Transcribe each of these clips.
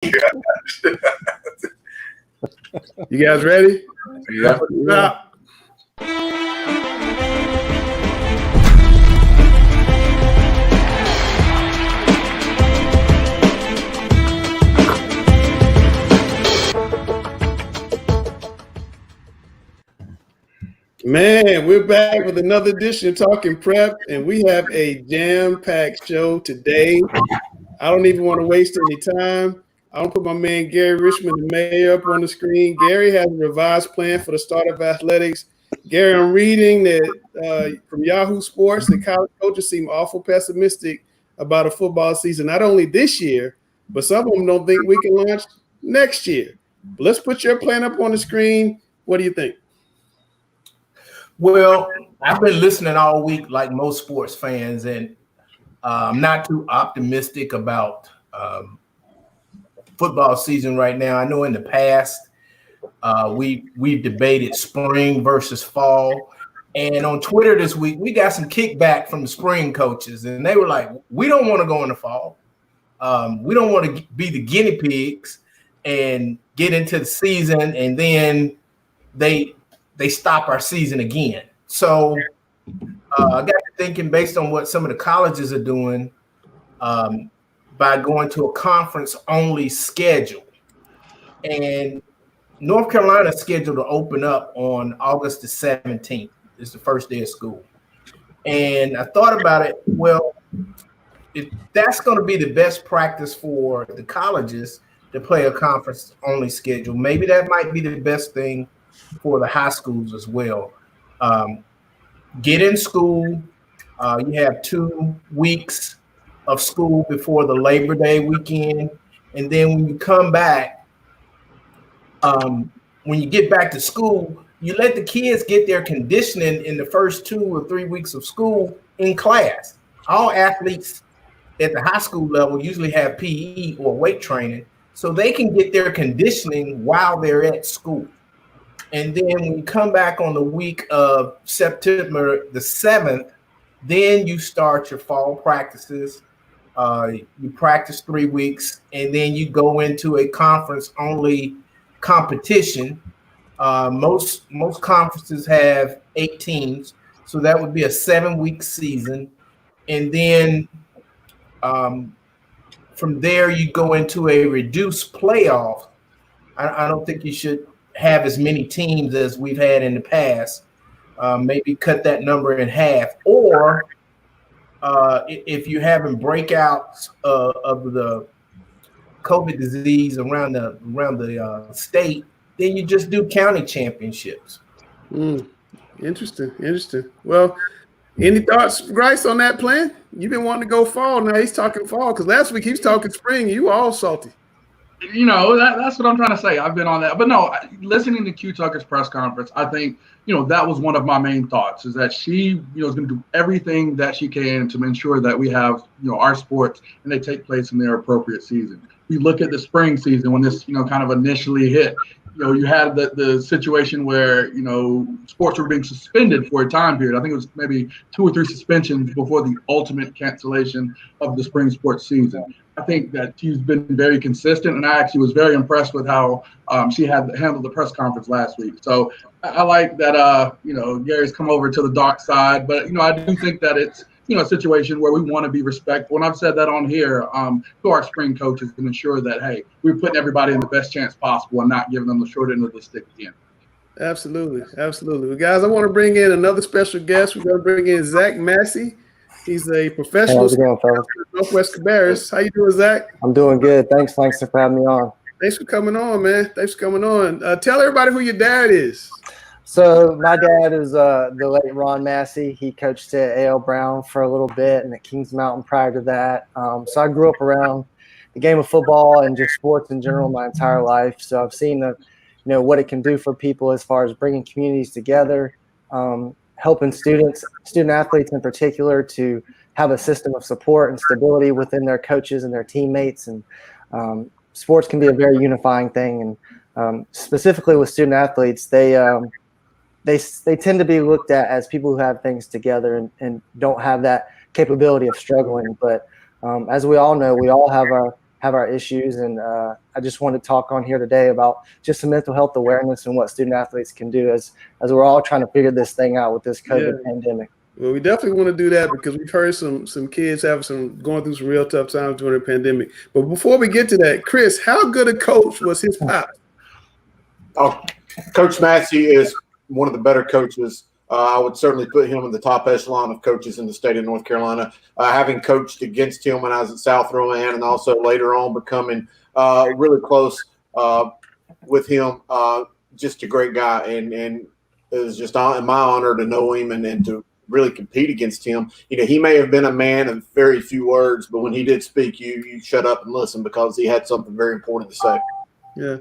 You guys ready? Yeah. Man, we're back with another edition of Talking Prep, and we have a jam-packed show today. I don't even want to waste any time. I'll put my man Gary Richmond, the mayor, up on the screen. Gary has a revised plan for the start of athletics. Gary, I'm reading that from Yahoo Sports, the college coaches seem awful pessimistic about a football season, not only this year, but some of them don't think we can launch next year. But let's put your plan up on the screen. What do you think? Well, I've been listening all week like most sports fans, and I'm not too optimistic about football season right now. I know in the past we've debated spring versus fall. And on Twitter this week, we got some kickback from the spring coaches, and they were like, we don't want to go in the fall. We don't want to be the guinea pigs and get into the season, and then they stop our season again. So I got to thinking based on what some of the colleges are doing by going to a conference-only schedule. And North Carolina is scheduled to open up on August the 17th. It's the first day of school. And I thought about it, well, if that's going to be the best practice for the colleges to play a conference-only schedule, maybe that might be the best thing for the high schools as well. Get in school. You have 2 weeks of school before the Labor Day weekend. And then when you come back, when you get back to school, you let the kids get their conditioning in the first 2 or 3 weeks of school in class. All athletes at the high school level usually have PE or weight training, so they can get their conditioning while they're at school. And then when you come back on the week of September the 7th, then you start your fall practices. You practice 3 weeks, and then you go into a conference-only competition. Most conferences have 8 teams, so that would be a 7-week season. And then from there, you go into a reduced playoff. I don't think you should have as many teams as we've had in the past. Maybe cut that number in half, or if you're having breakouts of the COVID disease around the state, then you just do county championships. Interesting. Well, any thoughts, Grice, on that plan? You've been wanting to go fall. Now he's talking fall because last week he was talking spring. You all salty. That's what I'm trying to say. I've been on that. But no, listening to Q Tucker's press conference, I think, that was one of my main thoughts, is that she, is going to do everything that she can to ensure that we have, our sports and they take place in their appropriate season. We look at the spring season when this, kind of initially hit. You had the situation where, sports were being suspended for a time period. I think it was maybe 2 or 3 suspensions before the ultimate cancellation of the spring sports season. I think that she's been very consistent, and I actually was very impressed with how she had handled the press conference last week. So I like that, Gary's come over to the dark side, but, I do think that it's, a situation where we want to be respectful. And I've said that on here to our spring coaches to ensure that, hey, we're putting everybody in the best chance possible and not giving them the short end of the stick again. Absolutely. Well, guys, I want to bring in another special guest. We're going to bring in Zach Massey. He's a professional. How's it going, fellas? Northwest Cabarrus. How you doing, Zach? I'm doing good. Thanks for having me on. Thanks for coming on, man. Tell everybody who your dad is. So my dad is the late Ron Massey. He coached at A.L. Brown for a little bit and at Kings Mountain prior to that. So I grew up around the game of football and just sports in general my entire life. So I've seen what it can do for people as far as bringing communities together, helping student athletes in particular to have a system of support and stability within their coaches and their teammates. And sports can be a very unifying thing. And specifically with student athletes, they tend to be looked at as people who have things together and don't have that capability of struggling. But as we all know, we all have have our issues. And I just want to talk on here today about just some mental health awareness and what student athletes can do as we're all trying to figure this thing out with this COVID pandemic. Well, we definitely want to do that because we've heard some kids going through some real tough times during the pandemic. But before we get to that, Chris, how good a coach was his pop? Oh, Coach Massey is one of the better coaches. I would certainly put him in the top echelon of coaches in the state of North Carolina. Having coached against him when I was at South Rowan and also later on becoming really close with him, just a great guy. And it was just my honor to know him and to really compete against him. You know, he may have been a man of very few words, but when he did speak, you shut up and listen because he had something very important to say. Yeah.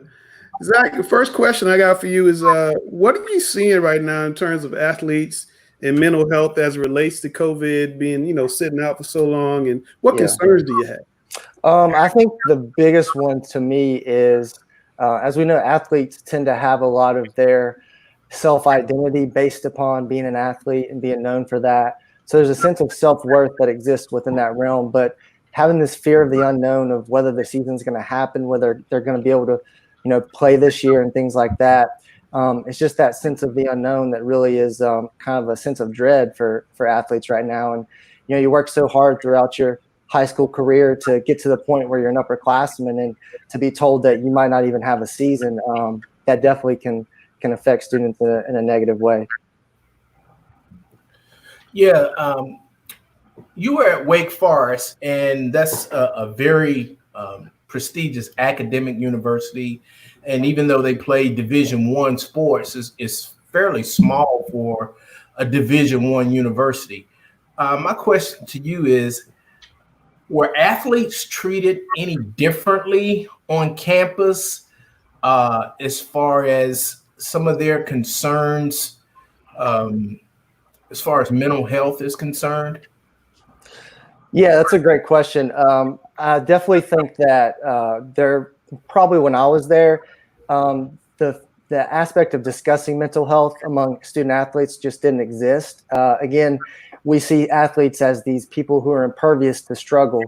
Zach, the first question I got for you is what are you seeing right now in terms of athletes and mental health as it relates to COVID being, sitting out for so long, and what concerns do you have? I think the biggest one to me is, as we know, athletes tend to have a lot of their self-identity based upon being an athlete and being known for that. So there's a sense of self-worth that exists within that realm, but having this fear of the unknown of whether the season's going to happen, whether they're going to be able to play this year and things like that. It's just that sense of the unknown that really is kind of a sense of dread for athletes right now. And, you work so hard throughout your high school career to get to the point where you're an upperclassman, and to be told that you might not even have a season, that definitely can affect students in a negative way. Yeah. You were at Wake Forest, and that's a very prestigious academic university, and even though they play Division I sports, it's fairly small for a Division I university. My question to you is, were athletes treated any differently on campus as far as some of their concerns as far as mental health is concerned? Yeah, that's a great question. I definitely think that there probably when I was there, the aspect of discussing mental health among student athletes just didn't exist. Again, we see athletes as these people who are impervious to struggle,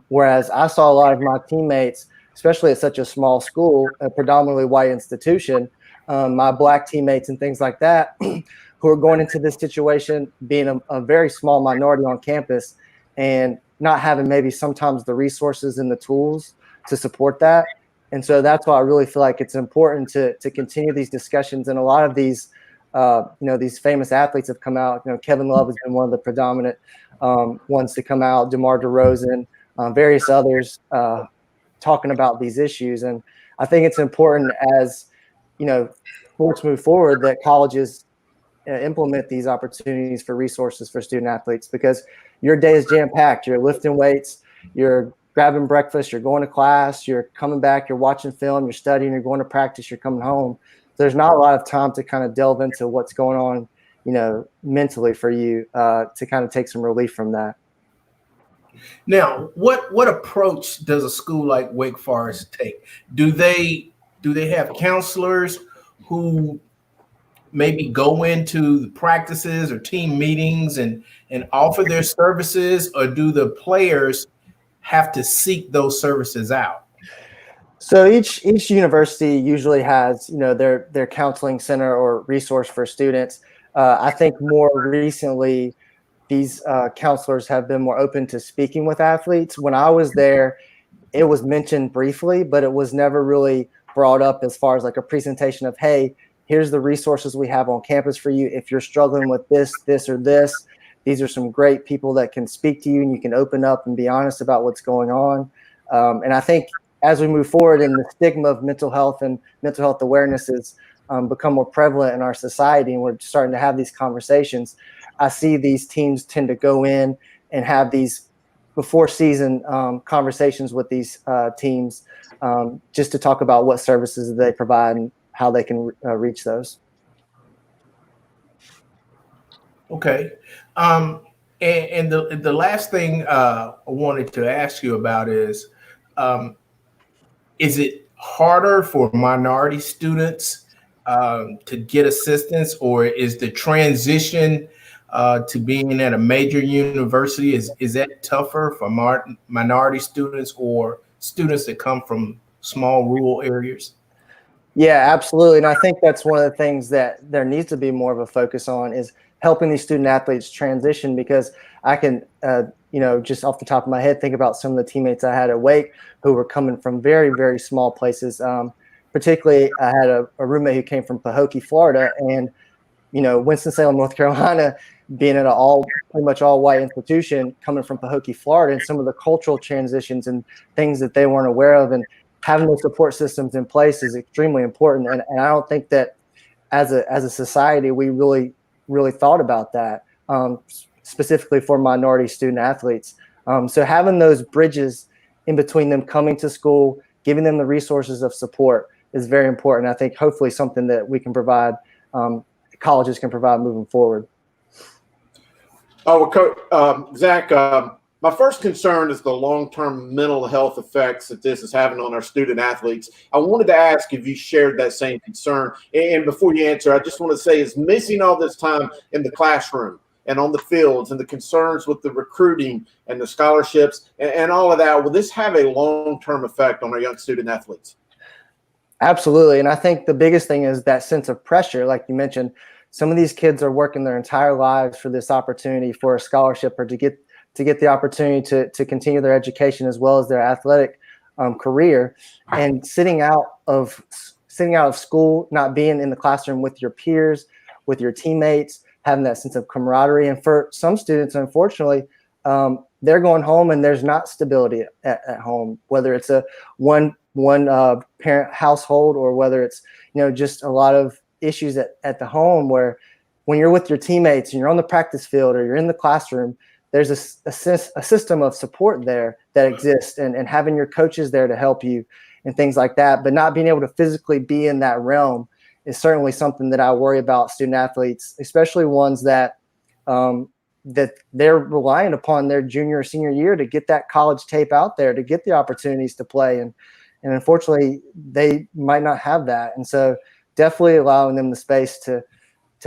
whereas I saw a lot of my teammates, especially at such a small school, a predominantly white institution, my Black teammates and things like that, who are going into this situation being a very small minority on campus and not having maybe sometimes the resources and the tools to support that. And so that's why I really feel like it's important to continue these discussions. And a lot of these, these famous athletes have come out. Kevin Love has been one of the predominant ones to come out, DeMar DeRozan, various others talking about these issues. And I think it's important as, sports move forward that colleges implement these opportunities for resources for student athletes, because your day is jam-packed. You're lifting weights, you're grabbing breakfast, you're going to class, you're coming back, you're watching film, you're studying, you're going to practice, you're coming home. There's not a lot of time to kind of delve into what's going on, mentally for you to kind of take some relief from that. Now, what approach does a school like Wake Forest take? Do they have counselors who maybe go into the practices or team meetings and offer their services, or do the players have to seek those services out? So each university usually has, their counseling center or resource for students. I think more recently, these counselors have been more open to speaking with athletes. When I was there, it was mentioned briefly, but it was never really brought up as far as like a presentation of, hey, here's the resources we have on campus for you. If you're struggling with this, or this, these are some great people that can speak to you, and you can open up and be honest about what's going on. And I think as we move forward and the stigma of mental health and mental health awareness has become more prevalent in our society, and we're starting to have these conversations, I see these teams tend to go in and have these before season conversations with these teams just to talk about what services they provide and how they can reach those. Okay. And the last thing I wanted to ask you about is it harder for minority students to get assistance, or is the transition to being at a major university, is that tougher for minority students or students that come from small rural areas? Yeah, absolutely. And I think that's one of the things that there needs to be more of a focus on is helping these student athletes transition, because I can, just off the top of my head, think about some of the teammates I had at Wake who were coming from very, very small places. Particularly, I had a roommate who came from Pahokee, Florida, and, Winston-Salem, North Carolina, being at pretty much all white institution, coming from Pahokee, Florida, and some of the cultural transitions and things that they weren't aware of, and having those support systems in place is extremely important. And I don't think that as a society, we really thought about that, specifically for minority student athletes. So having those bridges in between them coming to school, giving them the resources of support is very important. I think hopefully something that we can provide, colleges can provide moving forward. Oh, well, Zach, my first concern is the long-term mental health effects that this is having on our student athletes. I wanted to ask if you shared that same concern. And before you answer, I just want to say, is missing all this time in the classroom and on the fields and the concerns with the recruiting and the scholarships and all of that, will this have a long-term effect on our young student athletes? Absolutely. And I think the biggest thing is that sense of pressure. Like you mentioned, some of these kids are working their entire lives for this opportunity for a scholarship or to get the opportunity to continue their education as well as their athletic career, and sitting out of school, not being in the classroom with your peers, with your teammates, having that sense of camaraderie. And for some students, unfortunately, they're going home and there's not stability at home, whether it's a one parent household or whether it's, just a lot of issues at the home, where when you're with your teammates and you're on the practice field or you're in the classroom, there's a system of support there that exists, and having your coaches there to help you and things like that. But not being able to physically be in that realm is certainly something that I worry about student athletes, especially ones that they're relying upon their junior or senior year to get that college tape out there, to get the opportunities to play. And unfortunately, they might not have that. And so definitely allowing them the space to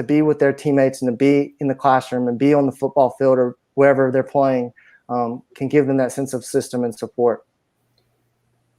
be with their teammates and to be in the classroom and be on the football field or wherever they're playing can give them that sense of system and support.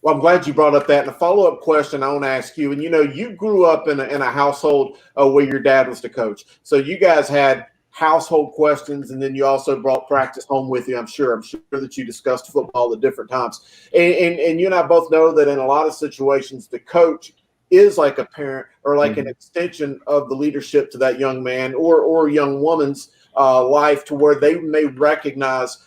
Well, I'm glad you brought up that. And a follow-up question I want to ask you, and you grew up in a household where your dad was the coach. So you guys had household questions, and then you also brought practice home with you. I'm sure that you discussed football at different times. And you and I both know that in a lot of situations, the coach is like a parent or like an extension of the leadership to that young man or young woman's life, to where they may recognize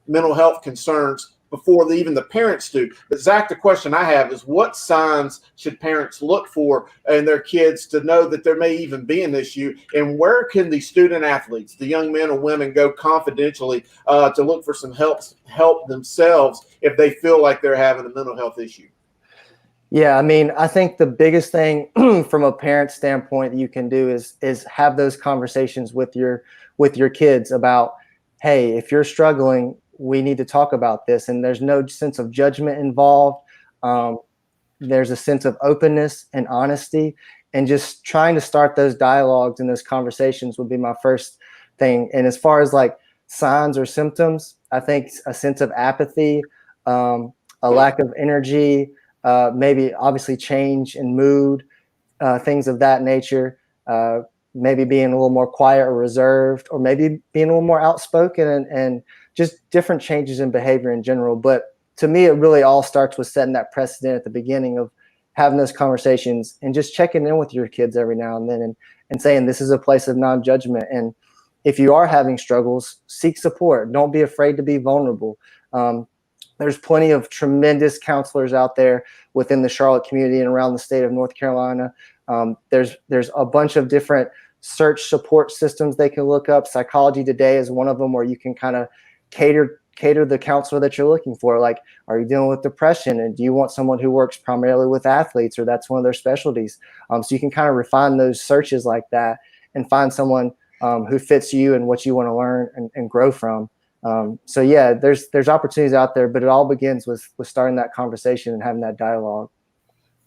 mental health concerns before even the parents do. But Zach, the question I have is, what signs should parents look for in their kids to know that there may even be an issue? And where can the student athletes, the young men or women, go confidentially to look for some help themselves if they feel like they're having a mental health issue? Yeah, I mean, I think the biggest thing from a parent standpoint that you can do is have those conversations with your kids about, hey, if you're struggling, we need to talk about this. And there's no sense of judgment involved. There's a sense of openness and honesty, and just trying to start those dialogues and those conversations would be my first thing. And as far as like signs or symptoms, I think a sense of apathy, a lack of energy, maybe obviously change in mood, things of that nature, maybe being a little more quiet or reserved, or maybe being a little more outspoken, and just different changes in behavior in general. But to me, it really all starts with setting that precedent at the beginning of having those conversations and just checking in with your kids every now and then and saying, this is a place of non-judgment. And if you are having struggles, seek support. Don't be afraid to be vulnerable. There's plenty of tremendous counselors out there within the Charlotte community and around the state of North Carolina. There's a bunch of different search support systems they can look up. Psychology Today is one of them, where you can kind of cater the counselor that you're looking for. Like, are you dealing with depression, and do you want someone who works primarily with athletes, or that's one of their specialties? So you can kind of refine those searches like that and find someone who fits you and what you want to learn and grow from. So yeah, there's opportunities out there, but it all begins with starting that conversation and having that dialogue.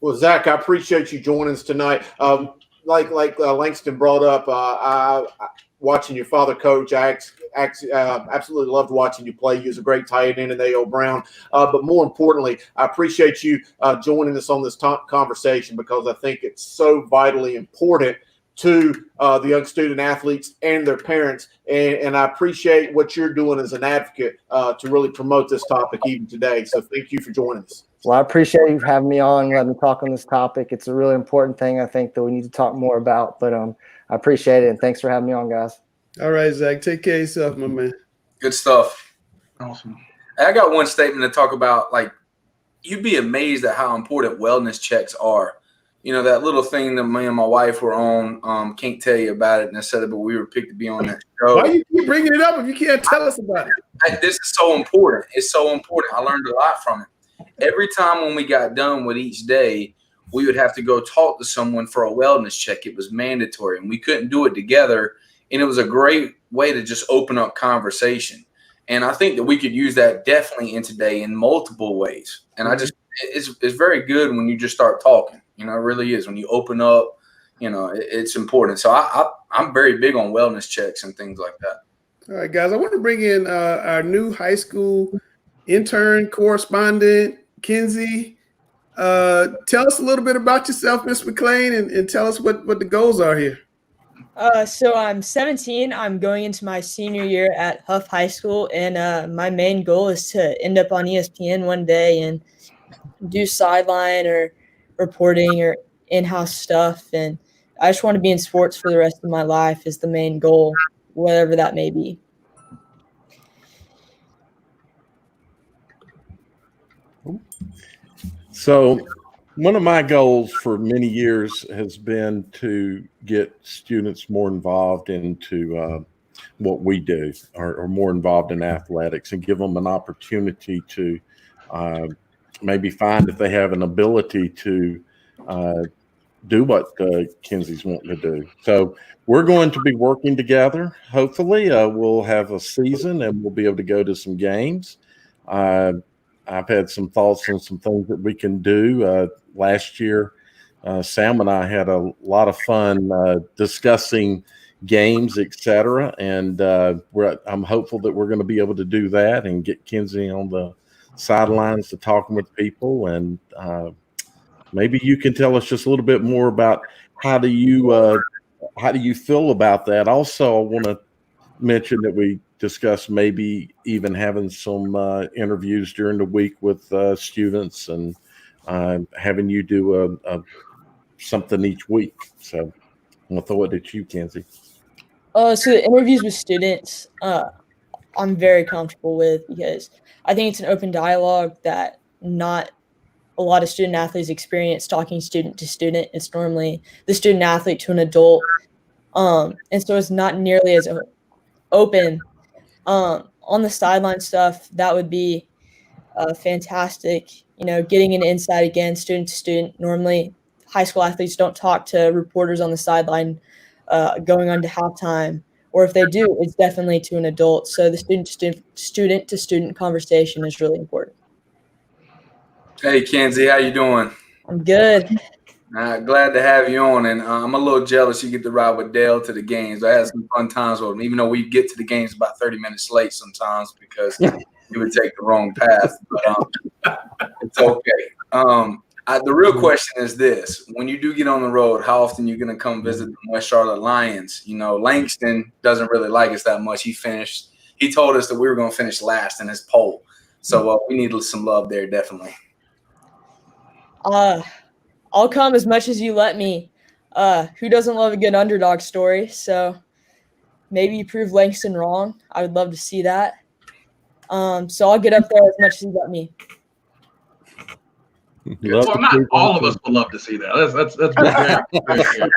Well, Zach, I appreciate you joining us tonight. like Langston brought up, watching your father coach, I absolutely loved watching you play. You was a great tight end in A.O. Brown. But more importantly, I appreciate you joining us on this conversation, because I think it's so vitally important to the young student athletes and their parents. And I appreciate what you're doing as an advocate to really promote this topic even today. So thank you for joining us. Well, I appreciate you having me on, letting me talk on this topic. It's a really important thing, I think, that we need to talk more about. But I appreciate it, and thanks for having me on, guys. All right, Zach, take care of yourself, my man. Good stuff. Awesome. I got one statement to talk about. Like, you'd be amazed at how important wellness checks are. You know, that little thing that me and my wife were on, can't tell you about it necessarily, but we were picked to be on that show. Why you keep bringing it up if you can't tell us about it? This is so important. It's so important. I learned a lot from it. Every time when we got done with each day, we would have to go talk to someone for a wellness check. It was mandatory, and we couldn't do it together. And it was a great way to just open up conversation. And I think that we could use that definitely in today in multiple ways. And it's very good when you just start talking. You know, it really is. When you open up, you know, it's important. So I'm very big on wellness checks and things like that. All right, guys, I want to bring in our new high school intern correspondent, Kinsey. Tell us a little bit about yourself, Ms. McClain, and tell us what the goals are here. So I'm 17. I'm going into my senior year at Huff High School, and my main goal is to end up on ESPN one day and do sideline or reporting or in-house stuff. And I just want to be in sports for the rest of my life is the main goal, whatever that may be. So one of my goals for many years has been to get students more involved into what we do, or more involved in athletics, and give them an opportunity to maybe find if they have an ability to do what Kinsey's wanting to do. So we're going to be working together. Hopefully we'll have a season and we'll be able to go to some games. I've had some thoughts on some things that we can do. Last year, Sam and I had a lot of fun discussing games, etc. And I'm hopeful that we're going to be able to do that and get Kinsey on the sidelines to talking with people. And maybe you can tell us just a little bit more about how do you feel about that. Also, I want to mention that we discussed maybe even having some interviews during the week with students and having you do something each week. So I'm going to throw it at you, Kinsey. So the interviews with students, I'm very comfortable with, because I think it's an open dialogue that not a lot of student athletes experience talking student to student. It's normally the student athlete to an adult. And so it's not nearly as open. On the sideline stuff, that would be fantastic. You know, getting an insight again, student to student. Normally, high school athletes don't talk to reporters on the sideline going on to halftime, or if they do, it's definitely to an adult. So the student to student conversation is really important. Hey, Kinsey, how you doing? I'm good. Glad to have you on, and I'm a little jealous you get to ride with Dale to the games. I had some fun times with him, even though we get to the games about 30 minutes late sometimes because he would take the wrong path. But it's okay. The real question is this: when you do get on the road, how often are you going to come visit the West Charlotte Lions? You know, Langston doesn't really like us that much. He told us that we were going to finish last in his poll, so we need some love there, definitely. I'll come as much as you let me. Who doesn't love a good underdog story? So maybe you prove Langston wrong. I would love to see that. So I'll get up there as much as you let me. Well, not all of us would love to see that. That's very,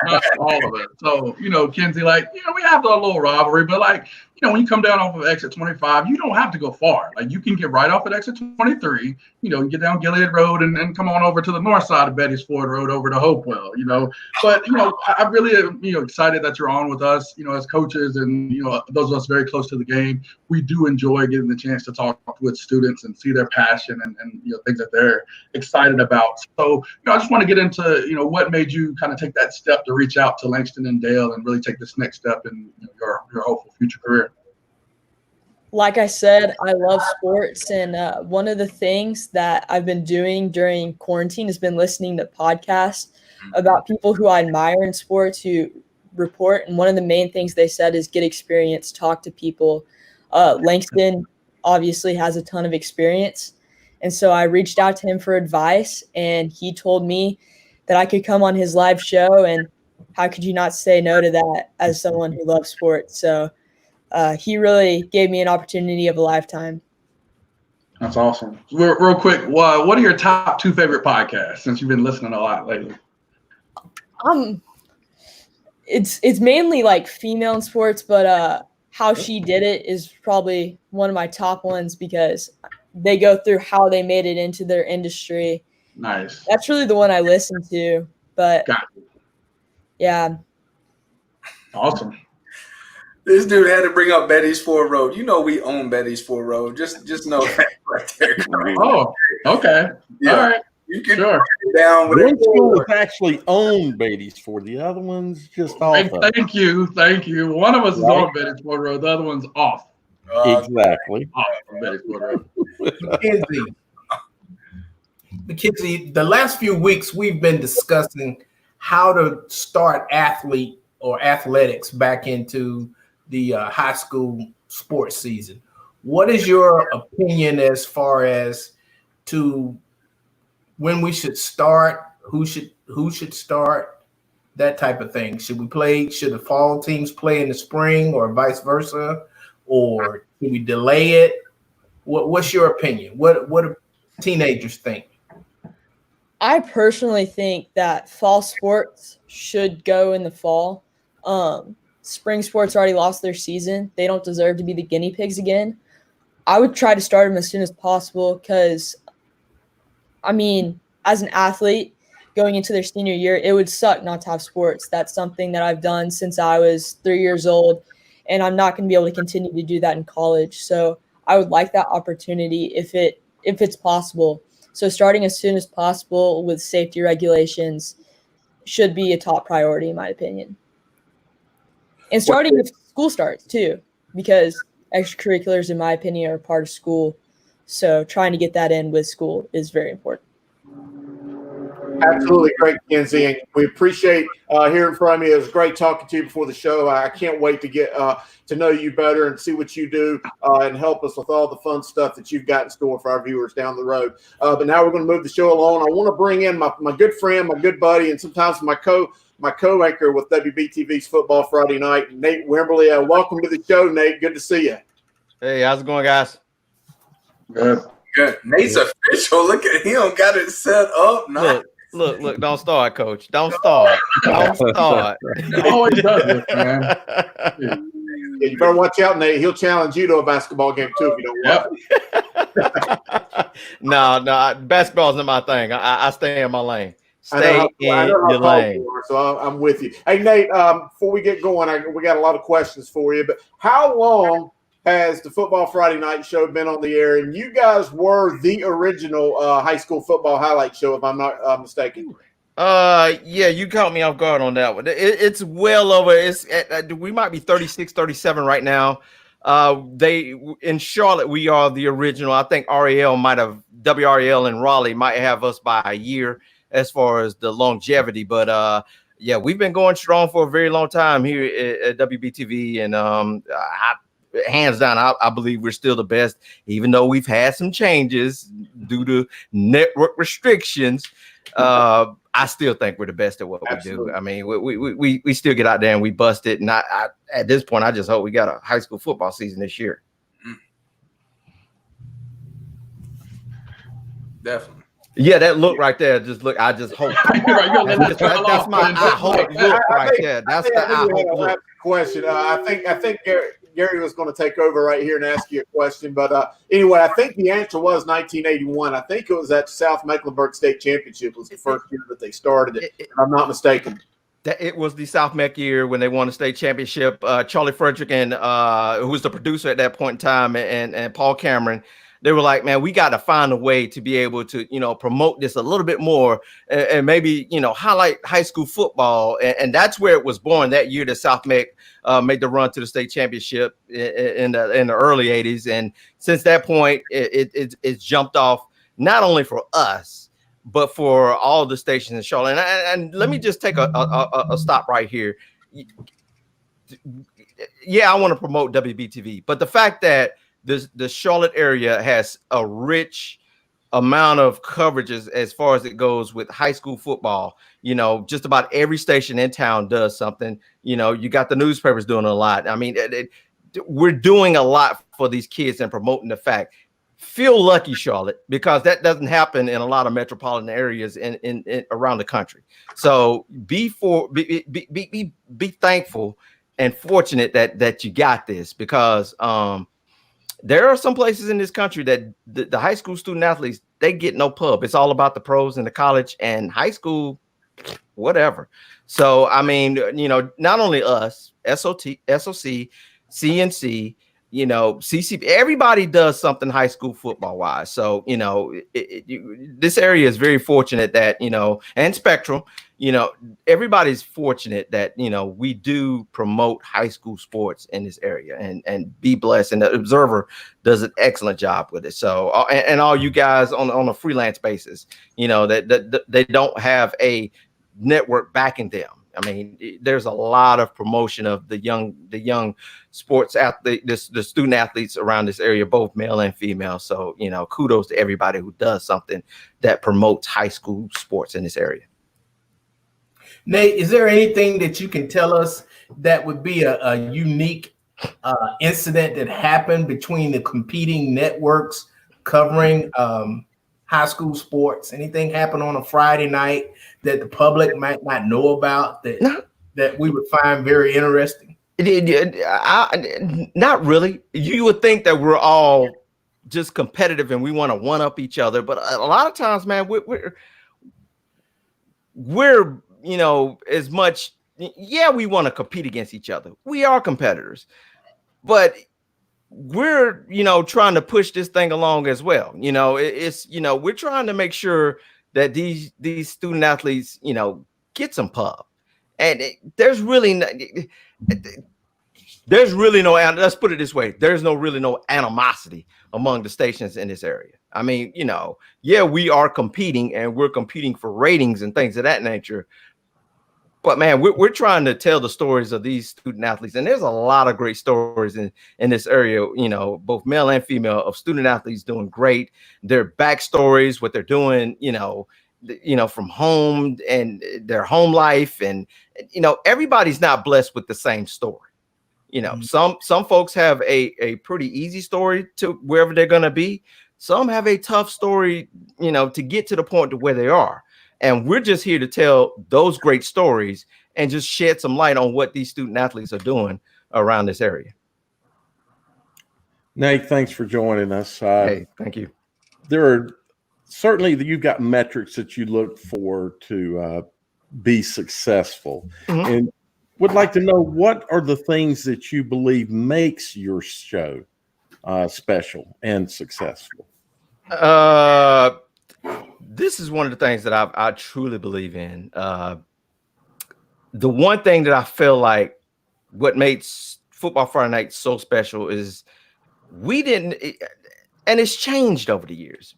not all of it. So, you know, Kinsey, we have a little rivalry, but when you come down off of exit 25, you don't have to go far. Like, you can get right off at exit 23, you get down Gilead Road and come on over to the north side of Betty's Ford Road over to Hopewell, But, I really am, excited that you're on with us, as coaches and, those of us very close to the game. We do enjoy getting the chance to talk with students and see their passion and things that they're excited about. So, I just want to get into, what made you kind of take that step to reach out to Langston and Dale and really take this next step in your hopeful future career. Like I said, I love sports, and one of the things that I've been doing during quarantine has been listening to podcasts about people who I admire in sports who report, and one of the main things they said is get experience, talk to people. Langston obviously has a ton of experience, and so I reached out to him for advice, and he told me that I could come on his live show, and how could you not say no to that as someone who loves sports? So he really gave me an opportunity of a lifetime. That's awesome. Real quick, what are your top 2 favorite podcasts since you've been listening a lot lately? It's mainly like female in sports, but How She Did It is probably one of my top ones because they go through how they made it into their industry. Nice. That's really the one I listen to, but yeah. Awesome. This dude had to bring up Betty's Ford Road. We own Betty's Ford Road. Just know that right there. Oh, okay. Yeah. All right. You can sure. it down with One school is actually owned Betty's Ford. The other one's just off. Thank you. One of us is on Betty's Ford Road. The other one's off. Exactly. Off from Betty's Ford Road. McKenzie, the last few weeks we've been discussing how to start athletics back into the high school sports season. What is your opinion as far as to when we should start, who should start, that type of thing? Should the fall teams play in the spring or vice versa? Or should we delay it? What's your opinion? What do teenagers think? I personally think that fall sports should go in the fall. Spring sports already lost their season. They don't deserve to be the guinea pigs again. I would try to start them as soon as possible because, as an athlete going into their senior year, it would suck not to have sports. That's something that I've done since I was 3 years old, and I'm not going to be able to continue to do that in college. So I would like that opportunity if it's possible. So starting as soon as possible with safety regulations should be a top priority in my opinion. And starting with school starts too, because extracurriculars, in my opinion, are part of school. So trying to get that in with school is very important. Absolutely great, Kenzie. And we appreciate hearing from you. It was great talking to you before the show. I can't wait to get to know you better and see what you do and help us with all the fun stuff that you've got in store for our viewers down the road. But now we're going to move the show along. I want to bring in my good friend, my good buddy, and sometimes my co-anchor with WBTV's Football Friday Night, Nate Wimberly. Welcome to the show, Nate. Good to see you. Hey, how's it going, guys? Good. Nate's official. Look at him. Got it set up. Nice. Look, don't start, Coach. Don't start. He always does this, man. Yeah, you better watch out, Nate. He'll challenge you to a basketball game, too, if you don't watch. No, basketball's not my thing. I stay in my lane. Stay in your lane. So I'm with you. Hey, Nate, before we get going, we got a lot of questions for you. But how long has the Football Friday Night Show been on the air? And you guys were the original high school football highlight show, if I'm not mistaken. Yeah, you caught me off guard on that one. It's well over. We might be 36, 37 right now. In Charlotte, we are the original. I think WRAL in Raleigh might have us by a year as far as the longevity. But yeah, we've been going strong for a very long time here at WBTV, and hands down, I believe we're still the best, even though we've had some changes due to network restrictions. I still think we're the best at what Absolutely. we do. I mean, we still get out there and we bust it. And I at this point, I just hope we got a high school football season this year. Definitely. Yeah, that look right there. I just hope. That's my I hope look right there. That's the I hope look. Question. I think Gary was going to take over right here and ask you a question. But anyway, I think the answer was 1981. I think it was at South Mecklenburg State Championship was the first year that they started it, if I'm not mistaken. It was the South Mech year when they won the state championship. Charlie Frederick and who was the producer at that point in time, and Paul Cameron, they were like, man, we got to find a way to be able to, promote this a little bit more and maybe, highlight high school football. And that's where it was born that year that South Mech made the run to the state championship in the early 80s. And since that point, it's jumped off not only for us, but for all the stations in Charlotte. And let me just take a stop right here. Yeah, I want to promote WBTV, but the fact that the Charlotte area has a rich amount of coverages as far as it goes with high school football. Just about every station in town does something. You got the newspapers doing a lot. I mean, we're doing a lot for these kids and promoting the fact. Feel lucky, Charlotte, because that doesn't happen in a lot of metropolitan areas in around the country. So be thankful and fortunate that you got this, because there are some places in this country that the high school student athletes, they get no pub. It's all about the pros and the college, and high school, whatever. So, I mean, not only us, SOC, CNC, CCP, everybody does something high school football wise. So, this area is very fortunate that, and Spectrum, everybody's fortunate that, we do promote high school sports in this area, and be blessed. And the Observer does an excellent job with it. So, and all you guys on a freelance basis, that they don't have a network backing them. I mean, there's a lot of promotion of the young sports athlete, the student athletes around this area, both male and female. So, kudos to everybody who does something that promotes high school sports in this area. Nate, is there anything that you can tell us that would be a unique incident that happened between the competing networks covering high school sports? Anything happen on a Friday night that the public might not know about that we would find very interesting? Not really. You would think that we're all just competitive and we want to one up each other, but a lot of times, man, we're as much, we want to compete against each other. We are competitors, but we're trying to push this thing along as well. We're trying to make sure that these student athletes get some pub, and there's really no, let's put it this way, there's really no animosity among the stations in this area. I mean, we are competing, and we're competing for ratings and things of that nature. But man, we're trying to tell the stories of these student athletes, and there's a lot of great stories in this area, both male and female, of student athletes doing great. Their backstories, what they're doing, from home and their home life, and everybody's not blessed with the same story. Some folks have a pretty easy story to wherever they're gonna be. Some have a tough story, to get to the point to where they are. And we're just here to tell those great stories and just shed some light on what these student athletes are doing around this area. Nate, thanks for joining us. Hey, thank you. There are certainly you've got metrics that you look for to be successful, and would like to know, what are the things that you believe makes your show special and successful? This is one of the things that I truly believe in. The one thing that I feel like what makes Football Friday Night so special is we didn't, and it's changed over the years,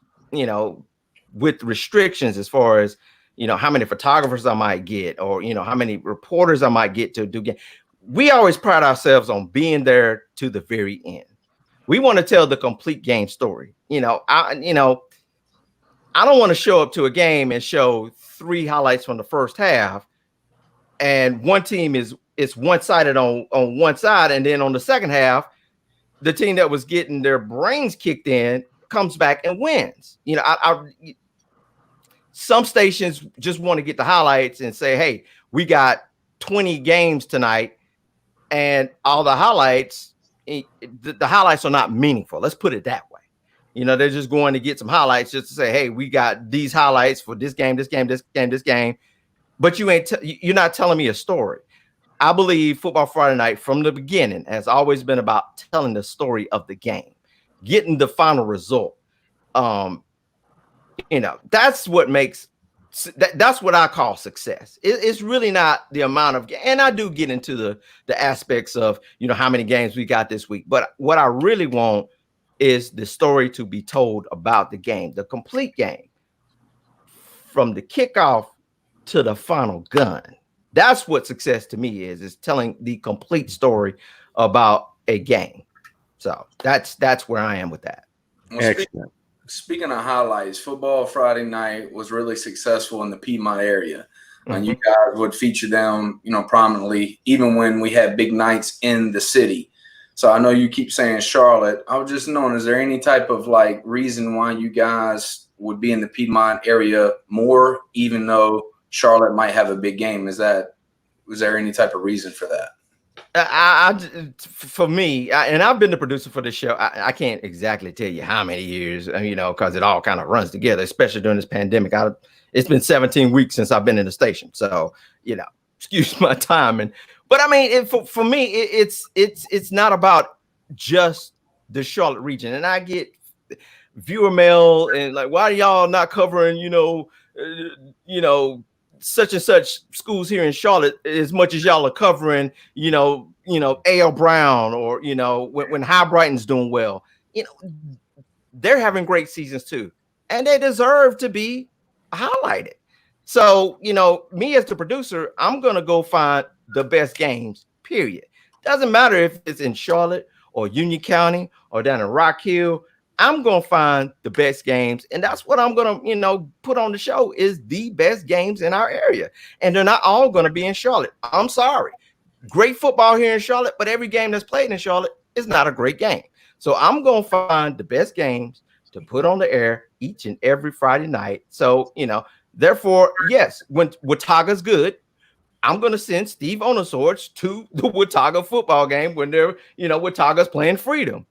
with restrictions as far as, how many photographers I might get, or, how many reporters I might get to do. We always pride ourselves on being there to the very end. We want to tell the complete game story. I don't want to show up to a game and show 3 highlights from the first half, and one team is one-sided on one side, and then on the second half, the team that was getting their brains kicked in comes back and wins. Some stations just want to get the highlights and say, hey, we got 20 games tonight, and all the highlights, the highlights are not meaningful. Let's put it that way. You know, they're just going to get some highlights just to say, hey, we got these highlights for this game, this game, this game, this game. But you're not telling me a story. I believe Football Friday Night from the beginning has always been about telling the story of the game, getting the final result. You know, that's what makes that's what I call success. It's really not the amount of, and I do get into the aspects of, you know, how many games we got this week. But what I really want is the story to be told about the game, the complete game, from the kickoff to the final gun. That's what success to me is telling the complete story about a game. So that's where I am with that. Excellent. Speaking of highlights, Football Friday Night was really successful in the Piedmont area. And you guys would feature them, you know, prominently, even when we had big nights in the city. So I know you keep saying Charlotte. I was just knowing, is there any type of like reason why you guys would be in the Piedmont area more, even though Charlotte might have a big game? Was there any type of reason for that? For me, and I've been the producer for this show. I can't exactly tell you how many years, you know, because it all kind of runs together, especially during this pandemic. It's been 17 weeks since I've been in the station, so you know, excuse my timing. But I mean, for me, it's not about just the Charlotte region, and I get viewer mail and like, why are y'all not covering, you know, such and such schools here in Charlotte as much as y'all are covering, you know, A.L. Brown, or, you know, when High Brighton's doing well, you know, they're having great seasons too, and they deserve to be highlighted. So, you know, me as the producer, I'm going to go find the best games, period. Doesn't matter if it's in Charlotte or Union County or down in Rock Hill. I'm going to find the best games, and that's what I'm going to, you know, put on the show is the best games in our area. And they're not all going to be in Charlotte. I'm sorry. Great football here in Charlotte, but every game that's played in Charlotte is not a great game. So I'm going to find the best games to put on the air each and every Friday night. So, you know, therefore, yes, when Watauga's good, I'm going to send Steve Onosorge to the Watauga football game when they're, you know, Watauga's playing Freedom.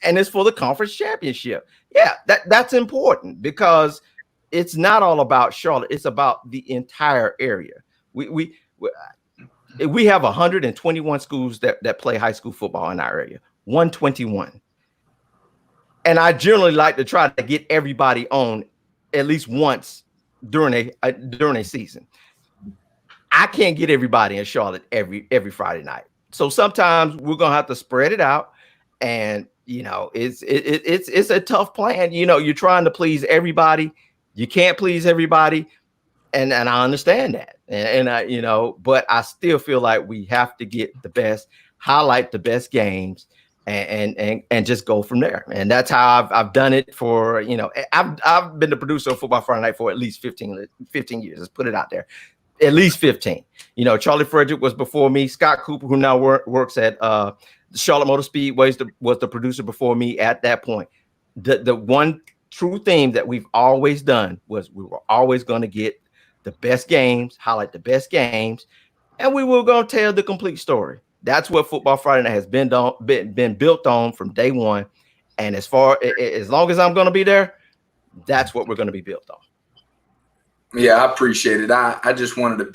And it's for the conference championship. Yeah, that's important because it's not all about Charlotte. It's about the entire area. We have 121 schools that play high school football in our area. 121. And I generally like to try to get everybody on at least once during a season. I can't get everybody in Charlotte every Friday night. So sometimes we're gonna have to spread it out, and you know, it's a tough plan. You know, you're trying to please everybody. You can't please everybody. And I understand that. And I, you know, but I still feel like we have to get the best, highlight the best games and just go from there. And that's how I've done it for, you know, I've been the producer of Football Friday Night for at least 15 years. Let's put it out there. At least 15. You know, Charlie Frederick was before me. Scott Cooper, who now works at Charlotte Motor Speedway, was the producer before me at that point. The one true theme that we've always done was we were always going to get the best games, highlight the best games, and we were going to tell the complete story. That's what Football Friday Night has been built on from day one. And as long as I'm going to be there, that's what we're going to be built on. Yeah, I appreciate it. I just wanted to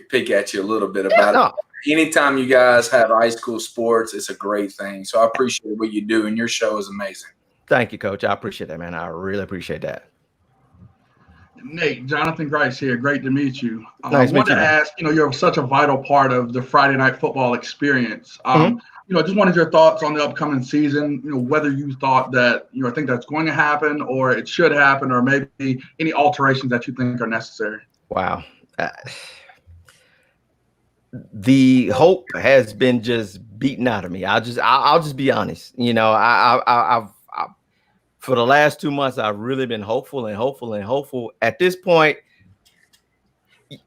pick at you a little bit about it. Anytime you guys have high school sports, it's a great thing. So I appreciate what you do, and your show is amazing. Thank you, Coach. I appreciate that, man. I really appreciate that. Nate, Jonathan Grice here. Great to meet you. Nice I wanted to ask, you know, you're such a vital part of the Friday night football experience. You know, I just wanted your thoughts on the upcoming season, you know, whether you thought that, you know, I think that's going to happen or it should happen, or maybe any alterations that you think are necessary. Wow. The hope has been just beaten out of me. I'll just be honest. You know, I've for the last 2 months, I've really been hopeful and hopeful and hopeful. At this point,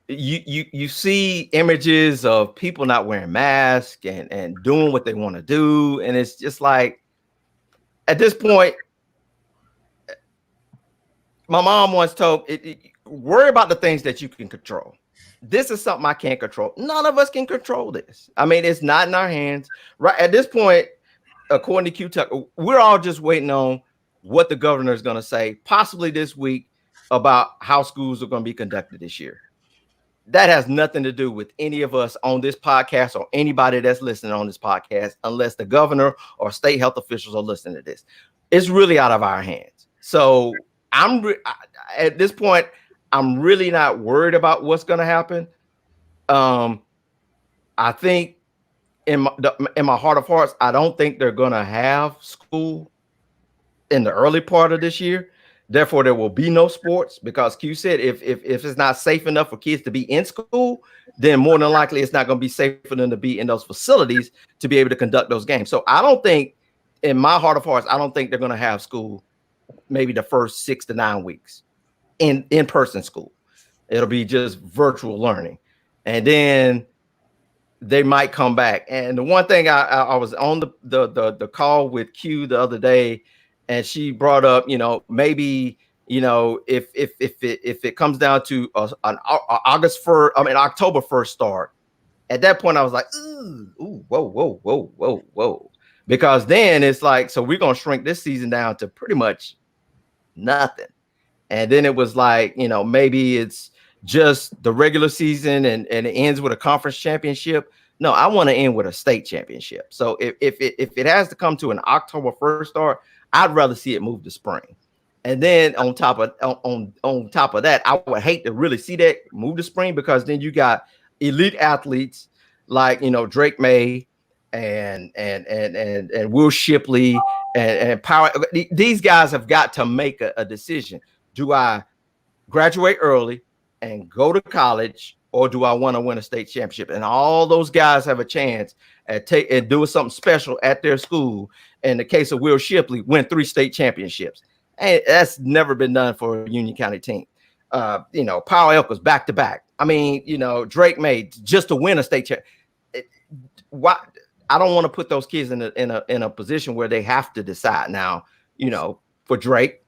you see images of people not wearing masks and doing what they want to do, and it's just like, at this point, my mom once told worry about the things that you can control. This is something I can't control. None of us can control this. I mean, it's not in our hands. Right at this point, according to Q Tucker, we're all just waiting on what the governor is going to say, possibly this week, about how schools are going to be conducted this year. That has nothing to do with any of us on this podcast or anybody that's listening on this podcast, unless the governor or state health officials are listening to this. It's really out of our hands. So at this point, I'm really not worried about what's going to happen. I think in my heart of hearts, I don't think they're going to have school in the early part of this year. Therefore, there will be no sports because Q said if it's not safe enough for kids to be in school, then more than likely it's not going to be safe for them to be in those facilities to be able to conduct those games. So I don't think, in my heart of hearts, I don't think they're going to have school maybe the first 6 to 9 weeks in-person school. It'll be just virtual learning. And then they might come back. And the one thing I was on the call with Q the other day, and she brought up, maybe, if it comes down to an October 1st start, at that point I was like, ooh, whoa. Because then it's like, so we're going to shrink this season down to pretty much nothing. And then it was like, maybe it's just the regular season and it ends with a conference championship. No, I want to end with a state championship. So if it has to come to an October 1st start, I'd rather see it move to spring. And then on top of that, I would hate to really see that move to spring, because then you got elite athletes like Drake May and Will Shipley and Power. These guys have got to make a decision. Do I graduate early and go to college, or do I want to win a state championship? And all those guys have a chance at doing something special at their school. In the case of Will Shipley, win 3 state championships. And that's never been done for a Union County team. Powell Elkins back to back. I mean, Drake May just to win a state championship. Why? I don't want to put those kids in a position where they have to decide now. For Drake,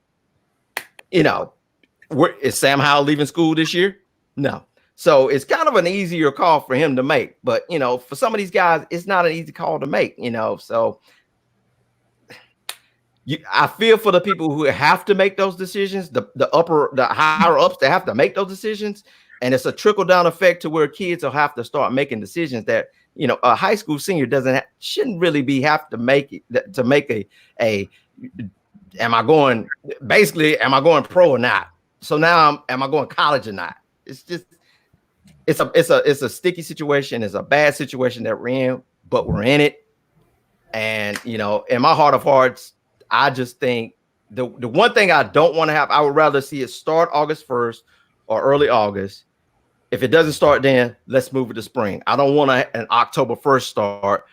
is Sam Howell leaving school this year? No. So it's kind of an easier call for him to make. But, for some of these guys, it's not an easy call to make, So I feel for the people who have to make those decisions, the higher ups that have to make those decisions. And it's a trickle down effect to where kids will have to start making decisions that, a high school senior shouldn't really have to make it to make am I going pro or not? So now am I going college or not? It's just, it's a sticky situation. It's a bad situation that we're in, but we're in it. And, in my heart of hearts, I just think the one thing I don't want to have, I would rather see it start August 1st or early August. If it doesn't start then, let's move it to spring. I don't want an October 1st start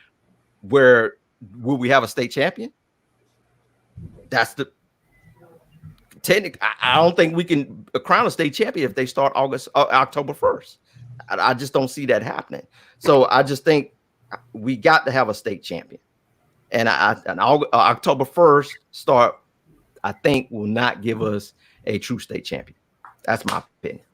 where will we have a state champion? That's the technique. I don't think we can crown a state champion if they start October 1st. I just don't see that happening. So I just think we got to have a state champion. And an October 1st start, I think, will not give us a true state champion. That's my opinion.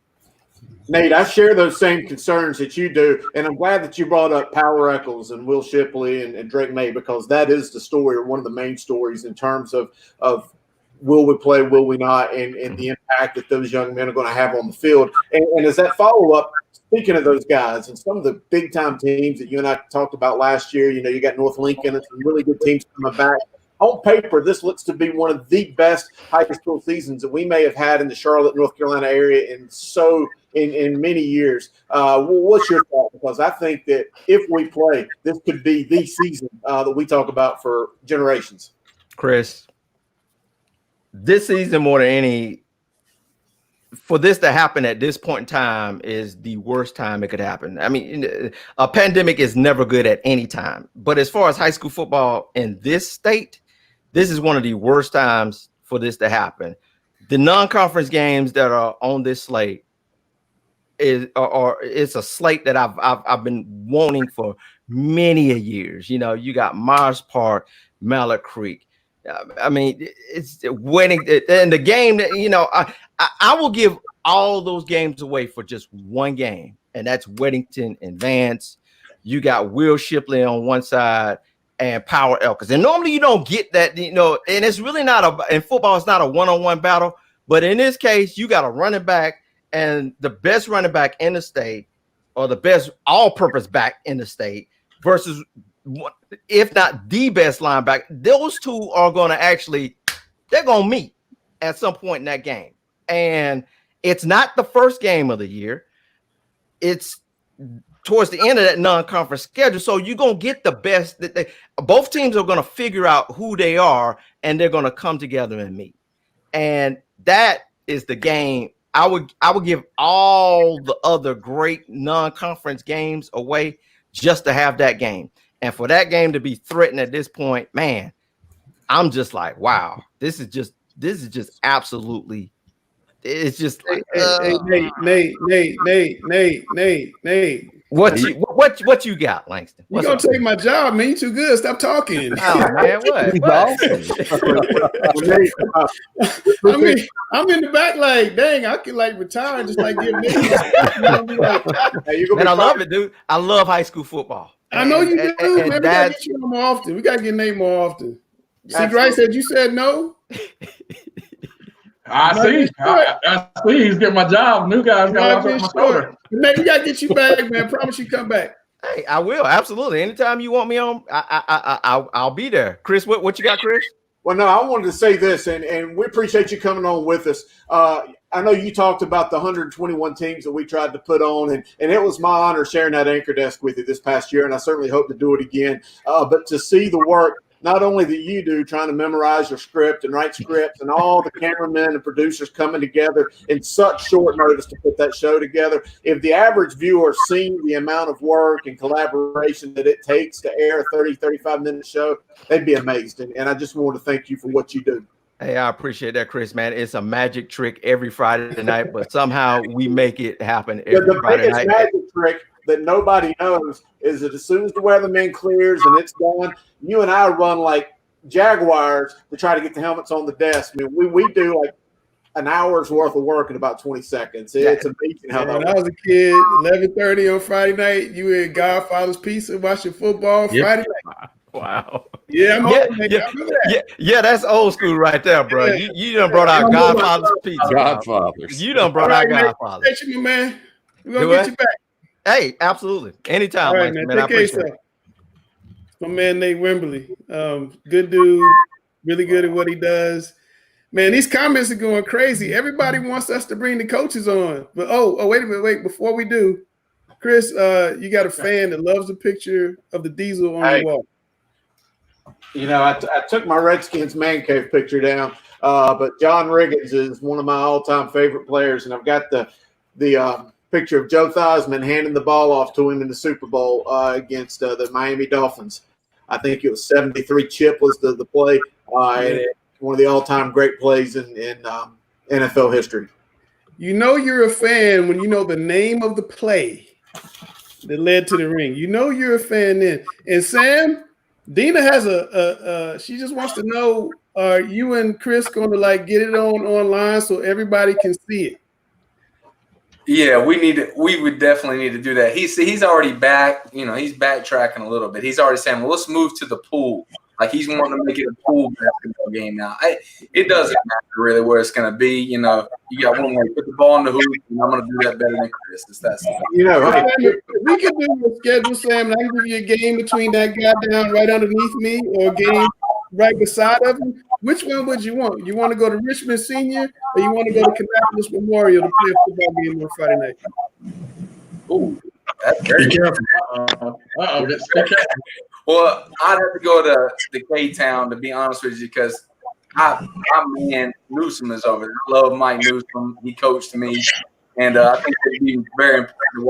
Nate, I share those same concerns that you do, and I'm glad that you brought up Power Eccles and Will Shipley and Drake May, because that is the story, or one of the main stories in terms of will we play, will we not, and the impact that those young men are going to have on the field. And as that follow-up, speaking of those guys and some of the big-time teams that you and I talked about last year, you got North Lincoln and some really good teams coming back. On paper, this looks to be one of the best high school seasons that we may have had in the Charlotte, North Carolina area in many years. What's your thought? Because I think that if we play, this could be the season that we talk about for generations. Chris, this season more than any, for this to happen at this point in time is the worst time it could happen. I mean, a pandemic is never good at any time. But as far as high school football in this state, this is one of the worst times for this to happen. The non-conference games that are on this slate it's a slate that I've been wanting for many a years. You got Myers Park, Mallard Creek. I mean, it's winning, and the game that I will give all those games away for just one game, and that's Weddington and Vance. You got Will Shipley on one side and power Elkins. And normally you don't get that, and it's really not in football, it's not a one-on-one battle. But in this case, you got a running back and the best running back in the state, or the best all-purpose back in the state, versus, if not the best linebacker. Those two are going to they're going to meet at some point in that game. And it's not the first game of the year. It's towards the end of that non-conference schedule. So you're going to get the best. Both teams are going to figure out who they are, and they're going to come together and meet. And that is the game. I would give all the other great non-conference games away just to have that game. And for that game to be threatened at this point, man, I'm just like, wow, this is just absolutely. It's just like, Nate. What you got, Langston? You gonna take my job, man? You too good. Stop talking. Oh man, what? I'm in the back, like, dang, I could like retire and just like give Nate. And I love it, dude. I love high school football. I know you do, man. We gotta get you on more often. We gotta get Nate more often. See, Bryce said you said no. I see. He's getting my job. New guys got off my shoulder. Nate, we gotta get you back, man. Promise you come back. Hey, I will, absolutely. Anytime you want me on, I'll be there. Chris, what you got, Chris? Well, no, I wanted to say this, and we appreciate you coming on with us. I know you talked about the 121 teams that we tried to put on, and it was my honor sharing that anchor desk with you this past year, and I certainly hope to do it again. But to see the work, not only that you do, trying to memorize your script and write scripts, and all the cameramen and producers coming together in such short notice to put that show together. If the average viewer seen the amount of work and collaboration that it takes to air a 30, 35-minute show, they'd be amazed. And I just wanted to thank you for what you do. Hey, I appreciate that, Chris, man. It's a magic trick every Friday night, but somehow we make it happen every Friday night. The biggest magic trick that nobody knows is that as soon as the weatherman clears and it's done, you and I run like jaguars to try to get the helmets on the desk. I mean, we do like an hour's worth of work in about 20 seconds. It's amazing how that When I was a kid, 11:30 on Friday night, you were at Godfather's Pizza watching football Friday night. Wow. Yeah, yeah, that's old school right there, bro. You done brought out Godfather's Pizza. Godfathers. You done brought out Godfather's. Thank you, man. We're going to get you back. Hey, absolutely. Anytime, right, man. I appreciate it. My man, Nate Wimberly. Good dude. Really good at what he does. Man, these comments are going crazy. Everybody wants us to bring the coaches on. But, wait a minute. Wait, before we do, Chris, you got a fan that loves the picture of the Diesel on the wall. You know, I took my Redskins man cave picture down, but John Riggins is one of my all-time favorite players, and I've got the picture of Joe Theismann handing the ball off to him in the Super Bowl against the Miami Dolphins. I think it was 73 chip was the play, and one of the all-time great plays in NFL history. You know you're a fan when you know the name of the play that led to the ring. You know you're a fan then. And Sam, Dina has she just wants to know, are you and Chris going to like get it online so everybody can see it? Yeah, we would definitely need to do that. He's already back, he's backtracking a little bit. He's already saying, well, let's move to the pool. Like he's wanting to make it a pool basketball game now. It doesn't matter really where it's going to be. You got one way, put the ball in the hoop, and I'm going to do that better than Chris. It's that simple. If we could do a schedule, Sam, and I can give you a game between that guy down right underneath me or a game right beside of him. Which one would you want? You want to go to Richmond Senior or you want to go to Kannapolis Memorial to play a football game on Friday night? Ooh, that's very careful. Well, I'd have to go to the K-Town, to be honest with you, because my man Newsome is over there. I love Mike Newome. He coached me, and I think it'd be very important to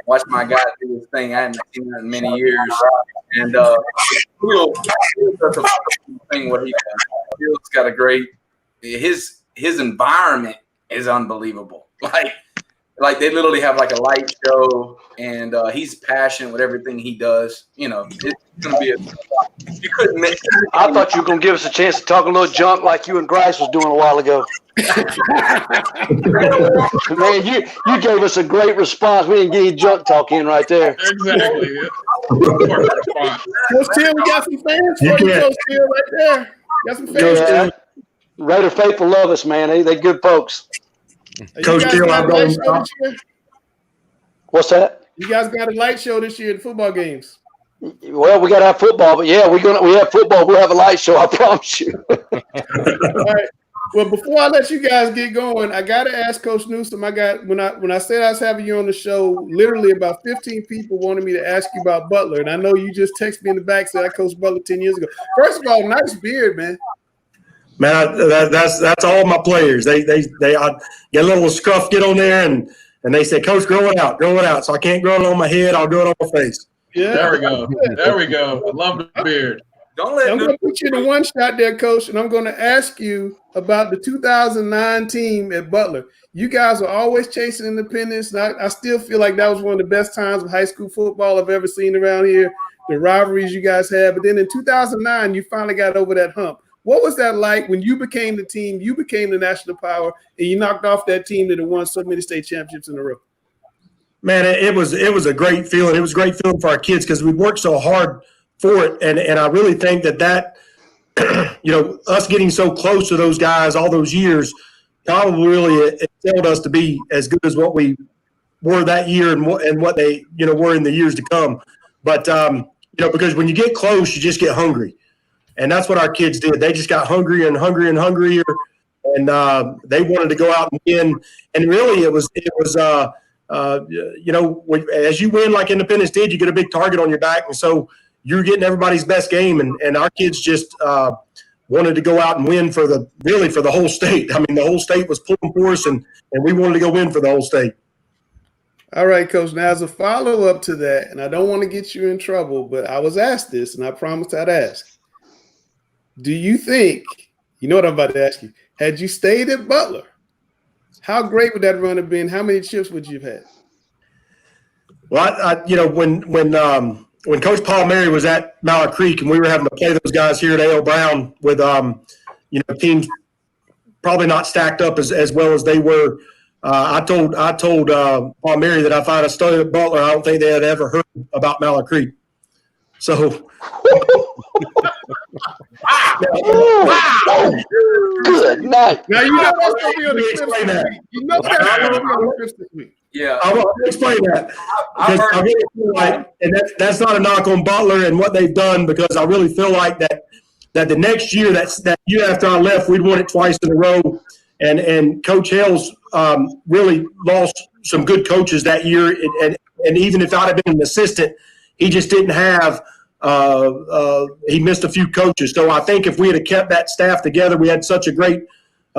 watch my guy do his thing. I haven't seen that in many years, and that's a thing what he does. He's got a great. His environment is unbelievable. Like they literally have like a light show, and he's passionate with everything he does. It's gonna be you couldn't miss. I thought you were gonna give us a chance to talk a little junk like you and Grice was doing a while ago. Man, you gave us a great response. We didn't get any junk talk in right there. Exactly. Coach Till, we got some fans for you, Coach Till, right there. Got some fans for you. Raider faithful love us, man. They good folks. Coach Till, what's that? You guys got a light show this year at the football games. Well, we got to have football, but yeah, we have football. We'll have a light show, I promise you. All right. Well, before I let you guys get going, I got to ask Coach Newsome. When I said I was having you on the show, literally about 15 people wanted me to ask you about Butler, and I know you just texted me in the back said I coached Butler 10 years ago. First of all, nice beard, man. Man, that's all my players. They get a little scruff get on there, and they say, Coach, grow it out. So I can't grow it on my head. I'll do it on my face. Yeah, there we go. I love the beard. I'm going to put you in a one shot there, Coach, and I'm going to ask you about the 2009 team at Butler. You guys are always chasing independence, and I still feel like that was one of the best times of high school football I've ever seen around here, the rivalries you guys had. But then in 2009, you finally got over that hump. What was that like when you became the team, you became the national power, and you knocked off that team that had won so many state championships in a row? Man, it was a great feeling. It was a great feeling for our kids because we worked so hard for it, and I really think that us getting so close to those guys all those years probably really enabled us to be as good as what we were that year and what they were in the years to come. But because when you get close, you just get hungry, and that's what our kids did. They just got hungrier and hungrier and hungrier, and they wanted to go out and win. And really, it was. As you win like Independence did, you get a big target on your back, and so you're getting everybody's best game, and our kids just wanted to go out and win for the whole state. I mean, the whole state was pulling for us, and we wanted to go win for the whole state. All right, Coach. Now, as a follow-up to that, and I don't want to get you in trouble, but I was asked this, and I promised I'd ask. Do you think, you know what I'm about to ask you, had you stayed at Butler, how great would that run have been? How many chips would you have had? Well, when Coach Paul Mary was at Mallard Creek and we were having to play those guys here at A.L. Brown with, teams probably not stacked up as well as they were, I told Paul Mary that if I'd have studied at Butler, I don't think they had ever heard about Mallard Creek. So – Wow. Good night. Now, you know that's going to be on the clips this week. You know that's going to be on the clips this week. Yeah. I want to explain that. Because I really feel like, and that's not a knock on Butler and what they've done, because I really feel like that the next year, that year after I left, we'd won it twice in a row. And Coach Hales really lost some good coaches that year. And even if I'd have been an assistant, he just didn't have he missed a few coaches. So I think if we had kept that staff together, we had such a great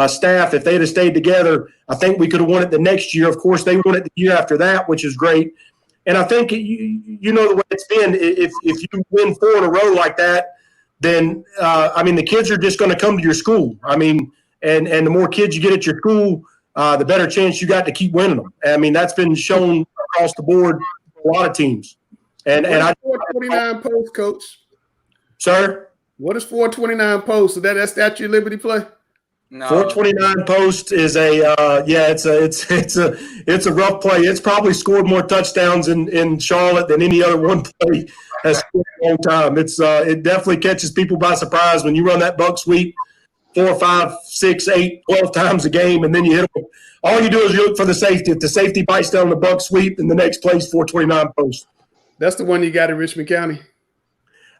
staff. If they'd have stayed together, I think we could have won it the next year. Of course, they won it the year after that, which is great. And I think you know the way it's been. If you win 4 in a row like that, then the kids are just going to come to your school. I mean, and the more kids you get at your school, the better chance you got to keep winning them. I mean, that's been shown across the board for a lot of teams. And I 429 post, Coach. Sir? What is 429 post? So that's Statue of Liberty play? No. 429 post is it's a rough play. It's probably scored more touchdowns in Charlotte than any other one play has scored in a long time. It definitely catches people by surprise when you run that buck sweep 4, 5, 6, 8, 12 times a game, and then you hit them. All you do is you look for the safety. If the safety bites down the buck sweep, then the next play is 429 post. That's the one you got in Richmond County.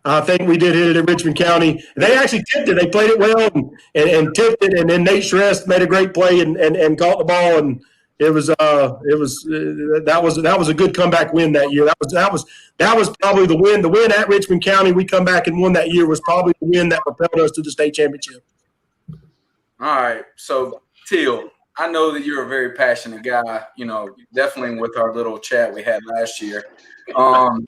I think we did hit it in Richmond County. They actually tipped it. They played it well and tipped it, and then Nate Shrest made a great play and caught the ball, and that was a good comeback win that year. That was probably the win. The win at Richmond County, we come back and won that year, was probably the win that propelled us to the state championship. All right, so Till, I know that you're a very passionate guy. You know, definitely with our little chat we had last year. Yeah,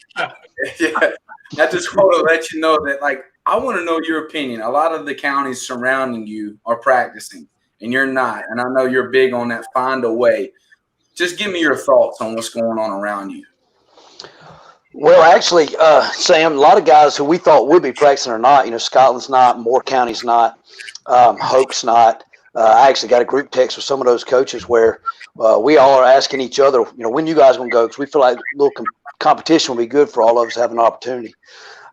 I just want to let you know that, I want to know your opinion. A lot of the counties surrounding you are practicing, and you're not. And I know you're big on that find a way. Just give me your thoughts on what's going on around you. Well, actually, Sam, a lot of guys who we thought would be practicing are not. Scotland's not, Moore County's not, Hoke's not. I actually got a group text with some of those coaches where we all are asking each other, when you guys going to go? Because we feel like a little competition will be good for all of us to have an opportunity.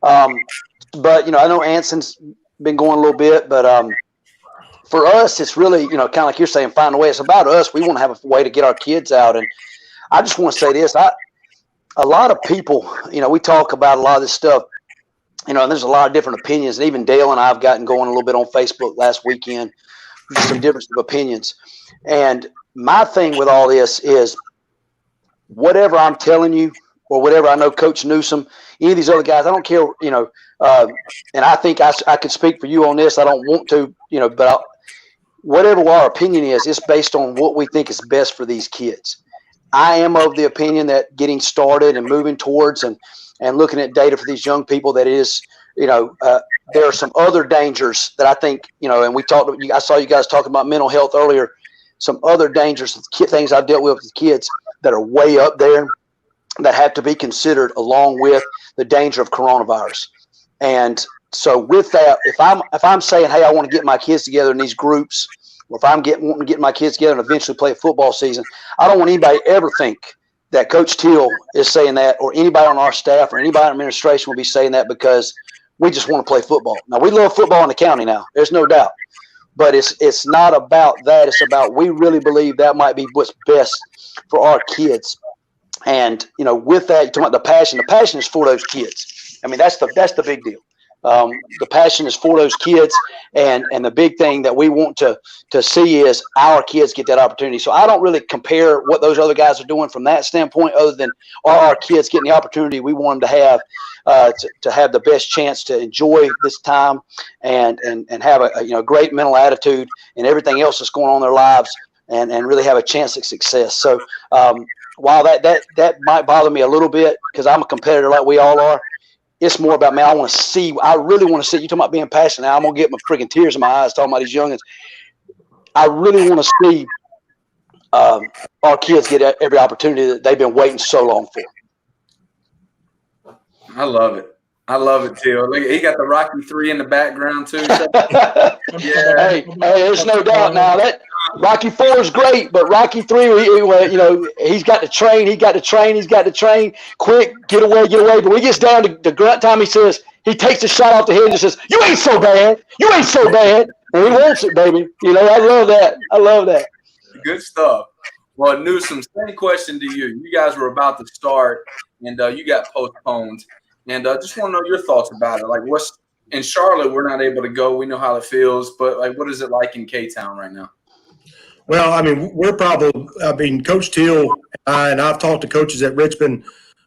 But, I know Anson's been going a little bit, but for us, it's really, kind of like you're saying, find a way. It's about us. We want to have a way to get our kids out. And I just want to say this. A lot of people, we talk about a lot of this stuff, and there's a lot of different opinions. And even Dale and I have gotten going a little bit on Facebook last weekend, some difference of opinions. And my thing with all this is whatever I'm telling you or whatever I know Coach Newsome, any of these other guys, I don't care, and I think I could speak for you on this. I don't want to, but whatever our opinion is, it's based on what we think is best for these kids. I am of the opinion that getting started and moving towards and looking at data for these young people, that is, there are some other dangers that I think, and I saw you guys talking about mental health earlier, some other dangers, things I've dealt with kids that are way up there that have to be considered along with the danger of coronavirus. And so with that, if I'm saying, hey, I want to get my kids together in these groups, or if I'm wanting to get my kids together and eventually play a football season, I don't want anybody to ever think that Coach Till is saying that, or anybody on our staff or anybody in administration will be saying that because we just want to play football. Now, we love football in the county now. There's no doubt. But it's not about that. It's about we really believe that might be what's best for our kids. And, with that, you're talking about the passion. The passion is for those kids. I mean, that's the big deal. The passion is for those kids, and the big thing that we want to see is our kids get that opportunity. So I don't really compare what those other guys are doing from that standpoint, other than are our kids getting the opportunity we want them to have the best chance to enjoy this time and have a great mental attitude and everything else that's going on in their lives, and really have a chance at success. So while that might bother me a little bit because I'm a competitor like we all are, it's more about, man, I really want to see, you talking about being passionate. Now I'm going to get my freaking tears in my eyes talking about these youngins. I really want to see our kids get every opportunity that they've been waiting so long for. I love it. I love it, Till. Look, he got the Rocky 3 in the background, too. Yeah. Hey, there's no doubt now. That Rocky 4 is great, but Rocky 3, he's got to train. He's got to train. Quick, get away. But when he gets down to grunt time, he takes the shot off the head and just says, you ain't so bad. And he wants it, baby. I love that. Good stuff. Well, Newsome, same question to you. You guys were about to start, and you got postponed. And just want to know your thoughts about it. Like, what's in Charlotte? We're not able to go. We know how it feels, but what is it like in K-Town right now? Well, Coach Till and I've talked to coaches at Richmond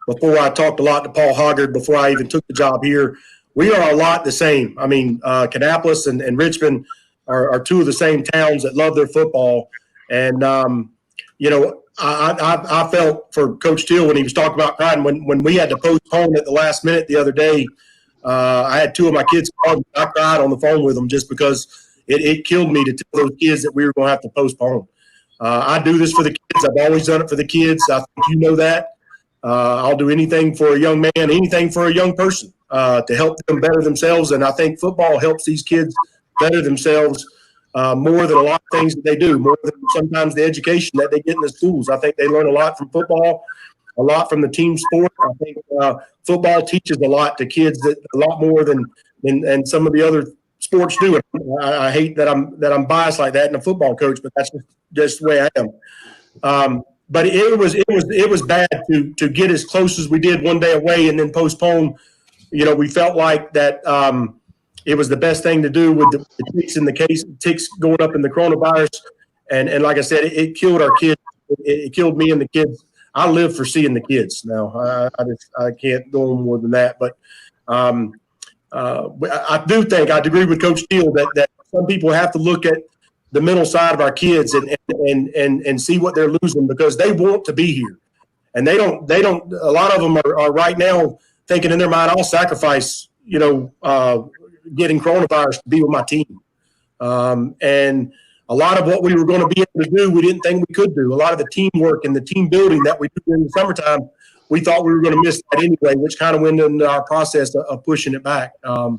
before. I talked a lot to Paul Hoggard before I even took the job here. We are a lot the same. Kannapolis and Richmond are two of the same towns that love their football. And, I felt for Coach Till when he was talking about crying, when we had to postpone at the last minute the other day, I had two of my kids call me. I cried on the phone with them just because it killed me to tell those kids that we were going to have to postpone. I do this for the kids. I've always done it for the kids. I think you know that. I'll do anything for a young man, anything for a young person to help them better themselves. And I think football helps these kids better themselves more than a lot of things that they do, more than sometimes the education that they get in the schools. I think they learn a lot from football, a lot from the team sport. I think football teaches a lot to kids, a lot more than some of the other sports do. I hate that I'm biased like that and a football coach, but that's just the way I am. But it was bad to get as close as we did one day away and then postpone. We felt like that it was the best thing to do with the ticks going up in the coronavirus. And like I said, it killed our kids. It killed me and the kids. I live for seeing the kids now. I can't go more than that. But I do think I agree with Coach Till that some people have to look at the mental side of our kids and see what they're losing because they want to be here. And they don't, a lot of them are right now thinking in their mind, I'll sacrifice, getting coronavirus to be with my team. And a lot of what we were going to be able to do, we didn't think we could do. A lot of the teamwork and the team building that we do in the summertime, we thought we were going to miss that anyway, which kind of went into our process of pushing it back. But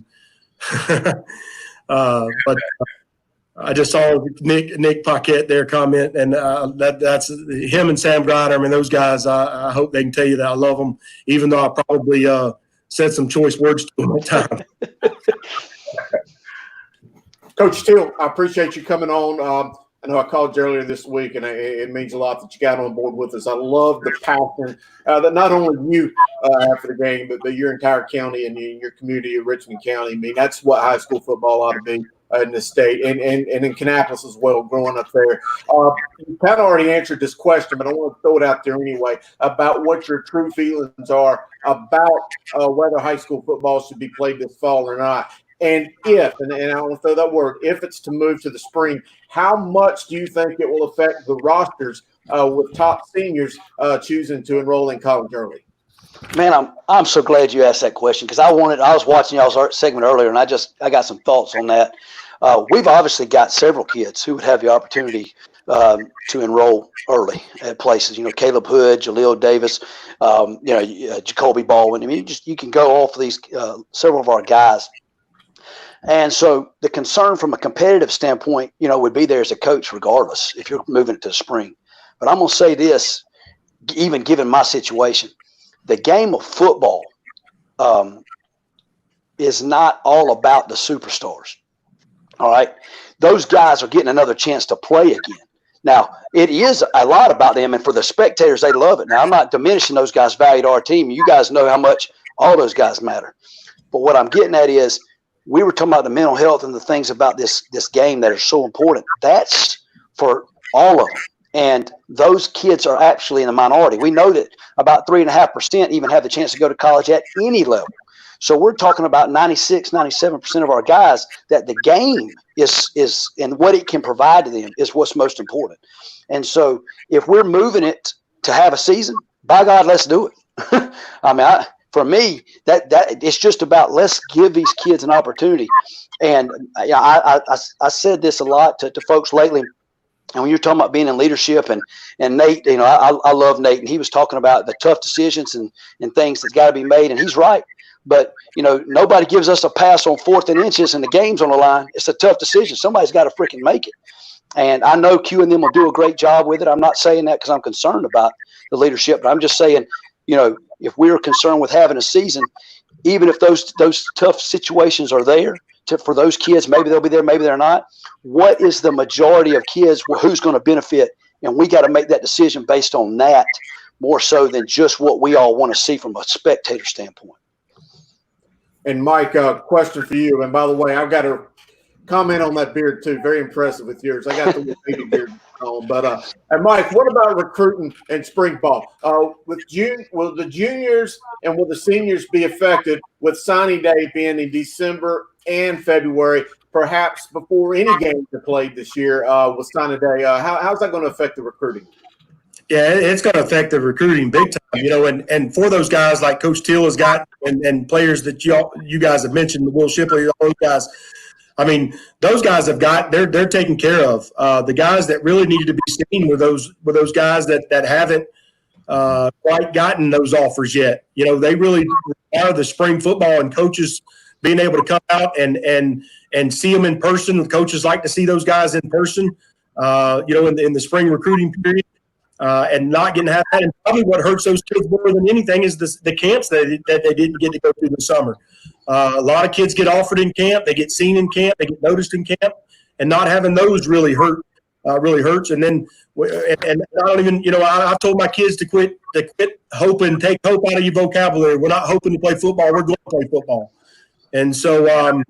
I just saw Nick Paquette there comment, and that's him and Sam Grider. I mean, those guys, I hope they can tell you that I love them, even though I probably said some choice words to them at times. Coach Till, I appreciate you coming on. I know I called you earlier this week, and it means a lot that you got on board with us. I love the passion that not only you have for the game, but your entire county and your community of Richmond County. I mean, that's what high school football ought to be in the state, and in Kannapolis as well, growing up there. You kind of already answered this question, but I want to throw it out there anyway about what your true feelings are about whether high school football should be played this fall or not. And if, and I want to throw that word, if it's to move to the spring, how much do you think it will affect the rosters with top seniors choosing to enroll in college early? Man, I'm so glad you asked that question, because I was watching y'all's segment earlier, and I got some thoughts on that. We've obviously got several kids who would have the opportunity to enroll early at places. You know, Caleb Hood, Jaleel Davis, Jacoby Baldwin. I mean, you can go off of these several of our guys. And so the concern from a competitive standpoint, would be there as a coach regardless if you're moving it to the spring. But I'm going to say this, even given my situation, the game of football is not all about the superstars. All right. Those guys are getting another chance to play again. Now, it is a lot about them, and for the spectators, they love it. Now, I'm not diminishing those guys' value to our team. You guys know how much all those guys matter. But what I'm getting at is, we were talking about the mental health and the things about this game that are so important. That's for all of them. And those kids are actually in the minority. We know that about 3.5% even have the chance to go to college at any level. So we're talking about 96, 97% of our guys that the game is and what it can provide to them is what's most important. And so if we're moving it to have a season, by God, let's do it. I mean, for me, that it's just about let's give these kids an opportunity. And I said this a lot to folks lately. And when you're talking about being in leadership and Nate, I love Nate, and he was talking about the tough decisions and things that's got to be made, and he's right. But nobody gives us a pass on 4th and inches and the game's on the line. It's a tough decision. Somebody's got to freaking make it. And I know Q and them will do a great job with it. I'm not saying that because I'm concerned about the leadership, but I'm just saying, if we're concerned with having a season, even if those tough situations are there for those kids, maybe they'll be there, maybe they're not. What is the majority of kids who's going to benefit? And we got to make that decision based on that more so than just what we all want to see from a spectator standpoint. And Mike, question for you. And by the way, I've got to comment on that beard too. Very impressive with yours. I got the baby beard on. But and Mike, what about recruiting and spring ball? Will the juniors and will the seniors be affected with signing day being in December and February, perhaps before any games are played this year with signing day? How's that going to affect the recruiting? Yeah, it's going to affect the recruiting big time, and for those guys like Coach Till has got and players that you guys have mentioned, Will Shipley, all those guys. I mean, those guys have got they're taken care of. The guys that really needed to be seen were those guys that haven't quite gotten those offers yet. They really are the spring football and coaches being able to come out and see them in person. The coaches like to see those guys in person. In the spring recruiting period. And not getting to have that. And probably what hurts those kids more than anything is the camps that they didn't get to go through this summer. A lot of kids get offered in camp, they get seen in camp, they get noticed in camp, and not having those really hurts. And then, and I don't even, I've told my kids to quit hoping, take hope out of your vocabulary. We're not hoping to play football, we're going to play football. And so,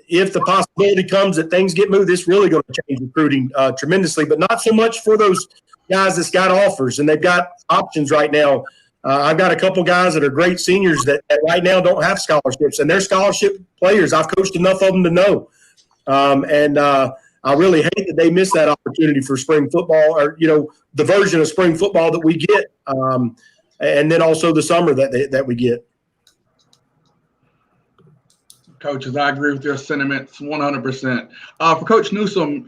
if the possibility comes that things get moved, it's really going to change recruiting tremendously, but not so much for those guys that's got offers and they've got options right now. I've got a couple guys that are great seniors that right now don't have scholarships, and they're scholarship players. I've coached enough of them to know. I really hate that they miss that opportunity for spring football, or, the version of spring football that we get, and then also the summer that we get. Coaches, I agree with your sentiments 100%. For Coach Newsome,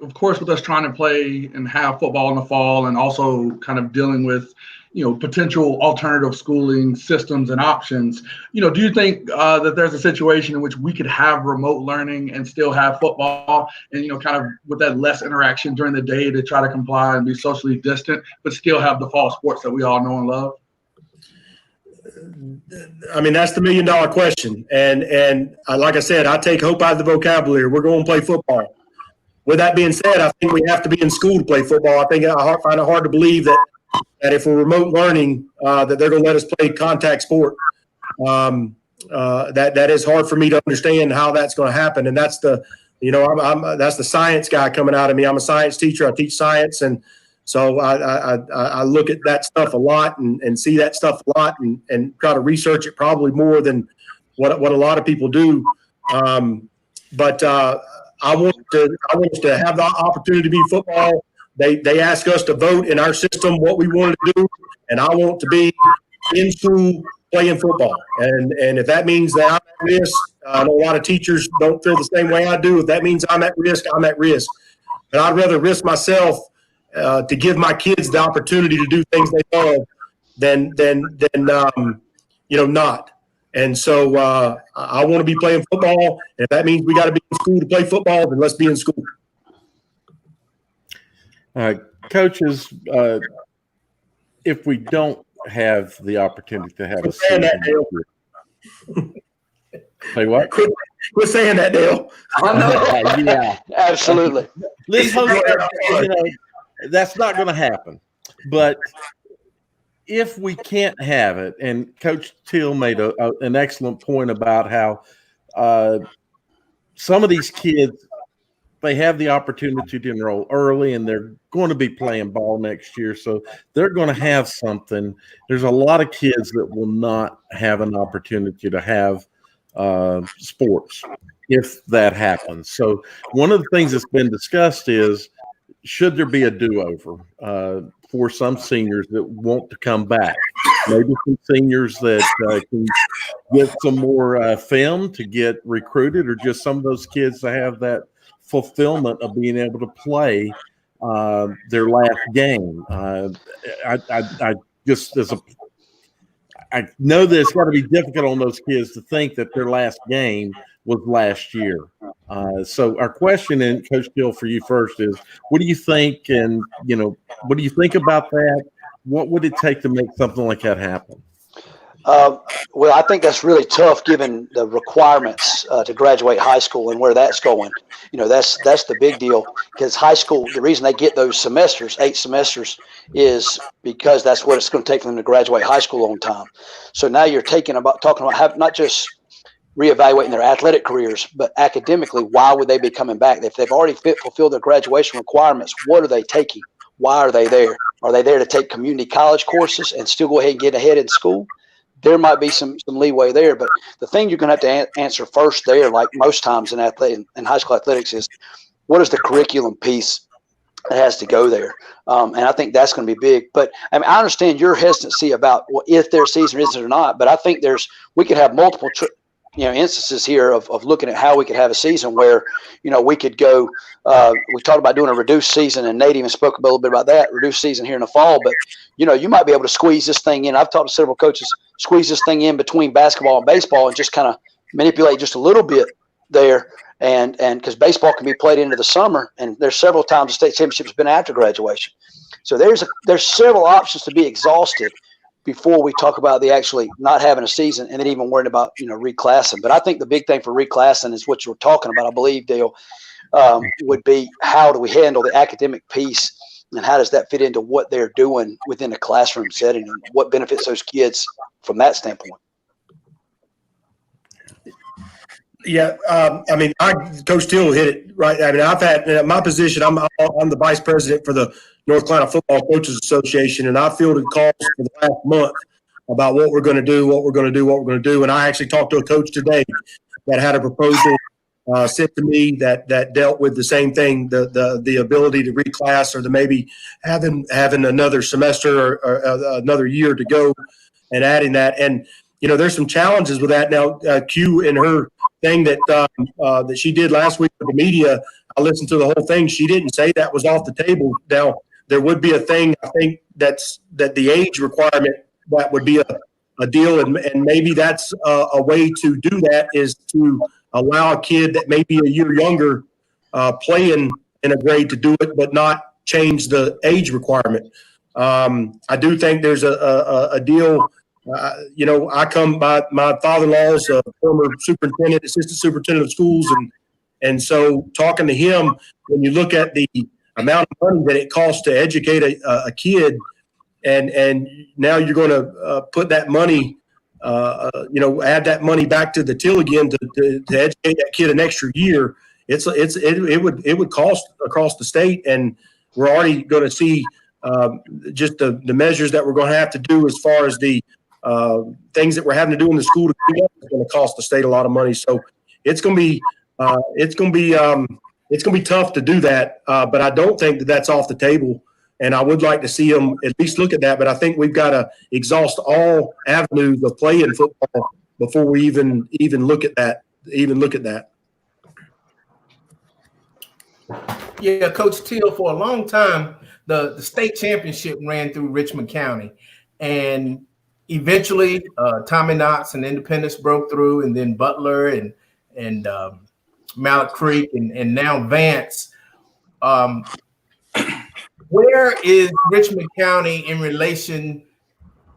of course, with us trying to play and have football in the fall, and also kind of dealing with, potential alternative schooling systems and options. Do you think that there's a situation in which we could have remote learning and still have football and, kind of with that less interaction during the day to try to comply and be socially distant, but still have the fall sports that we all know and love? I mean, that's the $1 million question. And like I said, I take hope out of the vocabulary. We're going to play football. With that being said, I think we have to be in school to play football. I find it hard to believe that if we're remote learning, that they're going to let us play contact sport. That is hard for me to understand how that's going to happen. And that's the science guy coming out of me. I'm a science teacher. I teach science, and so I look at that stuff a lot and see that stuff a lot and try to research it probably more than what a lot of people do. But I want us to have the opportunity to be football. They ask us to vote in our system what we want to do, and I want to be in school playing football. And if that means that I'm at risk, I know a lot of teachers don't feel the same way I do. If that means I'm at risk, I'm at risk. But I'd rather risk myself to give my kids the opportunity to do things they love than not. And so I want to be playing football. And if that means we got to be in school to play football, then let's be in school. Coaches, if we don't have the opportunity to have a season, say what? Quit saying that, Dale. Yeah, absolutely. Listen, that's not going to happen. But if we can't have it, and Coach Till made an excellent point about how some of these kids, they have the opportunity to enroll early, and they're going to be playing ball next year, so they're going to have something. There's a lot of kids that will not have an opportunity to have sports if that happens. So one of the things that's been discussed is, should there be a do-over for some seniors that want to come back? Maybe some seniors that can get some more film to get recruited, or just some of those kids that have that fulfillment of being able to play their last game. I know that it's got to be difficult on those kids to think that their last game was last year. So our question, and Coach Till, for you first, is what do you think? And what do you think about that? What would it take to make something like that happen? Well, I think that's really tough given the requirements to graduate high school and where that's going. That's the big deal, because high school, the reason they get those semesters, 8 semesters, is because that's what it's going to take for them to graduate high school on time. So now you're talking about not just reevaluating their athletic careers, but academically, why would they be coming back? If they've already fulfilled their graduation requirements, what are they taking? Why are they there? Are they there to take community college courses and still go ahead and get ahead in school? There might be some leeway there, but the thing you're going to have to answer first there, like most times in high school athletics, is what is the curriculum piece that has to go there? And I think that's going to be big. But I understand your hesitancy about if their season is or not, but I think we could have multiple instances here of looking at how we could have a season where, we could go, we talked about doing a reduced season, and Nate even spoke a little bit about that, reduced season here in the fall, but, you might be able to squeeze this thing in. I've talked to several coaches, squeeze this thing in between basketball and baseball and just kind of manipulate just a little bit there. And because baseball can be played into the summer, and there's several times the state championship has been after graduation. So there's several options to be exhausted before we talk about the actually not having a season and then even worrying about, reclassing. But I think the big thing for reclassing is what you're talking about, I believe, Dale, would be how do we handle the academic piece, and how does that fit into what they're doing within a classroom setting, and what benefits those kids from that standpoint? Yeah, Coach Till hit it right. I've had in my position. I'm the vice president for the North Carolina Football Coaches Association, and I fielded calls for the last month about what we're going to do, And I actually talked to a coach today that had a proposal sent to me that dealt with the same thing, the ability to reclass, or to maybe having another semester or another year to go, and adding that. And there's some challenges with that now. Q in her thing that she did last week with the media, I listened to the whole thing. She didn't say that was off the table. Now, there would be a thing. I think that the age requirement, that would be a deal, and maybe that's a way to do that, is to allow a kid that may be a year younger playing in a grade to do it, but not change the age requirement. I do think there's a deal. My father-in-law's a former superintendent, assistant superintendent of schools, and so talking to him, when you look at the amount of money that it costs to educate a kid, and now you're going to put that money, add that money back to the till again to educate that kid an extra year. It would cost across the state, and we're already going to see just the measures that we're going to have to do as far as the things that we're having to do in the school to clean up is going to cost the state a lot of money. So it's going to be tough to do that. But I don't think that that's off the table, and I would like to see them at least look at that. But I think we've got to exhaust all avenues of playing football before we even look at that. Yeah, Coach Till, for a long time, the state championship ran through Richmond County, and eventually Tommy Knox and Independence broke through, and then Butler and Mallard Creek, and now Vance. Where is Richmond County in relation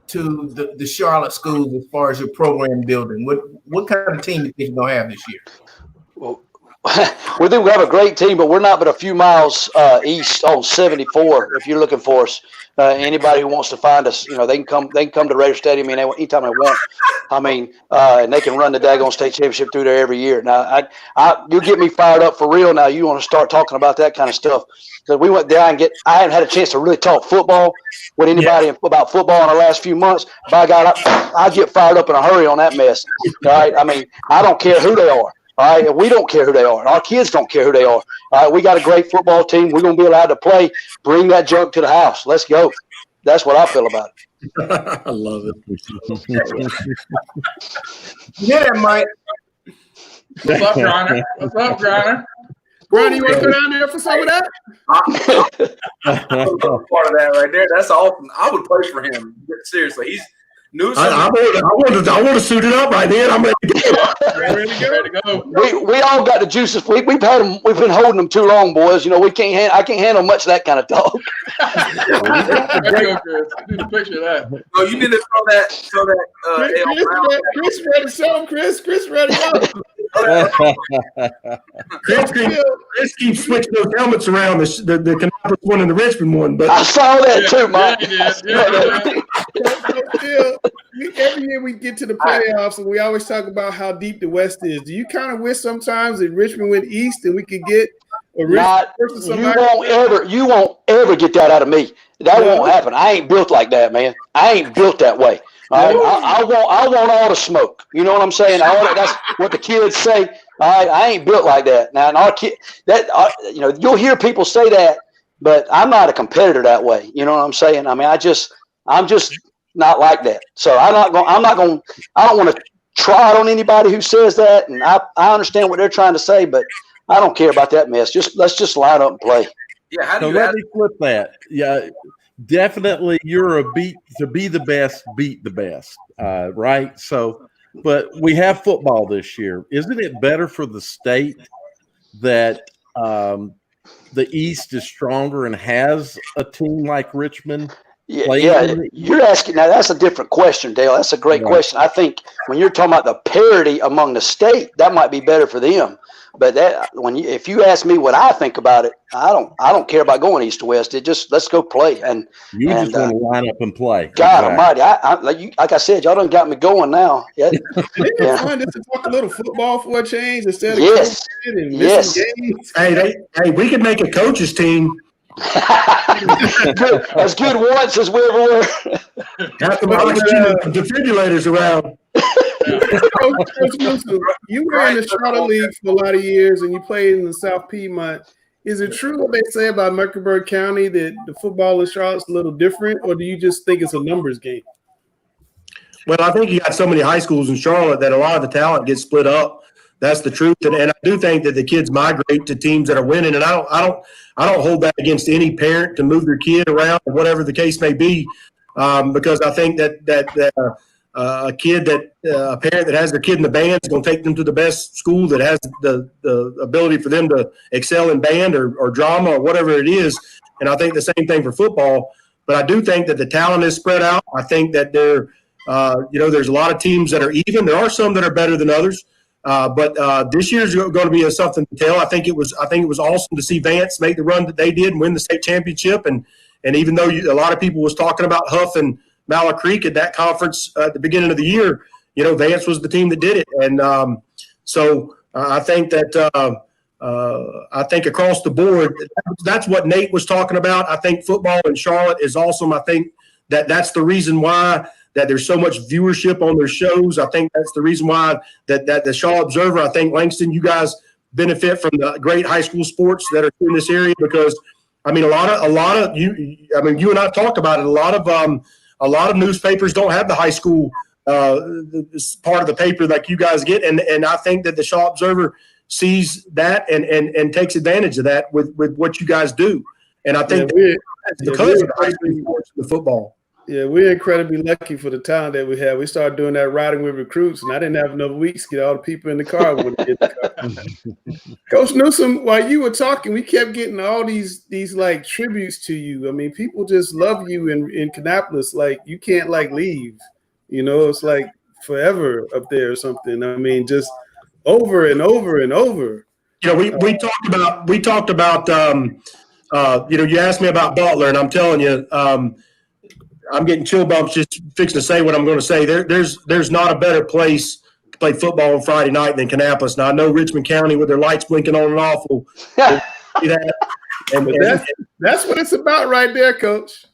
to the Charlotte schools as far as your program building? What kind of team do you think you're going to have this year? Well, we think we have a great team, but we're not but a few miles east on 74. If you're looking for us, anybody who wants to find us, they can come to Raider Stadium anytime they want. I mean, and they can run the daggone state championship through there every year. Now, you get me fired up for real. Now you want to start talking about that kind of stuff, because we went down and I haven't had a chance to really talk football with anybody about football in the last few months. By God, I get fired up in a hurry on that mess. All right, I mean, I don't care who they are. All right, we don't care who they are. Our kids don't care who they are. All right, we got a great football team. We're going to be allowed to play. Bring that junk to the house. Let's go. That's what I feel about it. I love it. Yeah, Mike. What's up, Griner? What's up, Griner? Griner, you want to go down there for some of that? Part of that right there. That's awesome. I would play for him. Seriously, he's Newsome. I want to suit it up right then. I'm ready to go. We all got the juices. We've been holding them too long, boys. I can't handle much of that kind of talk. Need a picture of that. Oh, you need to throw that. Chris ready to show him. Chris ready to go. Chris keeps switching those helmets around, the Canapolis one and the Richmond one. But I saw that too, Mike. Every year we get to the playoffs, and we always talk about how deep the West is. Do you kind of wish sometimes that Richmond went east and we could get a Richmond versus somebody? You won't ever get that out of me. That won't happen. I ain't built like that, man. I ain't built that way. All right? I want all the smoke. You know what I'm saying? That's what the kids say. All right? I ain't built like that. Now, and our kid, you'll hear people say that, but I'm not a competitor that way. You know what I'm saying? I mean, I'm just not like that. So I don't want to trot on anybody who says that. And I understand what they're trying to say, but I don't care about that mess. Let's just line up and play. Yeah. Let me flip that. Yeah, definitely. You're to be the best, beat the best. Right. So, but we have football this year. Isn't it better for the state that the East is stronger and has a team like Richmond? Yeah, you're asking now. That's a different question, Dale. That's a great question. I think when you're talking about the parity among the state, that might be better for them. But if you ask me what I think about it, I don't care about going east to west. Let's go play. And you just want to line up and play. God Almighty, like I said, y'all done got me going now. Yeah. It's fun just to talk a little football for a change instead of yes. games. Hey, we could make a coaches team. As good once as we ever were. Got the defibrillators around. Coach Newsome, you were in the Charlotte League for a lot of years, and you played in the South Piedmont. Is it true what they say about Mecklenburg County that the football in Charlotte's a little different, or do you just think it's a numbers game? Well, I think you got so many high schools in Charlotte that a lot of the talent gets split up That's the truth. And I do think that the kids migrate to teams that are winning. And I don't hold that against any parent to move their kid around, or whatever the case may be, because I think that a parent that has their kid in the band is going to take them to the best school that has the ability for them to excel in band or drama or whatever it is. And I think the same thing for football. But I do think that the talent is spread out. I think that there's a lot of teams that are even. There are some that are better than others. But this year's going to be something to tell. I think it was awesome to see Vance make the run that they did and win the state championship. And even though a lot of people was talking about Huff and Malla Creek at that conference at the beginning of the year, Vance was the team that did it. And so I think that I think across the board, that's what Nate was talking about. I think football in Charlotte is awesome. I think that's the reason why that there's so much viewership on their shows. I think that's the reason why that the Charlotte Observer, I think, Langston, you guys benefit from the great high school sports that are in this area, because I mean, a lot of you and I talked about it. A lot of newspapers don't have the high school part of the paper like you guys get, and I think that the Charlotte Observer sees that and takes advantage of that with what you guys do. And I think because of the high school sports and the football. Yeah, we're incredibly lucky for the talent that we have. We started doing that riding with recruits, and I didn't have enough weeks to get all the people in the car. Coach Newsome, while you were talking, we kept getting all these like tributes to you. I mean, people just love you in Kannapolis. Like, you can't leave. It's like forever up there or something. I mean, just over and over and over. We talked about you asked me about Butler, and I'm telling you, I'm getting chill bumps just fixing to say what I'm going to say. There's not a better place to play football on Friday night than Kannapolis. Now, I know Richmond County with their lights blinking on and off will see that. That's what it's about right there, Coach.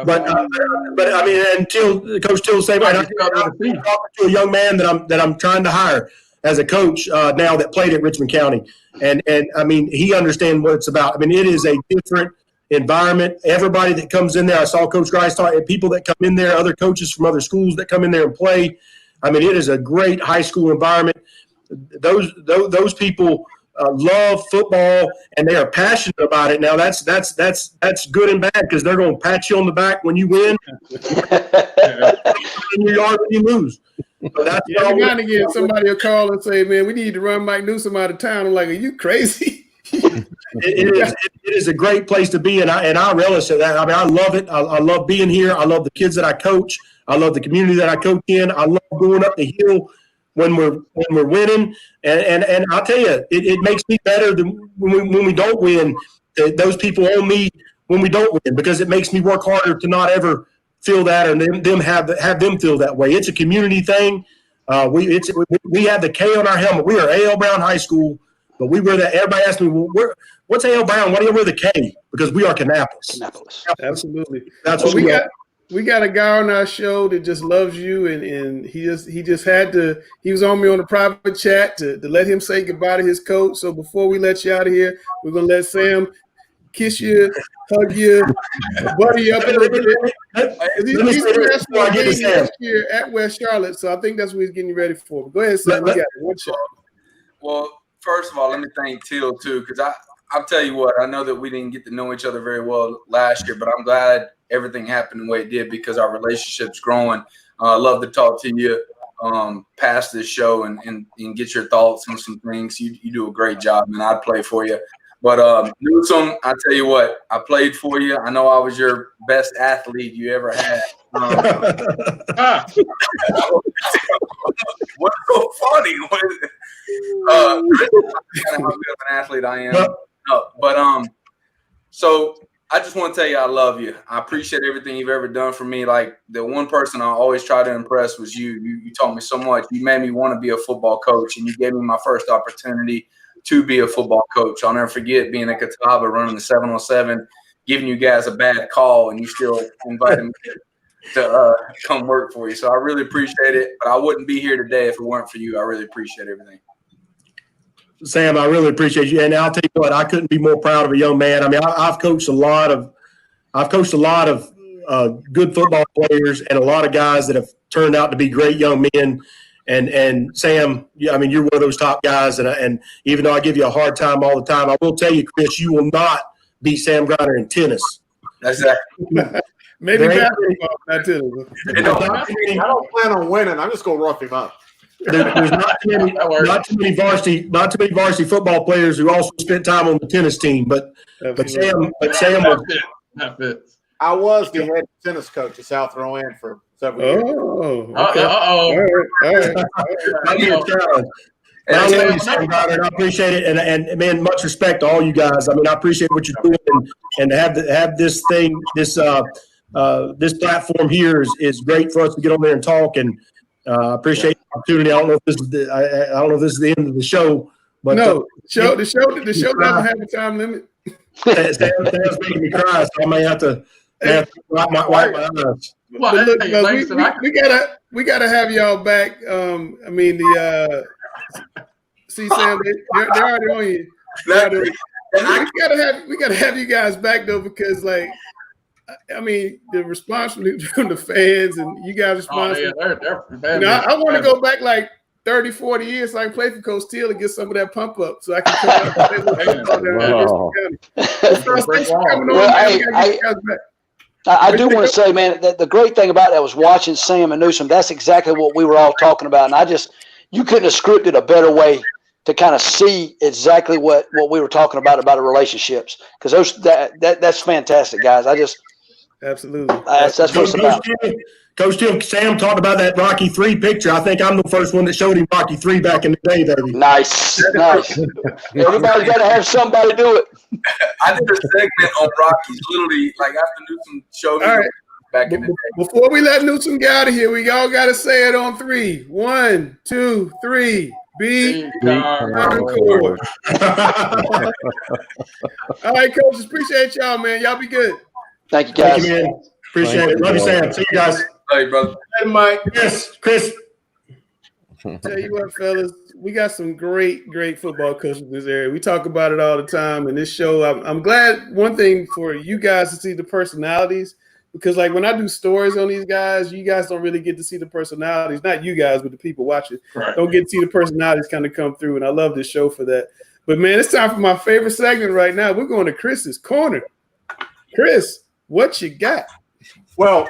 But I mean, until Coach Till say, right, I'm talking to a young man that I'm trying to hire as a coach now that played at Richmond County, and I mean, he understands what it's about. I mean, it is a different environment. Everybody that comes in there, I saw Coach Grice talk, and people that come in there, other coaches from other schools that come in there and play. I mean, it is a great high school environment. Those people love football, and they are passionate about it. Now that's good and bad, because they're going to pat you on the back when you win, in your yard when you lose. So that's every now and again, somebody will call and say, "Man, we need to run Mike Newsome out of town." I'm like, "Are you crazy?" It is a great place to be, and I relish it. I mean, I love it. I love being here. I love the kids that I coach. I love the community that I coach in. I love going up the hill when we're winning. And I'll tell you, it makes me better than when we don't win. Those people owe me when we don't win, because it makes me work harder to not ever feel that, or them have them feel that way. It's a community thing. We have the K on our helmet. We are A.L. Brown High School. But we wear that. Everybody asks me, "Well, what's A.L. Brown? Why do you wear the K?" Because we are Kannapolis. Absolutely. That's what we got. We got a guy on our show that just loves you, and he just had to. He was on me on a private chat to let him say goodbye to his coach. So before we let you out of here, we're gonna let Sam kiss you, hug you, buddy up a little bit. He's next year at West Charlotte, so I think that's what he's getting ready for. But go ahead, Sam. You got it. One shot. Well, first of all, let me thank Till too, because I'll tell you what, I know that we didn't get to know each other very well last year, but I'm glad everything happened the way it did, because our relationship's growing. I love to talk to you past this show and get your thoughts on some things. You do a great job, and I'd play for you. But Newsome, I tell you what, I played for you. I know I was your best athlete you ever had. What's so funny? How good of an athlete I am. So I just want to tell you I love you. I appreciate everything you've ever done for me. Like, the one person I always try to impress was you. You taught me so much. You made me want to be a football coach, and you gave me my first opportunity to be a football coach. I'll never forget being at Catawba running the 707, giving you guys a bad call, and you still invited me to come work for you. So I really appreciate it. But I wouldn't be here today if it weren't for you. I really appreciate everything. Sam, I really appreciate you. And I'll tell you what, I couldn't be more proud of a young man. I mean, I've coached a lot of good football players, and a lot of guys that have turned out to be great young men. And Sam, I mean, you're one of those top guys, and even though I give you a hard time all the time, I will tell you, Chris, you will not beat Sam Griner in tennis. That's exactly. Maybe basketball, not tennis. I don't plan on winning. I'm just going to rough him up. There's not too many varsity football players who also spent time on the tennis team, but Sam that fits. I was the head tennis coach at South Rowan for several years. Okay. All right. I appreciate it, and man, much respect to all you guys. I mean, I appreciate what you're doing, and to have this thing, this platform here is great for us to get on there and talk. And I appreciate the opportunity. I don't know if this is the end of the show, but no, the show doesn't have a time limit. Sam's making me cry, so I may have to wipe my eyes. Well, we gotta have y'all back. I mean, see, Sam, they're already on you. We gotta have you guys back though, because like, I mean, the response from the fans and you guys respond. I want to go back like 30, 40 years so I can play for Coach Till and get some of that pump up so I can I do want to say, man, that the great thing about that was watching Sam and Newsome. That's exactly what we were all talking about. And you couldn't have scripted a better way to kind of see exactly what we were talking about the relationships. Because that's fantastic, guys. Absolutely. That's what it's about. Coach Till, Sam talked about that Rocky III picture. I think I'm the first one that showed him Rocky III back in the day, baby. Nice. Everybody's got to have somebody do it. I did a segment on Rockies, literally, like after Newsome showed me back in the day. Before we let Newsome get out of here, we all got to say it on 3. 1, 2, 3. Be Concord. All right, coaches. Appreciate y'all, man. Y'all be good. Thank you, guys. Thank you, man. Appreciate it. Love you, Sam. See you guys. Hey, brother. Hey, Mike. Yes, Chris. Tell you what, fellas, we got some great football coaches in this area. We talk about it all the time. And this show, I'm glad, one thing, for you guys to see the personalities, because like when I do stories on these guys, you guys don't really get to see the personalities. Not you guys, but the people watching. Right. Don't get to see the personalities kind of come through. And I love this show for that. But man, it's time for my favorite segment right now. We're going to Chris's Corner. Chris, what you got? Well,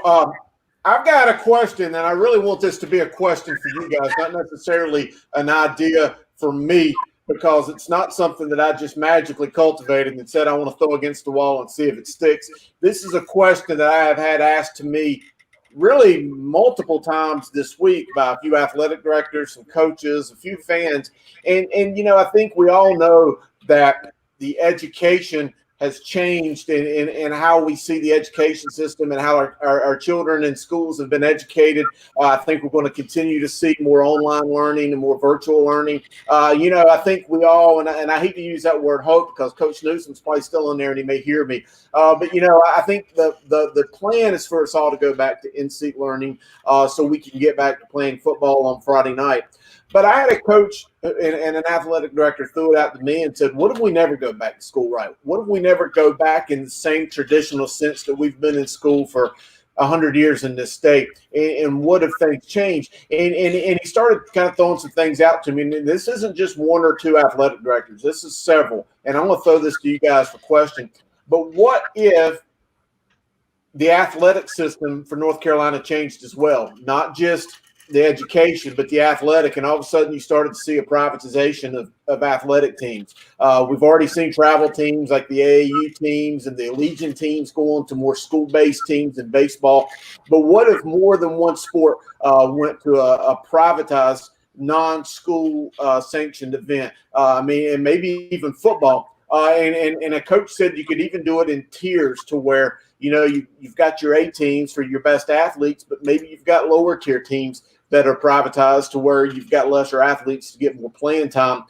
I've got a question, and I really want this to be a question for you guys, not necessarily an idea for me, because it's not something that I just magically cultivated and said I want to throw against the wall and see if it sticks. This is a question that I have had asked to me really multiple times this week by a few athletic directors, some coaches, a few fans. And you know, I think we all know that the education has changed in how we see the education system and how our children in schools have been educated. I think we're going to continue to see more online learning and more virtual learning. You know, I think we all, and I hate to use that word hope because Coach Newsome's probably still in there and he may hear me. But, you know, I think the plan is for us all to go back to in-seat learning so we can get back to playing football on Friday night. But I had a coach and an athletic director threw it out to me and said, what if we never go back to school right? What if we never go back in the same traditional sense that we've been in school for 100 years in this state? And what if things change? And he started kind of throwing some things out to me. And this isn't just one or two athletic directors. This is several. And I'm going to throw this to you guys for question. But what if the athletic system for North Carolina changed as well? Not just the education, but the athletic, and all of a sudden you started to see a privatization of athletic teams. We've already seen travel teams like the AAU teams and the Allegiant teams go on to more school-based teams in baseball. But what if more than one sport went to a privatized, non-school sanctioned event? I mean, and maybe even football. And a coach said you could even do it in tiers to where, you know, you've got your A teams for your best athletes, but maybe you've got lower tier teams that are privatized to where you've got lesser athletes to get more playing time.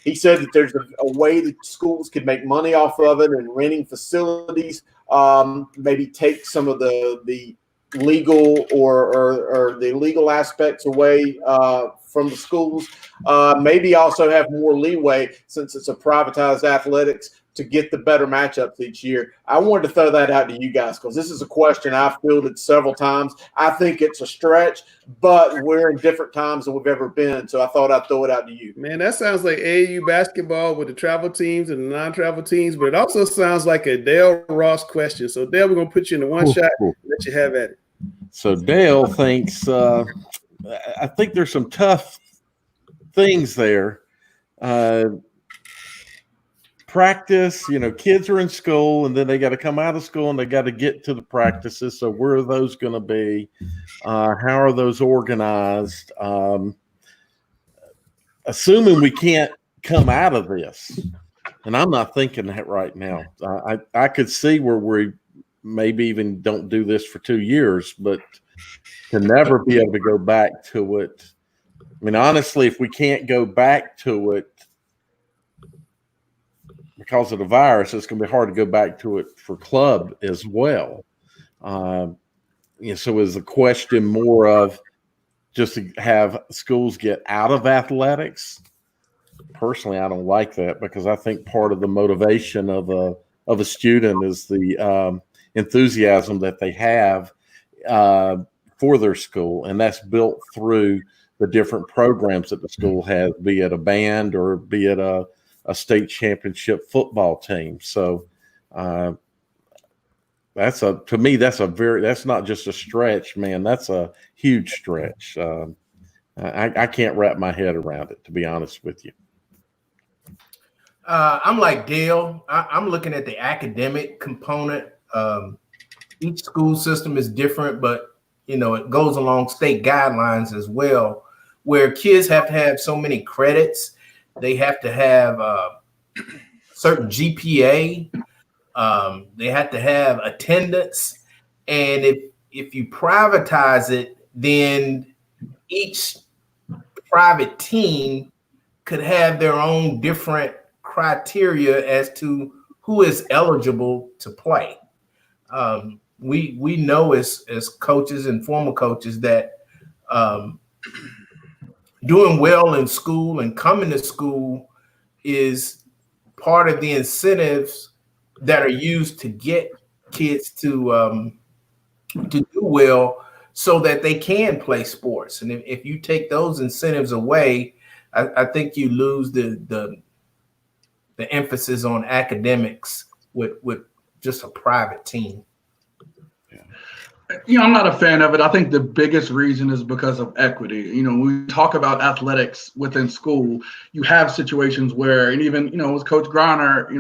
He said that there's a way that schools could make money off of it and renting facilities, maybe take some of the legal or the legal aspects away from the schools. Maybe also have more leeway since it's a privatized athletics to get the better matchups each year? I wanted to throw that out to you guys because this is a question I've fielded several times. I think it's a stretch, but we're in different times than we've ever been. So I thought I'd throw it out to you. Man, that sounds like AAU basketball with the travel teams and the non-travel teams, but it also sounds like a Dale Ross question. So, Dale, we're going to put you in the one shot and let you have at it. So Dale thinks I think there's some tough things there. Practice, kids are in school and then they got to come out of school and they got to get to the practices. So where are those going to be? How are those organized? Assuming we can't come out of this, and I'm not thinking that right now. I could see where we maybe even don't do this for 2 years, but to never be able to go back to it. I mean, honestly, if we can't go back to it because of the virus, it's going to be hard to go back to it for club as well. So is the question more of just to have schools get out of athletics? Personally, I don't like that because I think part of the motivation of a student is the enthusiasm that they have for their school, and that's built through the different programs that the school has, be it a band or be it a state championship football team. So that's not just a stretch, man. That's a huge stretch. I can't wrap my head around it, to be honest with you. I'm like Dale. I'm looking at the academic component. Each school system is different, but it goes along state guidelines as well, where kids have to have so many credits. They have to have certain GPA. They have to have attendance. And if you privatize it, then each private team could have their own different criteria as to who is eligible to play. We know as coaches and former coaches that doing well in school and coming to school is part of the incentives that are used to get kids to do well so that they can play sports. And if you take those incentives away, I think you lose the emphasis on academics with just a private team. I'm not a fan of it. I think the biggest reason is because of equity. When we talk about athletics within school, you have situations where, and even, with Coach Griner,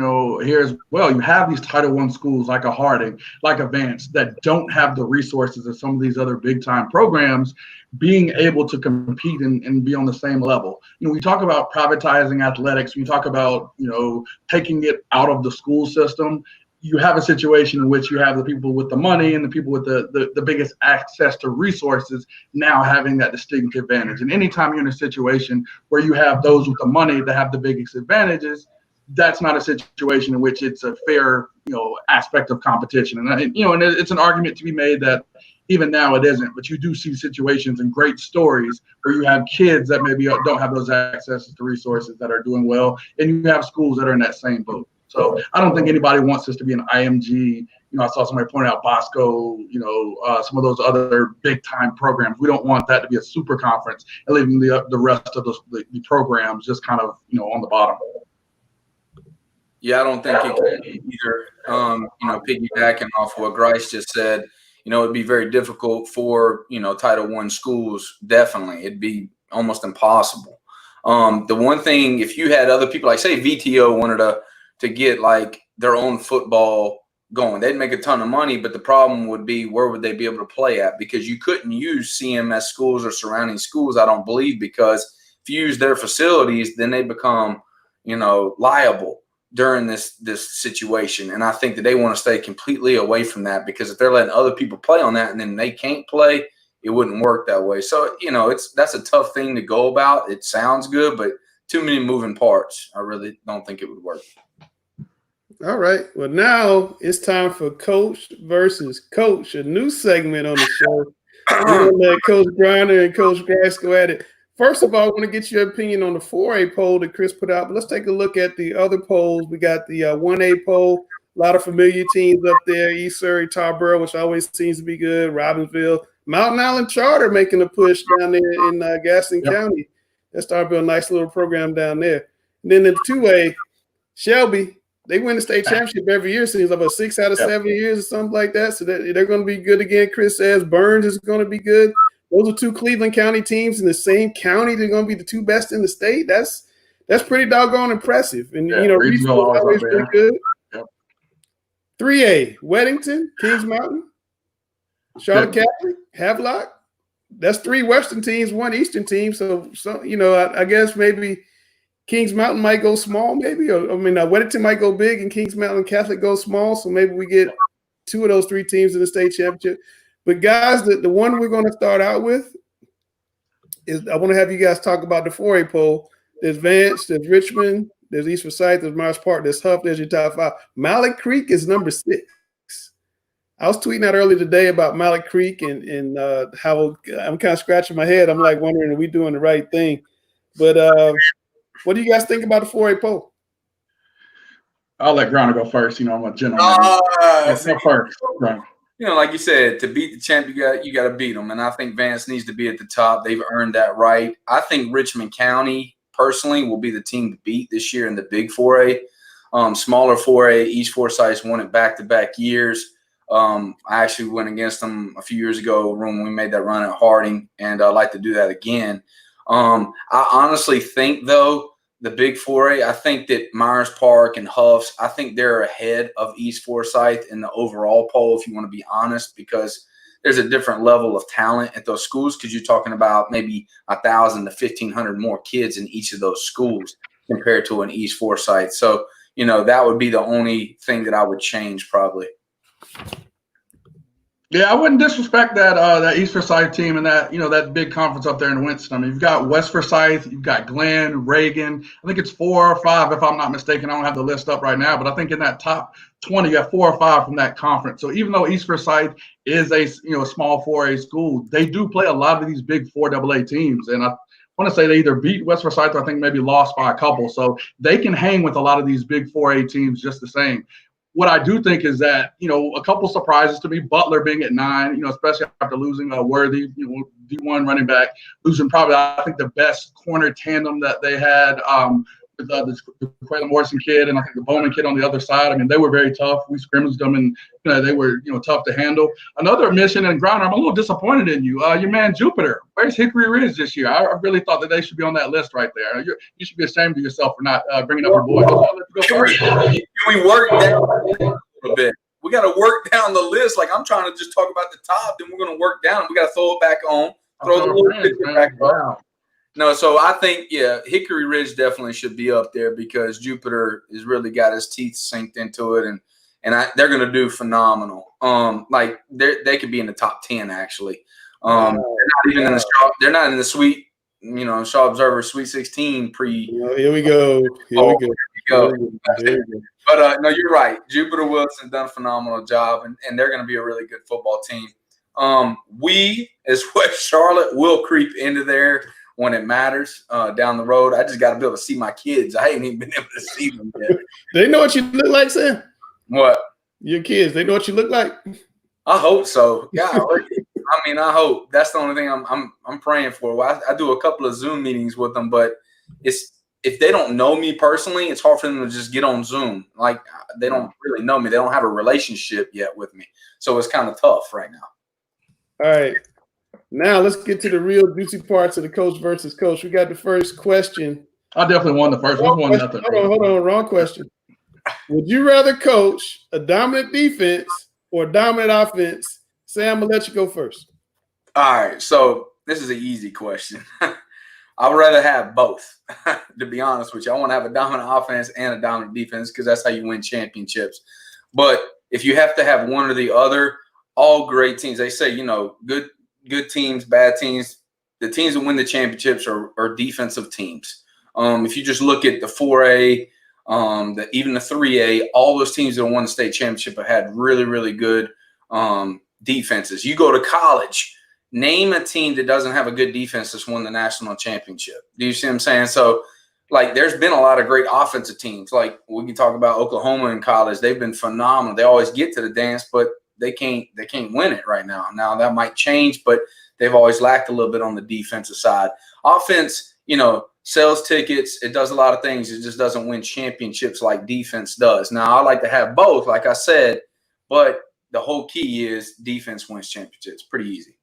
here as well, you have these Title I schools like a Harding, like a Vance, that don't have the resources of some of these other big time programs being able to compete and be on the same level. We talk about privatizing athletics. We talk about, taking it out of the school system. You have a situation in which you have the people with the money and the people with the biggest access to resources now having that distinct advantage. And anytime you're in a situation where you have those with the money that have the biggest advantages, that's not a situation in which it's a fair, aspect of competition. And it's an argument to be made that even now it isn't, but you do see situations and great stories where you have kids that maybe don't have those accesses to resources that are doing well, and you have schools that are in that same boat. So I don't think anybody wants this to be an IMG. I saw somebody point out Bosco, some of those other big time programs. We don't want that to be a super conference and leaving the rest of the programs just kind of, on the bottom. Yeah, I don't think it can either. Piggybacking off what Grice just said, it'd be very difficult for, Title I schools. Definitely. It'd be almost impossible. The one thing, if you had other people, like say VTO wanted to get like their own football going, they'd make a ton of money, but the problem would be where would they be able to play at? Because you couldn't use CMS schools or surrounding schools, I don't believe, because if you use their facilities, then they become, liable during this situation. And I think that they want to stay completely away from that, because if they're letting other people play on that and then they can't play, it wouldn't work that way. So, that's a tough thing to go about. It sounds good, but too many moving parts. I really don't think it would work. All right. Well, now it's time for Coach versus Coach, a new segment on the show. We're going to let Coach Griner and Coach Grice go at it. first of all, I want to get your opinion on the 4A poll that Chris put out. But let's take a look at the other polls. We got the 1A poll. A lot of familiar teams up there. East Surrey, Tarboro, which always seems to be good. Robbinsville. Mountain Island Charter making a push down there in Gaston County. That started to build a nice little program down there. And then the 2A, Shelby, they win the state championship every year. Seems like about 6 out of 7 years or something like that. So they're going to be good again. Chris says Burns is going to be good. Those are 2 Cleveland County teams in the same county. They're going to be the 2 best in the state. That's pretty doggone impressive. And Reedsville always been good. Yep. 3A, Weddington, Kings Mountain, Charlotte Catholic, Havelock. That's 3 Western teams, 1 Eastern team. So I guess maybe Kings Mountain might go small, maybe. Weddington might go big, and Kings Mountain Catholic go small. So maybe we get 2 of those 3 teams in the state championship. But guys, the one we're going to start out with is I want to have you guys talk about the 4A poll. There's Vance, there's Richmond, there's East Forsyth, there's Myers Park, there's Huff, there's your top 5. Malik Creek is number 6. I was tweeting out earlier today about Malik Creek and how I'm kind of scratching my head. I'm like wondering, are we doing the right thing? But what do you guys think about the 4A poll? I'll let Griner go first. I'm a gentleman. Go first, Griner. Like you said, to beat the champ, you got to beat them. And I think Vance needs to be at the top. They've earned that right. I think Richmond County, personally, will be the team to beat this year in the big 4A. Smaller 4A, East Forsyth won it back-to-back years. I actually went against them a few years ago when we made that run at Harding, and I'd like to do that again. I honestly think, though, the big 4A, I think that Myers Park and Huffs, I think they're ahead of East Forsyth in the overall poll, if you want to be honest, because there's a different level of talent at those schools, because you're talking about maybe 1,000 to 1,500 more kids in each of those schools compared to an East Forsyth. So, that would be the only thing that I would change probably. Yeah, I wouldn't disrespect that East Forsyth team and that big conference up there in Winston. You've got West Forsyth, you've got Glenn, Reagan. I think it's 4 or 5, if I'm not mistaken. I don't have the list up right now, but I think in that top 20, you got 4 or 5 from that conference. So even though East Forsyth is a small 4A school, they do play a lot of these big 4AA teams, and I want to say they either beat West Forsyth or I think maybe lost by a couple. So they can hang with a lot of these big 4A teams just the same. What I do think is that, a couple surprises to me, Butler being at 9, especially after losing Worthy, D1 running back, losing probably, I think, the best corner tandem that they had with the Quaylen Morrison kid and I think the Bowman kid on the other side. They were very tough. We scrimmaged them and, they were, tough to handle. Another admission, and Griner, I'm a little disappointed in you. Your man Jupiter, where's Hickory Ridge this year? I really thought that they should be on that list right there. You should be ashamed of yourself for not bringing up your boys. Can we work down a little bit? We got to work down the list. Like, I'm trying to just talk about the top, then we're going to work down. We got to throw it back on. Throw the little picture back on. No, so I think, Hickory Ridge definitely should be up there because Jupiter has really got his teeth synced into it, and they're going to do phenomenal. They could be in the top 10 actually. They're not even in the they're not in the Sweet, Shaw Observer Sweet 16 pre. Here we go. Here we go. But no, you're right. Jupiter Wilson done a phenomenal job, and they're going to be a really good football team. We as West Charlotte will creep into there when it matters down the road. I just got to be able to see my kids. I ain't even been able to see them yet. They know what you look like, Sam? What? Your kids, they know what you look like? I hope so. Yeah, I hope. That's the only thing I'm praying for. Well, I do a couple of Zoom meetings with them, but if they don't know me personally, it's hard for them to just get on Zoom. Like, they don't really know me. They don't have a relationship yet with me. So it's kind of tough right now. All right. Now let's get to the real juicy parts of the coach versus coach. We got the first question. I definitely won the first one. Hold on. Wrong question. Would you rather coach a dominant defense or a dominant offense? Sam, I'm going to let you go first. All right. So this is an easy question. I would rather have both, to be honest with you. I want to have a dominant offense and a dominant defense because that's how you win championships. But if you have to have one or the other, all great teams, they say, good teams, bad teams, the teams that win the championships are defensive teams. If you just look at the 4A, even the 3A, all those teams that won the state championship have had really, really good defenses. You go to college, Name a team that doesn't have a good defense that's won the national championship. Do you see what I'm saying? So, like, there's been a lot of great offensive teams. Like, we can talk about Oklahoma in college. They've been phenomenal. They always get to the dance, but they can't win it right now. Now, that might change, but they've always lacked a little bit on the defensive side. Offense, sells tickets. It does a lot of things. It just doesn't win championships like defense does. Now, I like to have both, like I said, but the whole key is defense wins championships. Pretty easy.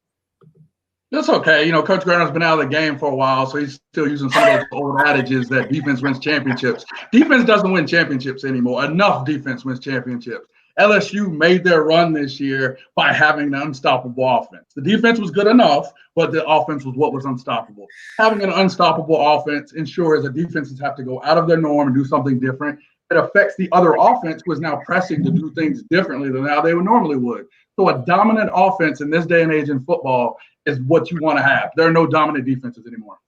That's okay. Coach Grander's been out of the game for a while, so he's still using some of those old adages that defense wins championships. Defense doesn't win championships anymore. Enough defense wins championships. LSU made their run this year by having an unstoppable offense. The defense was good enough, but the offense was what was unstoppable. Having an unstoppable offense ensures that defenses have to go out of their norm and do something different. It affects the other offense, who is now pressing to do things differently than how they normally would. So a dominant offense in this day and age in football is what you want to have. There are no dominant defenses anymore.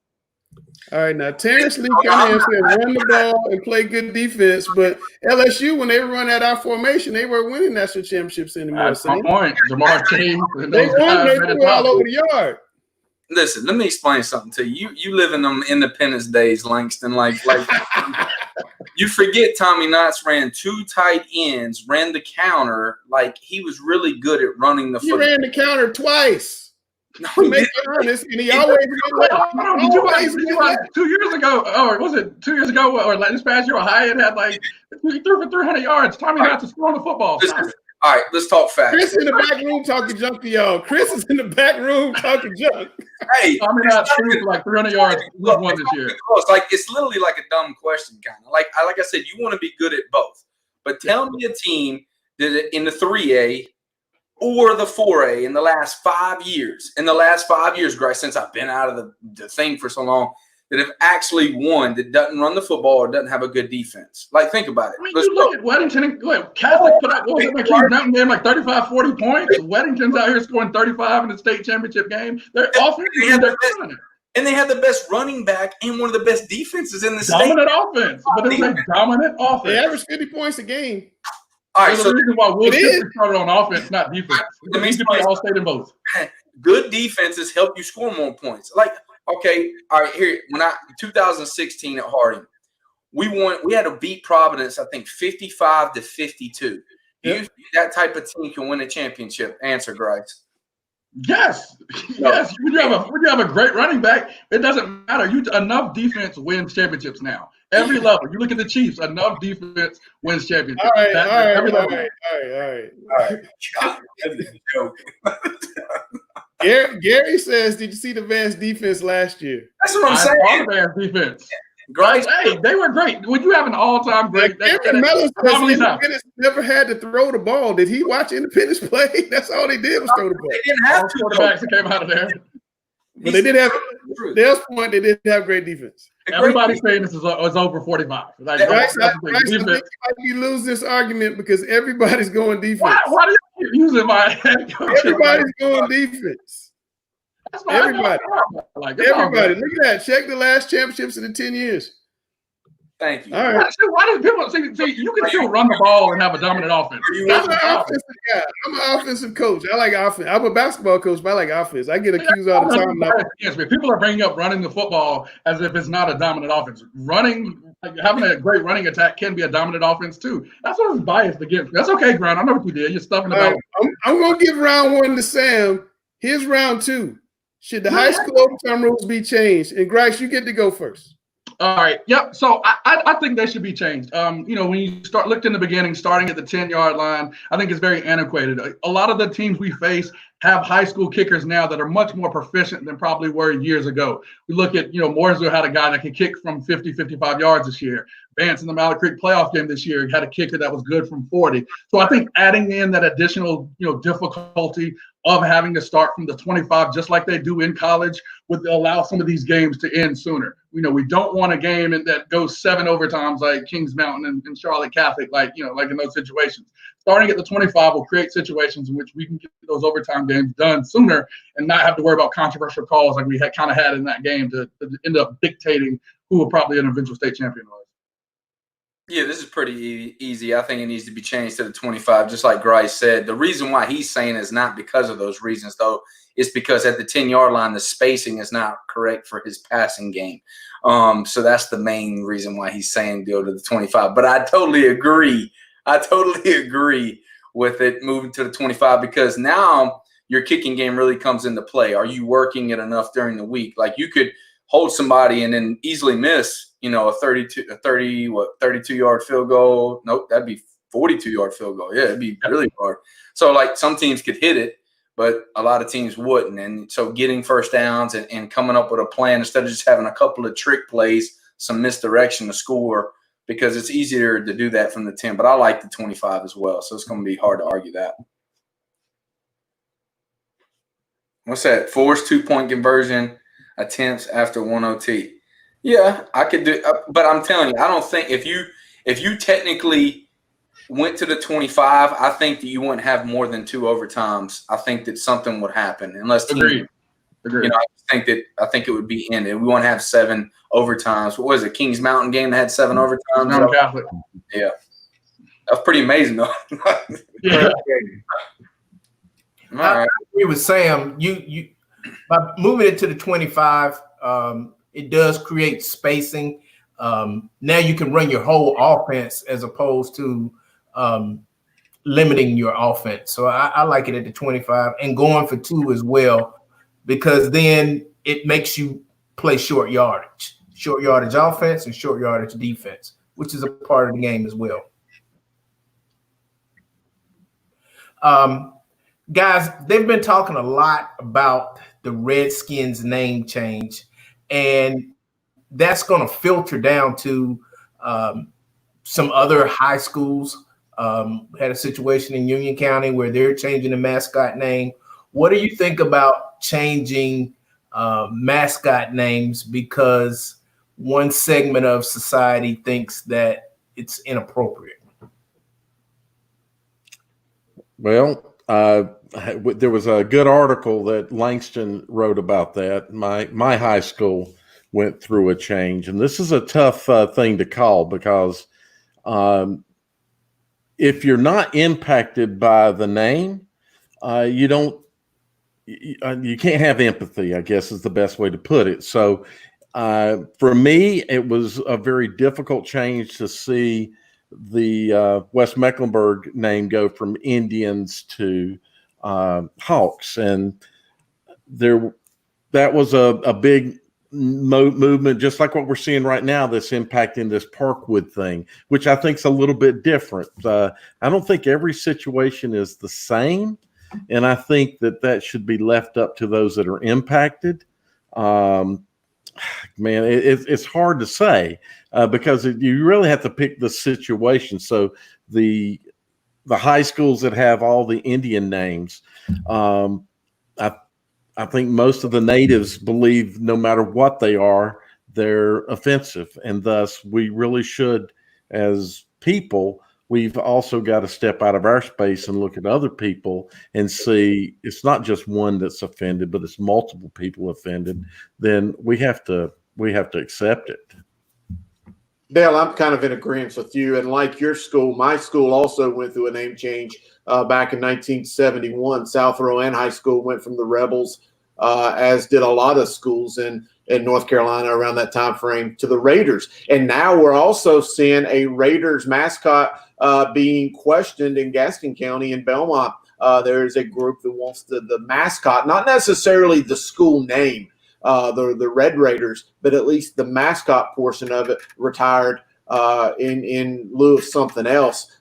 All right, now Terrence Lee Cunningham said run the ball and play good defense, but LSU, when they run at our formation, they weren't winning national championships anymore. That's my point. Jamar Chase. They threw all over the yard. Listen, let me explain something to you. You live in them Independence days, Langston. Like you forget Tommy Knox ran 2 tight ends, ran the counter. Like, he was really good at running the football. He ran the counter twice. No, to make it honest, and he always did you like 2 years ago, or was it 2 years ago, or like this past year, Ohio had like he threw for 300 yards. Tommy Knox is throwing the football. All right, let's talk facts. Chris in the back room talking junk to y'all. Chris is in the back room talking junk. Hey, Tommy Knox threw for like 300 yards. Week 1 this year. Like, it's literally like a dumb question, kind of. Like I said, you want to be good at both. But tell me a team that in the 3A or the 4A in the last 5 years. In the last 5 years, Grace, since I've been out of the thing for so long, that have actually won that doesn't run the football or doesn't have a good defense. Like, think about it. I mean, you look at Weddington and Catholic put out Mountain game like 35, 40 points. Weddington's out here scoring 35 in the state championship game. They're offense. And they have the best running back and one of the best defenses in the state. Dominant offense. But it's a dominant offense. They average 50 points a game. All right, so the reason why Will Shipley started on offense, not defense. It needs to be all state in both. Good defenses help you score more points. Like, okay, all right, here, 2016 at Harding, we had to beat Providence, I think, 55-52. Do you think that type of team can win a championship? Answer, Grice. Yes. Yes. When you have a great running back, it doesn't matter. Enough defense wins championships now. Every level. You look at the Chiefs, enough defense wins championships. All right. God, that's a joke. Gary says, did you see the Vance defense last year? That's what I'm saying. All the Vance defense. Great. Hey, they were great. Would you have an all-time great? Gary Mellon says Independence never had to throw the ball. Did he watch Independence play? That's all they did was throw the ball. They didn't have two quarterbacks that came out of there. But they did have, Dale's point, they didn't have great defense. Everybody's saying this is over 45. Like, I think you lose this argument because everybody's going defense. Why do you keep using my head coach? Everybody's going defense. Everybody. Everybody. Look at that. Check the last championships in the 10 years. Thank you. All right. Why do people see you can still run the ball and have a dominant offense? I'm an offensive guy. I'm an offensive coach. I like offense. I'm a basketball coach, but I like offense. I get accused all the time. People are bringing up running the football as if it's not a dominant offense. Having a great running attack can be a dominant offense too. That's what it's biased against. That's okay, Grant. I know what you did. You're stuffing about. I'm going to give round 1 to Sam. Here's round 2. Should the high school overtime rules be changed? And Grice, you get to go first. All right. Yep. So I think they should be changed. When you looked in the beginning, starting at the 10-yard line, I think it's very antiquated. A lot of the teams we face have high school kickers now that are much more proficient than probably were years ago. We look at, Mooresville had a guy that could kick from 50, 55 yards this year. Vance in the Mallard Creek playoff game this year had a kicker that was good from 40. So I think adding in that additional, difficulty of having to start from the 25, just like they do in college, would allow some of these games to end sooner. We don't want a game that goes 7 overtimes like Kings Mountain and Charlotte Catholic, like in those situations. Starting at the 25 will create situations in which we can get those overtime games done sooner and not have to worry about controversial calls like we had in that game to end up dictating who will probably an eventual state champion was. Yeah, this is pretty easy. I think it needs to be changed to the 25, just like Grice said. The reason why he's saying is not because of those reasons, though. It's because at the 10-yard line, the spacing is not correct for his passing game. So that's the main reason why he's saying go to the 25. But I totally agree. With it moving to the 25 because now your kicking game really comes into play. Are you working it enough during the week? Like you could hold somebody and then easily miss, a 32-yard field goal. Nope, that'd be 42-yard field goal. Yeah, it'd be really hard. So like some teams could hit it, but a lot of teams wouldn't. And so getting first downs and coming up with a plan instead of just having a couple of trick plays, some misdirection to score, because it's easier to do that from the 10. But I like the 25 as well, so it's going to be hard to argue that. What's that? Forced 2-point conversion attempts after 1 OT. Yeah, I could do but I'm telling you, I don't think if you technically went to the 25, I think that you wouldn't have more than 2 overtimes. I think that something would happen unless Agreed. I think it would be ended. We won't have 7 overtimes. What was it? Kings Mountain game that had 7 overtimes. Mountain Catholic. Yeah, that's pretty amazing though. Yeah. I agree with Sam. You by moving it to the 25, it does create spacing. Now you can run your whole offense as opposed to limiting your offense. So I like it at the 25 and going for 2 as well, because then it makes you play short yardage offense and short yardage defense, which is a part of the game as well. Guys, they've been talking a lot about the Redskins name change, and that's going to filter down to some other high schools. Had a situation in Union County where they're changing the mascot name. What do you think about changing mascot names because one segment of society thinks that it's inappropriate? Well, there was a good article that Langston wrote about that. My high school went through a change, and this is a tough thing to call because if you're not impacted by the name, you can't have empathy, I guess is the best way to put it. So for me, it was a very difficult change to see the West Mecklenburg name go from Indians to Hawks, and that was a big movement, just like what we're seeing right now, that's impacting this Parkwood thing, which I think is a little bit different. I don't think every situation is the same, and I think that should be left up to those that are impacted. Man, it's hard to say because you really have to pick the situation. So the high schools that have all the Indian names, I think most of the natives believe no matter what they are, they're offensive. And thus we really should, as people, we've also got to step out of our space and look at other people and see it's not just one that's offended, but it's multiple people offended. Then we have to accept it. Dale, I'm kind of in agreement with you. And like your school, my school also went through a name change back in 1971. South Rowan High School went from the Rebels, as did a lot of schools in North Carolina around that time frame, to the Raiders. And now we're also seeing a Raiders mascot being questioned in Gaston County in Belmont. There's a group that wants the mascot, not necessarily the school name, the Red Raiders, but at least the mascot portion of it retired in lieu of something else.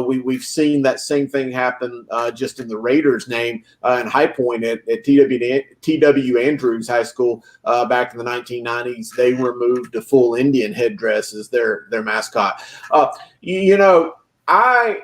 We've seen that same thing happen just in the Raiders name in High Point at T.W. Andrews High School back in the 1990s. They removed the full Indian headdress as their mascot. I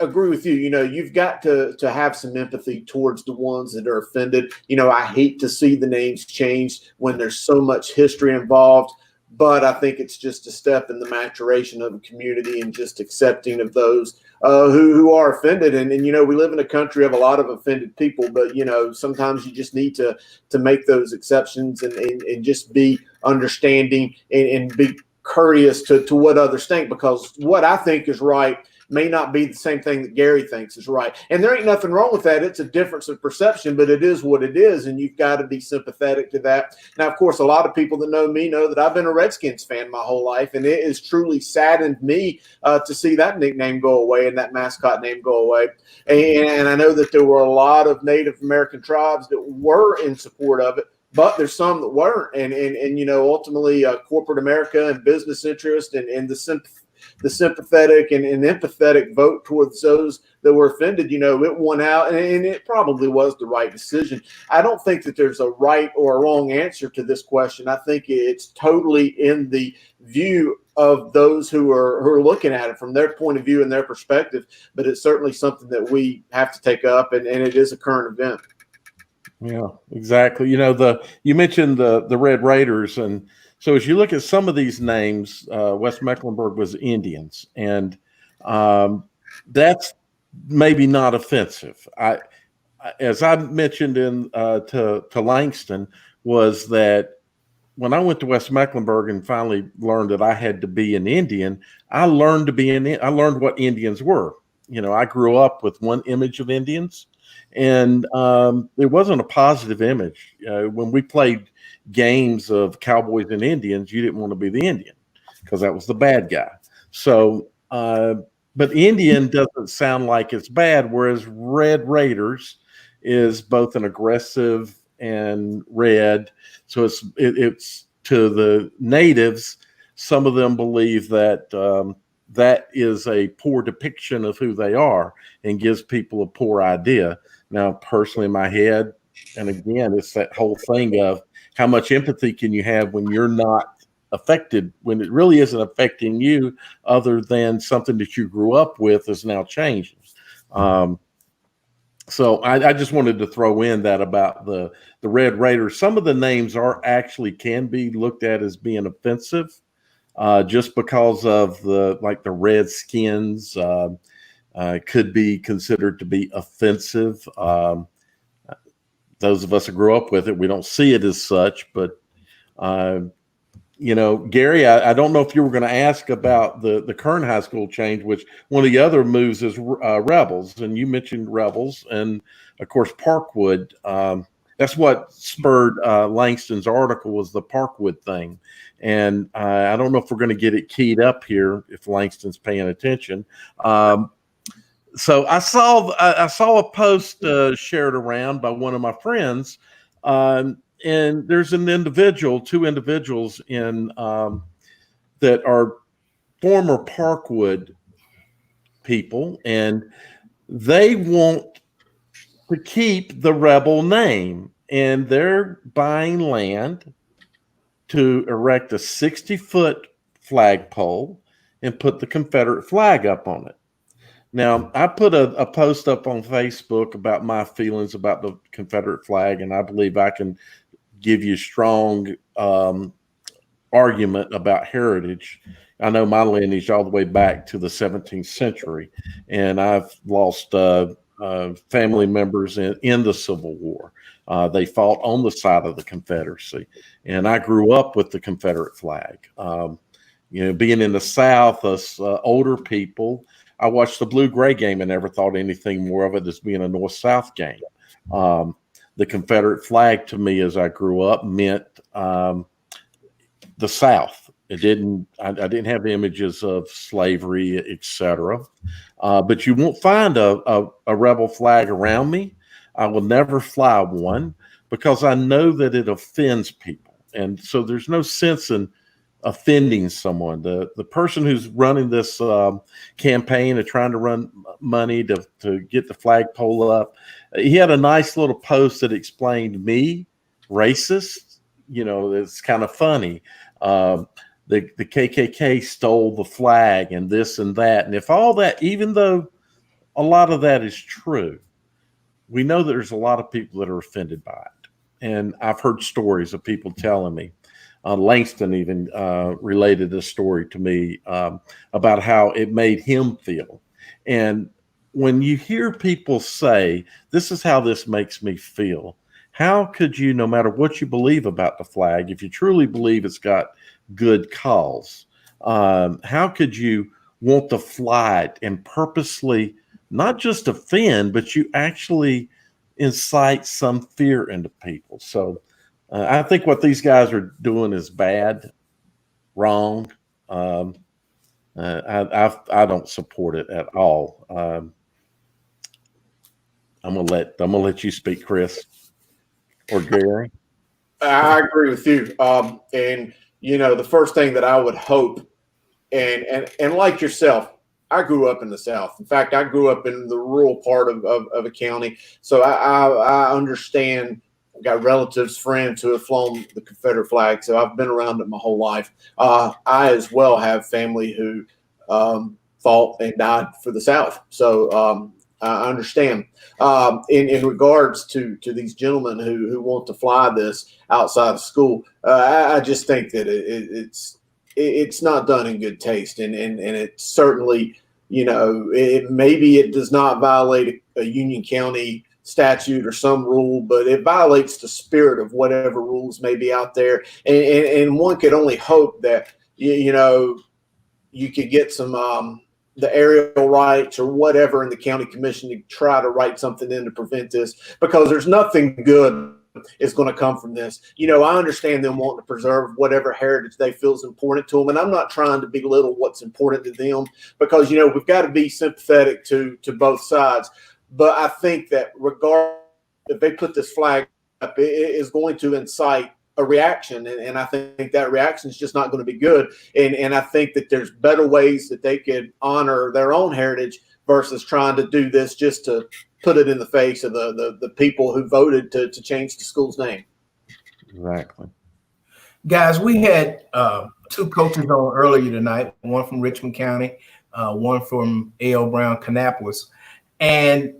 agree with you. You've got to have some empathy towards the ones that are offended. I hate to see the names changed when there's so much history involved, but I think it's just a step in the maturation of the community and just accepting of those who are offended. And we live in a country of a lot of offended people, but sometimes you just need to make those exceptions and just be understanding and be courteous to what others think, because what I think is right may not be the same thing that Gary thinks is right. And there ain't nothing wrong with that. It's a difference of perception, but it is what it is, and you've got to be sympathetic to that. Now, of course, a lot of people that know me know that I've been a Redskins fan my whole life, and it has truly saddened me to see that nickname go away and that mascot name go away. And I know that there were a lot of Native American tribes that were in support of it, but there's some that weren't. And ultimately, corporate America and business interest and the sympathetic and empathetic vote towards those that were offended, it won out, and it probably was the right decision. I don't think that there's a right or a wrong answer to this question. I think it's totally in the view of those who are looking at it from their point of view and their perspective, but it's certainly something that we have to take up, and it is a current event. Yeah, exactly. You mentioned the Red Raiders, and so as you look at some of these names, West Mecklenburg was Indians, and that's maybe not offensive. As I mentioned to Langston, was that when I went to West Mecklenburg and finally learned that I had to be an Indian, I learned what Indians were. I grew up with one image of Indians, and it wasn't a positive image. When we played games of Cowboys and Indians, you didn't want to be the Indian because that was the bad guy. So, but Indian doesn't sound like it's bad, whereas Red Raiders is both an aggressive and red. So it's to the natives. Some of them believe that that is a poor depiction of who they are and gives people a poor idea. Now, personally, in my head, and again, it's that whole thing of how much empathy can you have when you're not affected, when it really isn't affecting you, other than something that you grew up with is now changing. So I just wanted to throw in that about the Red Raiders. Some of the names can be looked at as being offensive, just because of the Redskins could be considered to be offensive. Those of us who grew up with it, we don't see it as such, but Gary, I don't know if you were going to ask about the current high school change, which one of the other moves is Rebels, and you mentioned Rebels, and of course Parkwood. That's what spurred Langston's article, was the Parkwood thing, and I don't know if we're going to get it keyed up here if Langston's paying attention. So I saw a post shared around by one of my friends. And there's two individuals in that are former Parkwood people, and they want to keep the Rebel name, and they're buying land to erect a 60-foot flagpole and put the Confederate flag up on it. Now, I put a post up on Facebook about my feelings about the Confederate flag, and I believe I can give you strong argument about heritage. I know my lineage all the way back to the 17th century, and I've lost family members in the Civil War. They fought on the side of the Confederacy, and I grew up with the Confederate flag. Being in the South, us older people, I watched the Blue-Gray game and never thought anything more of it as being a North-South game. The Confederate flag to me, as I grew up, meant the South. I didn't have images of slavery, etc. But you won't find a rebel flag around me. I will never fly one because I know that it offends people, and so there's no sense in offending someone. The person who's running this campaign of trying to run money to get the flagpole up, he had a nice little post that explained me, racist. It's kind of funny. The KKK stole the flag and this and that. And if all that, even though a lot of that is true, we know that there's a lot of people that are offended by it. And I've heard stories of people telling me, Langston even related a story to me about how it made him feel. And when you hear people say, this is how this makes me feel, how could you, no matter what you believe about the flag, if you truly believe it's got good cause, How could you want to fly it and purposely not just offend, but you actually incite some fear into people? So I think what these guys are doing is bad, wrong. I don't support it at all. I'm gonna let you speak, Chris or Gary. I agree with you. And the first thing that I would hope, and like yourself, I grew up in the South. In fact, I grew up in the rural part of a county, so I understand. I've got relatives, friends who have flown the Confederate flag, so I've been around it my whole life. I as well have family who fought and died for the South, so I understand. In regards to these gentlemen who want to fly this outside of school, I just think that it's not done in good taste, and it certainly, maybe it does not violate a Union County statute or some rule, but it violates the spirit of whatever rules may be out there. And one could only hope that, you could get some the aerial rights or whatever in the county commission to try to write something in to prevent this, because there's nothing good is going to come from this. I understand them wanting to preserve whatever heritage they feel is important to them, and I'm not trying to belittle what's important to them, because we've got to be sympathetic to both sides. But I think that regardless, if they put this flag up, it is going to incite a reaction, and I think that reaction is just not going to be good. And I think that there's better ways that they could honor their own heritage versus trying to do this just to put it in the face of the people who voted to change the school's name. Exactly. Guys, we had two coaches on earlier tonight, one from Richmond County, one from A.L. Brown, Kannapolis. And,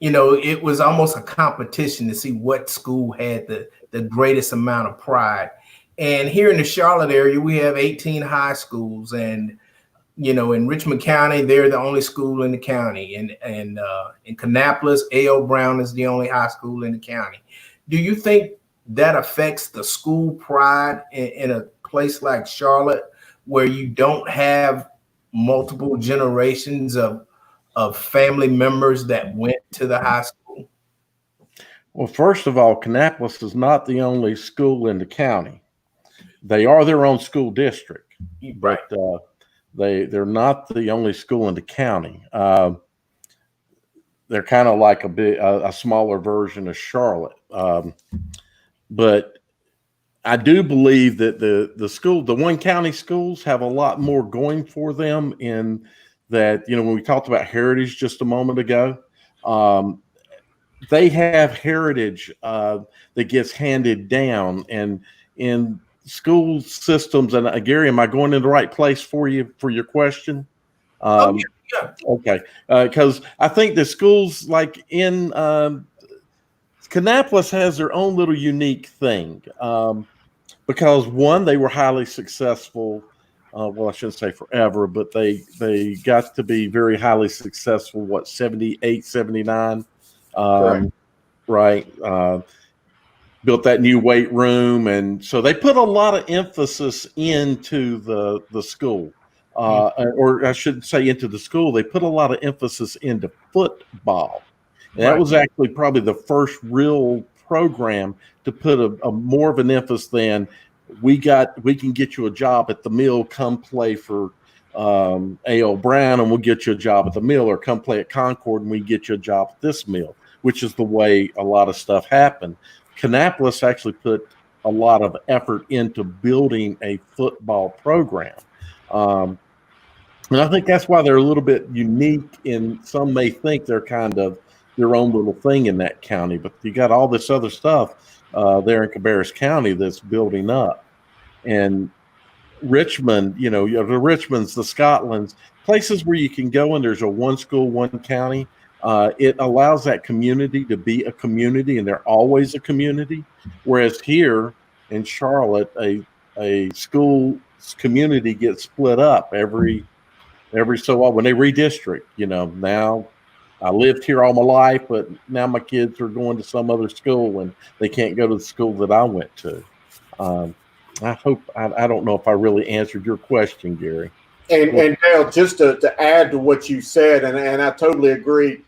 it was almost a competition to see what school had the greatest amount of pride. And here in the Charlotte area, we have 18 high schools. And, in Richmond County, they're the only school in the county. And in Kannapolis, A.L. Brown is the only high school in the county. Do you think that affects the school pride in a place like Charlotte, where you don't have multiple generations of family members that went to the high school? Well, first of all, Kannapolis is not the only school in the county. They are their own school district, right? But they're not the only school in the county. They're kind of like a smaller version of Charlotte. But I do believe that the one county schools have a lot more going for them in that, when we talked about heritage just a moment ago, they have heritage that gets handed down, and in school systems. And Gary, am I going in the right place for you for your question? Yeah. Okay, because I think the schools like in Kannapolis has their own little unique thing, because one, they were highly successful. Well, I shouldn't say forever, but they got to be very highly successful, 78, 79, right? Built that new weight room. And so they put a lot of emphasis into the school, or I shouldn't say into the school. They put a lot of emphasis into football. And that was actually probably the first real program to put a more of an emphasis than we can get you a job at the mill, come play for A.L. Brown and we'll get you a job at the mill, or come play at Concord and we get you a job at this mill, which is the way a lot of stuff happened. Kannapolis actually put a lot of effort into building a football program. And I think that's why they're a little bit unique, and some may think they're kind of their own little thing in that county, but you got all this other stuff there in Cabarrus County that's building up. And Richmond, the Richmonds, the Scotlands, places where you can go and there's a one school, one county. It allows that community to be a community, and they're always a community. Whereas here in Charlotte, a school community gets split up every so often when they redistrict. Now I lived here all my life, but now my kids are going to some other school and they can't go to the school that I went to. I don't know if I really answered your question, Gary. And Dale, just to add to what you said, and I totally agree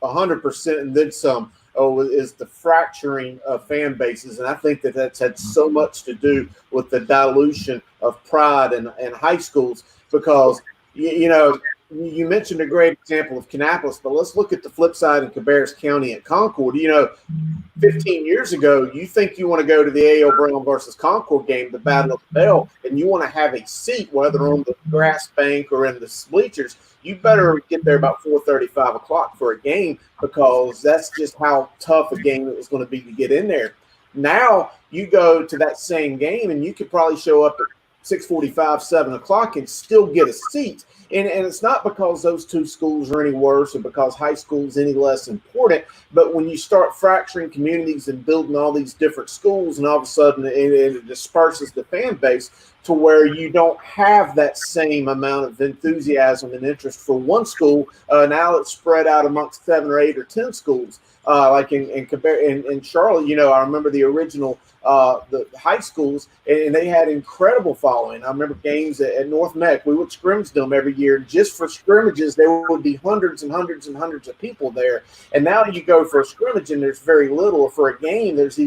100% and then some, is the fracturing of fan bases. And I think that's had so much to do with the dilution of pride in high schools because, you mentioned a great example of Kannapolis, but let's look at the flip side in Cabarrus County at Concord. 15 years ago, you think you want to go to the A.L. Brown versus Concord game, the Battle of the Bell, and you want to have a seat, whether on the grass bank or in the bleachers, you better get there about 4:30, 5 o'clock for a game because that's just how tough a game it was going to be to get in there. Now you go to that same game and you could probably show up at 6:45, 7 o'clock and still get a seat. And it's not because those two schools are any worse or because high school is any less important, but when you start fracturing communities and building all these different schools and all of a sudden it disperses the fan base to where you don't have that same amount of enthusiasm and interest for one school. Now it's spread out amongst 7 or 8 or 10 schools. Like in Charlotte, I remember the original the high schools, and they had incredible following. I remember games at North Meck. We would scrimmage them every year. Just for scrimmages, there would be hundreds and hundreds and hundreds of people there. And now you go for a scrimmage, and there's very little. Or for a game, there's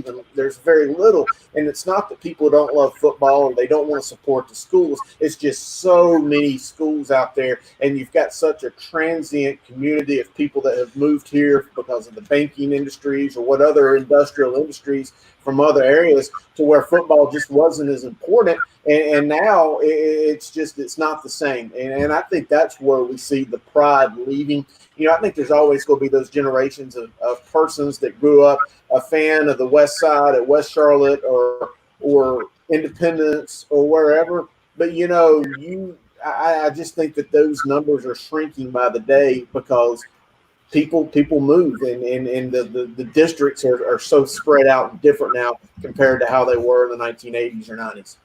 very little. And it's not that people don't love football or they don't want to support the schools. It's just so many schools out there, and you've got such a transient community of people that have moved here because of the banking industries or what other industrial industries from other areas to where football just wasn't as important. And now it's not the same. And I think that's where we see the pride leaving. I think there's always going to be those generations of persons that grew up a fan of the West Side at West Charlotte or Independence or wherever. But, I just think that those numbers are shrinking by the day because people move and the districts are so spread out and different now compared to how they were in the 1980s or 90s.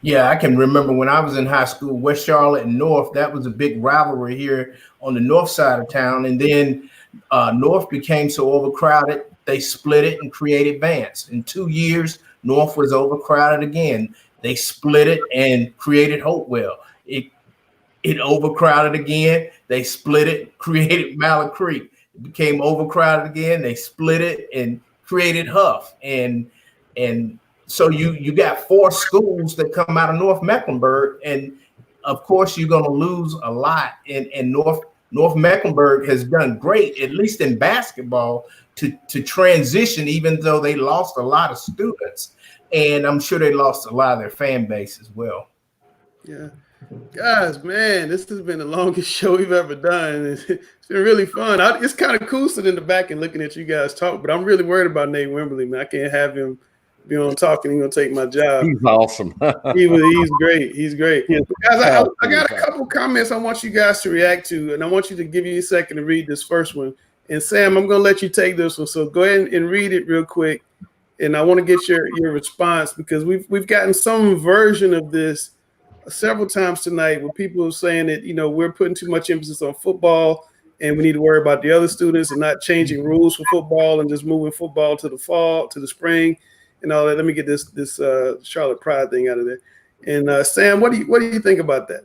Yeah, I can remember when I was in high school, West Charlotte and North, that was a big rivalry here on the north side of town. And then North became so overcrowded, they split it and created Vance. In 2 years, North was overcrowded again. They split it and created Hopewell. It overcrowded again. They split it, created Mallard Creek. It became overcrowded again. They split it and created Huff. And so you got 4 schools that come out of North Mecklenburg. And of course, you're going to lose a lot. And North Mecklenburg has done great, at least in basketball, to transition, even though they lost a lot of students. And I'm sure they lost a lot of their fan base as well. Yeah. Guys, man, this has been the longest show we've ever done. It's been really fun. It's kind of cool sitting in the back and looking at you guys talk, but I'm really worried about Nate Wimberly, man. I can't have him be on talking. He's going to take my job. He's awesome. He's great. He's great. Guys, I got a couple comments I want you guys to react to, and I want you to give you a second to read this first one. And Sam, I'm going to let you take this one. So go ahead and read it real quick. And I want to get your response because we've gotten some version of this several times tonight where people are saying that, we're putting too much emphasis on football and we need to worry about the other students and not changing rules for football and just moving football to the fall, to the spring and all that. Let me get this Charlotte Pride thing out of there. And Sam, what do you think about that?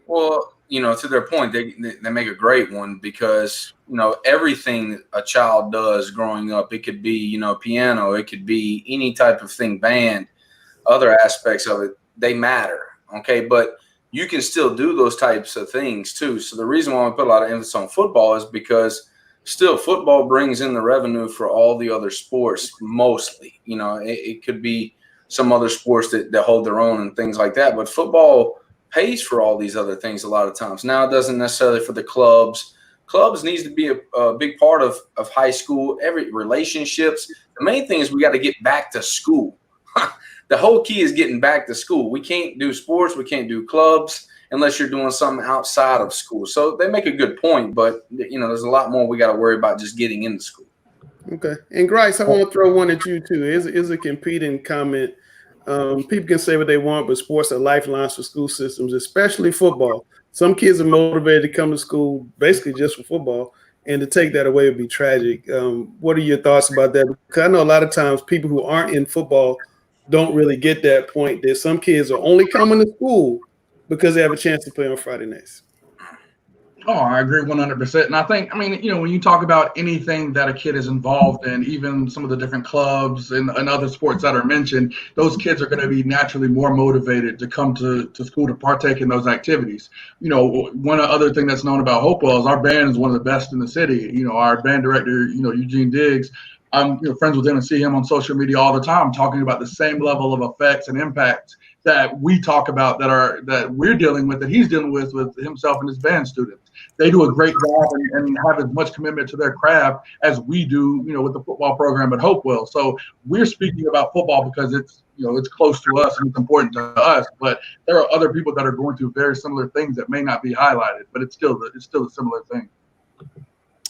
Well, to their point, they make a great one because, everything a child does growing up, it could be, piano, it could be any type of thing, band, other aspects of it, they matter. Okay, but you can still do those types of things too. So the reason why we put a lot of emphasis on football is because still football brings in the revenue for all the other sports mostly. It could be some other sports that hold their own and things like that. But football pays for all these other things a lot of times. Now it doesn't necessarily for the clubs. Clubs needs to be a big part of high school, every relationships. The main thing is we got to get back to school. The whole key is getting back to school. We can't do sports. We can't do clubs unless you're doing something outside of school. So they make a good point, but, there's a lot more we got to worry about just getting into school. Okay. And Grice, I want to throw one at you too. Is a competing comment. People can say what they want, but sports are lifelines for school systems, especially football. Some kids are motivated to come to school basically just for football, and to take that away would be tragic. What are your thoughts about that? Because I know a lot of times people who aren't in football don't really get that point that some kids are only coming to school because they have a chance to play on Friday nights. Oh, I agree 100%. And I think, when you talk about anything that a kid is involved in, even some of the different clubs and other sports that are mentioned, those kids are going to be naturally more motivated to come to school to partake in those activities. One other thing that's known about Hopewell is our band is one of the best in the city. Our band director, Eugene Diggs, I'm friends with him and see him on social media all the time talking about the same level of effects and impacts that we talk about that we're dealing with, that he's dealing with himself and his band students. They do a great job and have as much commitment to their craft as we do, with the football program at Hopewell. So we're speaking about football because it's close to us and it's important to us. But there are other people that are going through very similar things that may not be highlighted, but it's still a similar thing.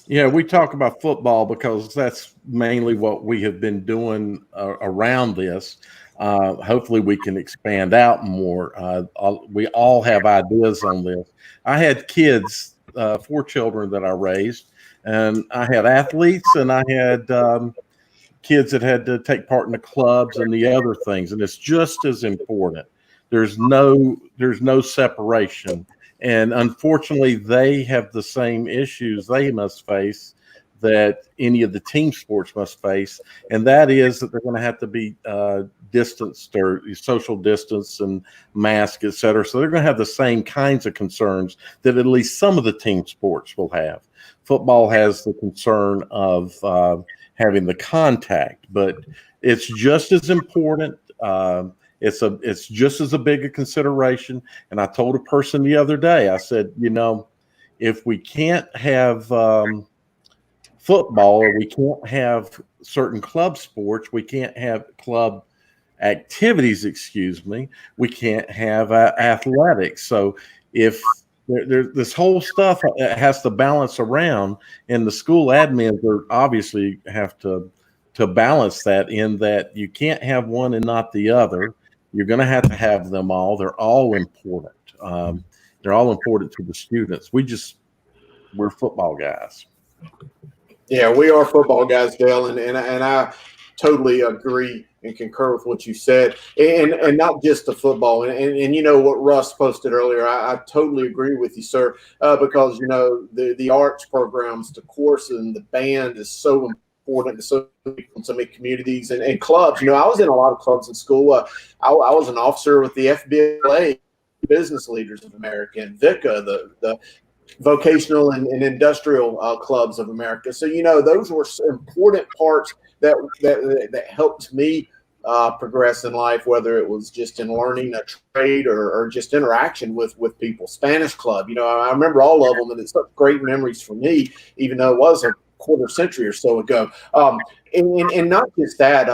Yeah, we talk about football because that's mainly what we have been doing around this. Hopefully we can expand out more. We all have ideas on this. I had kids, 4 children that I raised, and I had athletes and I had kids that had to take part in the clubs and the other things. And it's just as important. There's no separation. And unfortunately, they have the same issues they must face that any of the team sports must face. And that is that they're going to have to be distanced or social distance and mask, et cetera. So they're going to have the same kinds of concerns that at least some of the team sports will have. Football has the concern of having the contact, but it's just as important. It's just as a big a consideration. And I told a person the other day, I said, if we can't have football or we can't have certain club sports, we can't have club activities, we can't have athletics. So if this whole stuff has to balance around, and the school admins are obviously have to balance that, in that you can't have one and not the other. You're going to have them all. They're all important. They're all important to the students. We're football guys. Yeah, we are football guys, Dale, and I totally agree and concur with what you said, and not just the football. And what Russ posted earlier, I totally agree with you, sir, because the arts programs, the course, and the band is so important to so many communities and clubs. I was in a lot of clubs in school. I was an officer with the FBLA, Business Leaders of America, and VICA, the vocational and industrial clubs of America. So those were important parts that helped me progress in life, whether it was just in learning a trade or just interaction with people. Spanish club, I remember all of them, and it's such great memories for me, even though it was a quarter century or so ago. And not just that,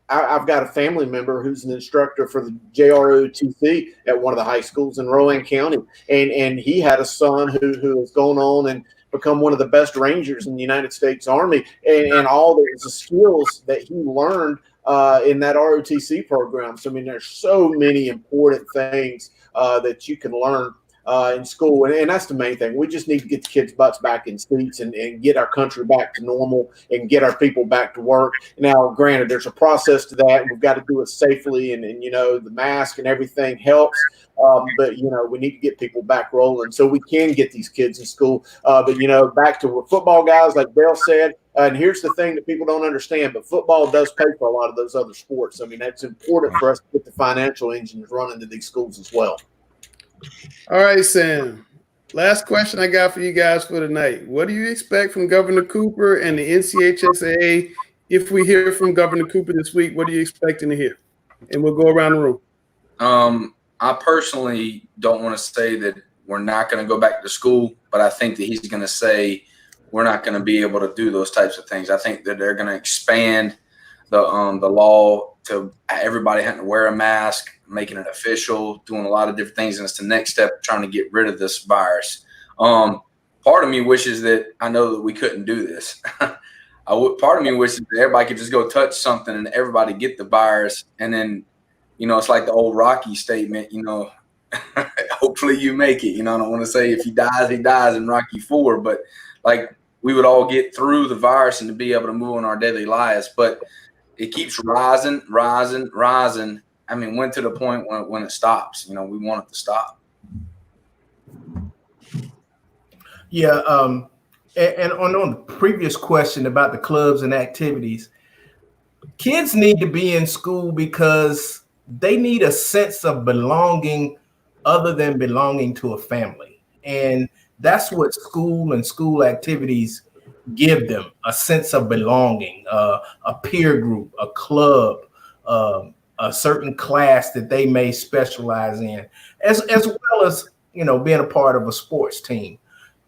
I've got a family member who's an instructor for the JROTC at one of the high schools in Rowan County, and he had a son who has gone on and become one of the best Rangers in the United States Army, and all the skills that he learned in that ROTC program. So there's so many important things that you can learn in school, and that's the main thing. We just need to get the kids' butts back in seats and get our country back to normal and get our people back to work. Now, granted, there's a process to that. We've got to do it safely, and the mask and everything helps. But we need to get people back rolling so we can get these kids in school. But back to football guys, like Dale said. And here's the thing that people don't understand, but football does pay for a lot of those other sports. That's important for us to get the financial engines running to these schools as well. All right, Sam. Last question I got for you guys for tonight. What do you expect from Governor Cooper and the NCHSAA? If we hear from Governor Cooper this week, what are you expecting to hear? And we'll go around the room. I personally don't want to say that we're not going to go back to school, but I think that he's going to say we're not going to be able to do those types of things. I think that they're going to expand the law to everybody having to wear a mask, making it official, doing a lot of different things. And it's the next step of trying to get rid of this virus. Part of me wishes that I know that we couldn't do this. Part of me wishes that everybody could just go touch something and everybody get the virus. And then, it's like the old Rocky statement, hopefully you make it. I don't want to say if he dies in Rocky IV, but like we would all get through the virus and to be able to move on our daily lives. But it keeps rising. I mean, when to the point when it stops. You know, we want it to stop. Yeah, and on the previous question about the clubs and activities, kids need to be in school because they need a sense of belonging other than belonging to a family. And that's what school and school activities give them, a sense of belonging, a peer group, a club, a certain class that they may specialize in, as well as, you know, being a part of a sports team.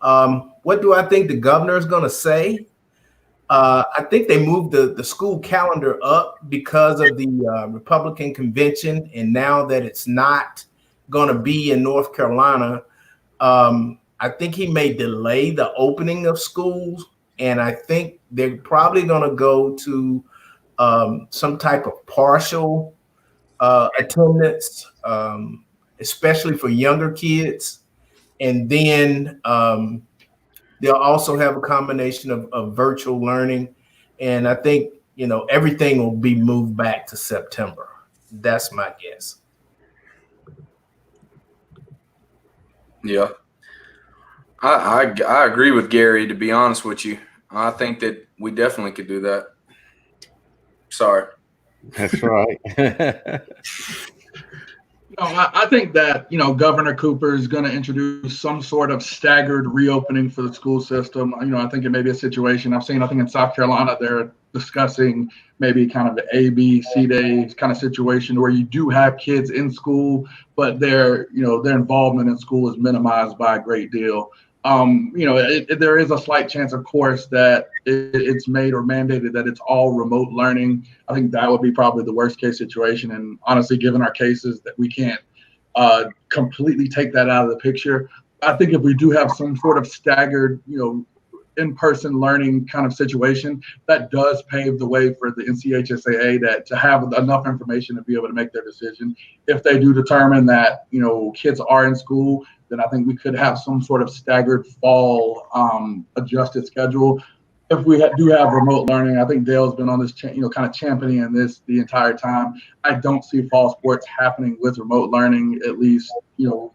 What do I think the governor is going to say? I think they moved the school calendar up because of the Republican convention. And now that it's not going to be in North Carolina, I think he may delay the opening of schools. And I think they're probably going to go to some type of partial attendance, especially for younger kids. And then they'll also have a combination of virtual learning. And I think, you know, everything will be moved back to September. That's my guess. Yeah. I agree with Gary, to be honest with you. I think that we definitely could do that. Sorry. That's right. I think that, you know, Governor Cooper is going to introduce some sort of staggered reopening for the school system. You know, I think it may be a situation I think in South Carolina, they're discussing maybe kind of the A, B, C days kind of situation where you do have kids in school, but their involvement in school is minimized by a great deal. You know, there is a slight chance, of course, that it's made or mandated that it's all remote learning. I think that would be probably the worst case situation. And honestly, given our cases, that we can't completely take that out of the picture. I think if we do have some sort of staggered, you know, in-person learning kind of situation, that does pave the way for the NCHSAA to have enough information to be able to make their decision. If they do determine that, you know, kids are in school, then I think we could have some sort of staggered fall adjusted schedule. If we do have remote learning, I think Dale's been on this, kind of championing this the entire time. I don't see fall sports happening with remote learning, at least, you know,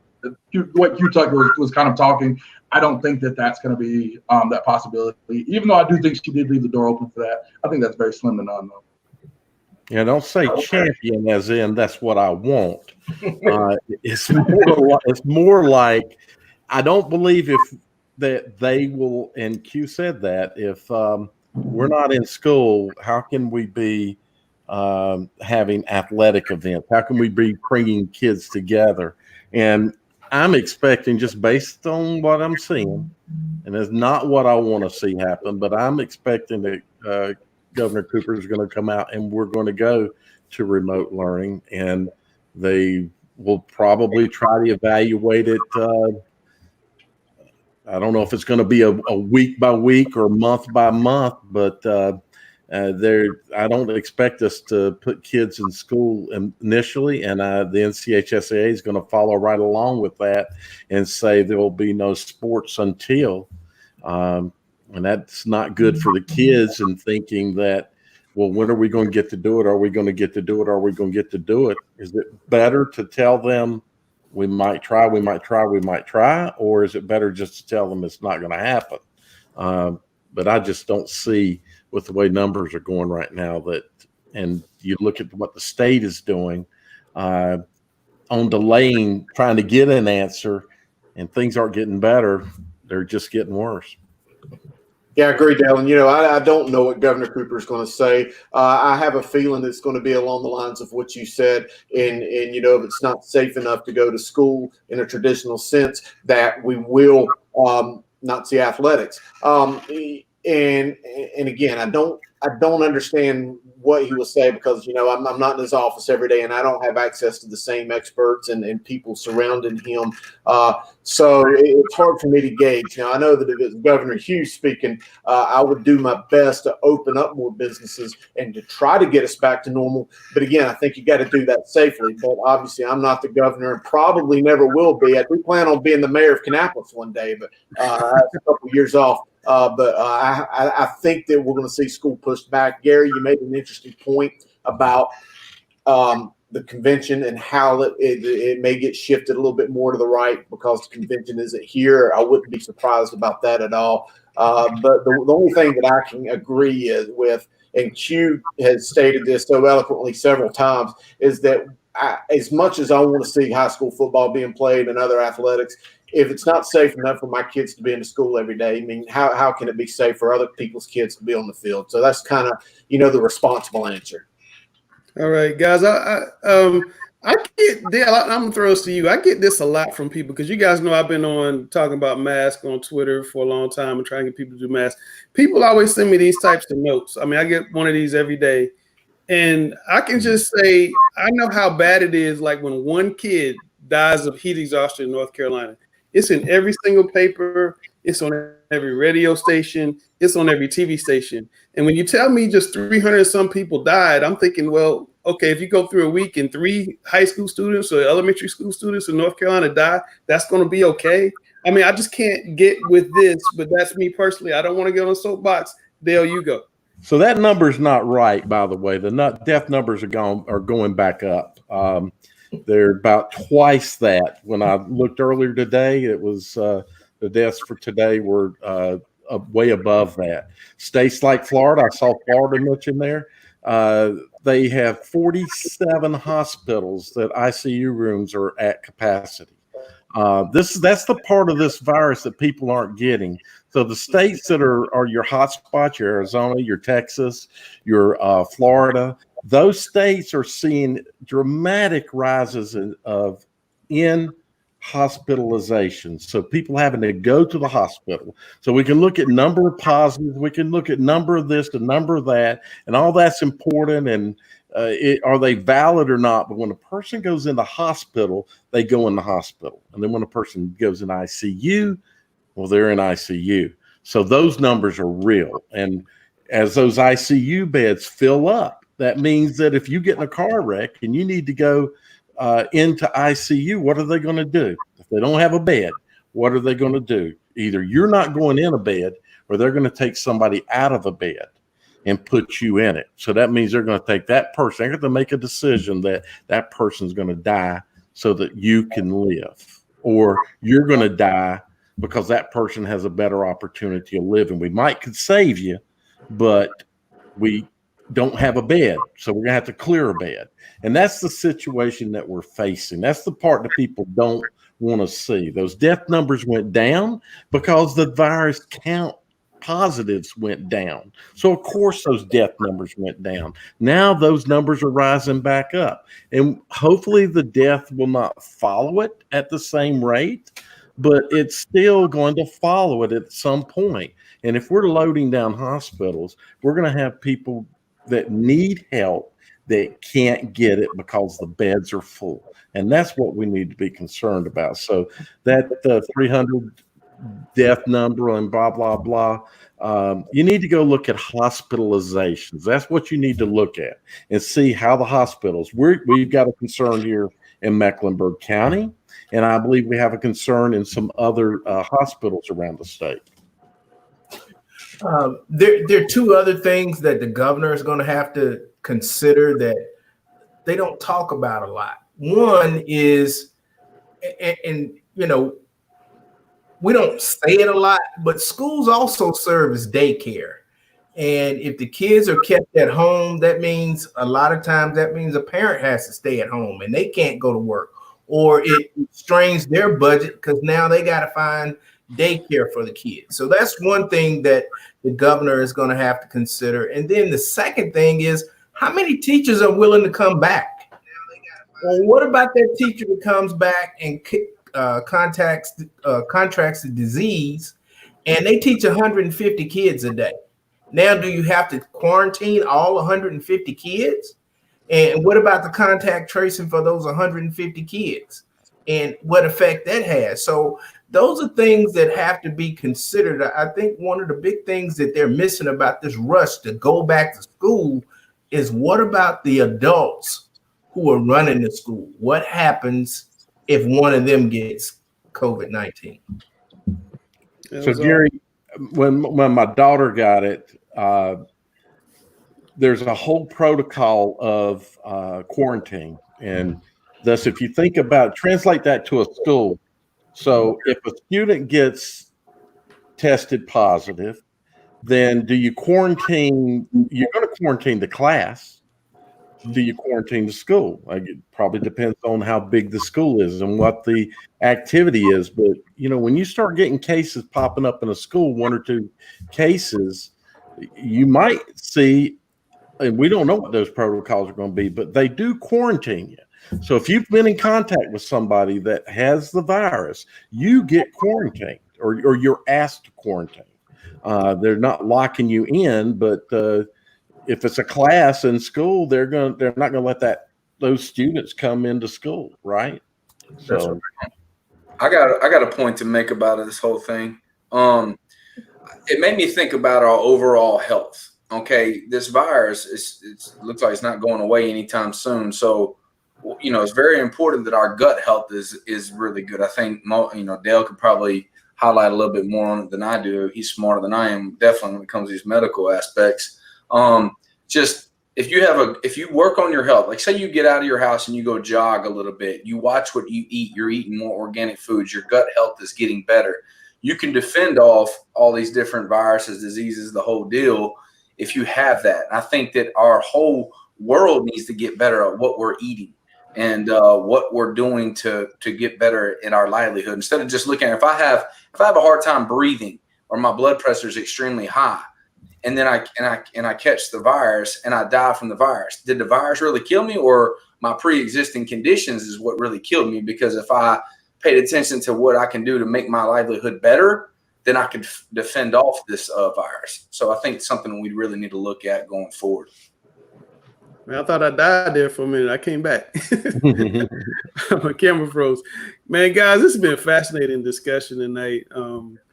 what Q Tucker was kind of talking. I don't think that that's going to be that possibility, even though I do think she did leave the door open for that. I think that's very slim to none, though. Yeah, don't say champion as in that's what I want. It's more like I don't believe that they will. And Q said that if we're not in school, how can we be having athletic events? How can we be bringing kids together? And I'm expecting, just based on what I'm seeing, and it's not what I want to see happen, but I'm expecting that Governor Cooper is going to come out and we're going to go to remote learning, and they will probably try to evaluate it. I don't know if it's going to be a week by week or month by month, but I don't expect us to put kids in school initially, and the NCHSAA is going to follow right along with that and say there will be no sports until. And that's not good for the kids, and thinking that, well, when are we going to get to do it? Are we going to get to do it? Are we going to get to do it? Is it better to tell them we might try, or is it better just to tell them it's not going to happen? But I just don't see, with the way numbers are going right now, that, and you look at what the state is doing on delaying, trying to get an answer, and things aren't getting better. They're just getting worse. Yeah, I agree, Dalen. You know, I don't know what Governor Cooper is going to say. I have a feeling it's going to be along the lines of what you said. And you know, if it's not safe enough to go to school in a traditional sense, that we will not see athletics. And again, I don't understand what he will say, because, you know, I'm not in his office every day, and I don't have access to the same experts and people surrounding him. So it's hard for me to gauge. Now, I know that if it's Governor Hughes speaking, I would do my best to open up more businesses and to try to get us back to normal. But again, I think you got to do that safely. But obviously, I'm not the governor and probably never will be. I do plan on being the mayor of Kannapolis one day, but I have a couple of years off I think that we're going to see school pushed back. Gary, you made an interesting point about the convention and how it may get shifted a little bit more to the right because the convention isn't here. I wouldn't be surprised about that at all. But the only thing that I can agree with, and Q has stated this so eloquently several times, is that as much as I want to see high school football being played and other athletics, if it's not safe enough for my kids to be in the school every day, I mean, how can it be safe for other people's kids to be on the field? So that's kind of, the responsible answer. All right, guys. I get Dale. I'm gonna throw this to you. I get this a lot from people because you guys know I've been on talking about masks on Twitter for a long time and trying to get people to do masks. People always send me these types of notes. I mean, I get one of these every day, and I can just say I know how bad it is. Like when one kid dies of heat exhaustion in North Carolina, it's in every single paper. It's on every radio station. It's on every TV station. And when you tell me just 300 and some people died, I'm thinking, well, okay, if you go through a week and 3 high school students or elementary school students in North Carolina die, that's going to be okay. I mean, I just can't get with this, but that's me personally. I don't want to get on a soapbox. Dale, you go. So that number's not right, by the way. The death numbers are going back up. They're about twice that. When I looked earlier today, it was the deaths for today were way above that. States like Florida, I saw Florida mentioned there. They have 47 hospitals that ICU rooms are at capacity. That's the part of this virus that people aren't getting. So the states that are your hotspots, your Arizona, your Texas, your Florida, those states are seeing dramatic rises in hospitalizations. So people having to go to the hospital. So we can look at number of positives, we can look at number of this and number of that, and all that's important. And are they valid or not? But when a person goes in the hospital, they go in the hospital. And then when a person goes in ICU, well, they're in ICU. So those numbers are real. And as those ICU beds fill up, that means that if you get in a car wreck and you need to go into ICU, what are they going to do? If they don't have a bed, what are they going to do? Either you're not going in a bed or they're going to take somebody out of a bed and put you in it. So that means they're going to take that person. They're going to make a decision that that person's going to die so that you can live, or you're going to die because that person has a better opportunity of living. We could save you, but we don't have a bed. So we're going to have to clear a bed. And that's the situation that we're facing. That's the part that people don't want to see. Those death numbers went down because the virus count positives went down. So of course those death numbers went down. Now those numbers are rising back up. And hopefully the death will not follow it at the same rate, but it's still going to follow it at some point. And if we're loading down hospitals, we're going to have people that need help that can't get it because the beds are full. And that's what we need to be concerned about. So that 300 death number and blah, blah, blah, you need to go look at hospitalizations. That's what you need to look at and see how the hospitals, we've got a concern here in Mecklenburg County, and I believe we have a concern in some other hospitals around the state. There are 2 other things that the governor is going to have to consider that they don't talk about a lot. One is, and we don't say it a lot, but schools also serve as daycare. And if the kids are kept at home, that means a lot of times that means a parent has to stay at home and they can't go to work, or it strains their budget because now they got to find daycare for the kids. So that's one thing that the governor is going to have to consider. And then the second thing is, how many teachers are willing to come back? Well, what about that teacher that comes back and contracts the disease, and they teach 150 kids a day? Now, do you have to quarantine all 150 kids? And what about the contact tracing for those 150 kids and what effect that has? So those are things that have to be considered. I think one of the big things that they're missing about this rush to go back to school is, what about the adults who are running the school? What happens if one of them gets COVID-19? So Gary, when my daughter got it, there's a whole protocol of quarantine, and thus, if you think about translate that to a school. So, if a student gets tested positive, then do you quarantine? You're going to quarantine the class. Do you quarantine the school? Like, it probably depends on how big the school is and what the activity is. But when you start getting cases popping up in a school, 1 or 2 cases, you might see, and we don't know what those protocols are going to be, but they do quarantine you. So if you've been in contact with somebody that has the virus, you get quarantined, or you're asked to quarantine. They're not locking you in, but if it's a class in school, they're not gonna let those students come into school, right? So I got a point to make about this whole thing. It made me think about our overall health. Okay, this virus it looks like it's not going away anytime soon. So, it's very important that our gut health is really good. I think Dale could probably highlight a little bit more on it than I do. He's smarter than I am, definitely when it comes to these medical aspects. Just if you work on your health, like say you get out of your house and you go jog a little bit, you watch what you eat, you're eating more organic foods, your gut health is getting better. You can defend off all these different viruses, diseases, the whole deal, if you have that. I think that our whole world needs to get better at what we're eating and what we're doing to get better in our livelihood. Instead of just looking at if I have a hard time breathing or my blood pressure is extremely high, and then I catch the virus and I die from the virus. Did the virus really kill me, or my pre-existing conditions is what really killed me? Because if I paid attention to what I can do to make my livelihood better, then I could defend off this virus. So I think it's something we really need to look at going forward. Man, I thought I died there for a minute. I came back. My camera froze. Man, guys, this has been a fascinating discussion tonight.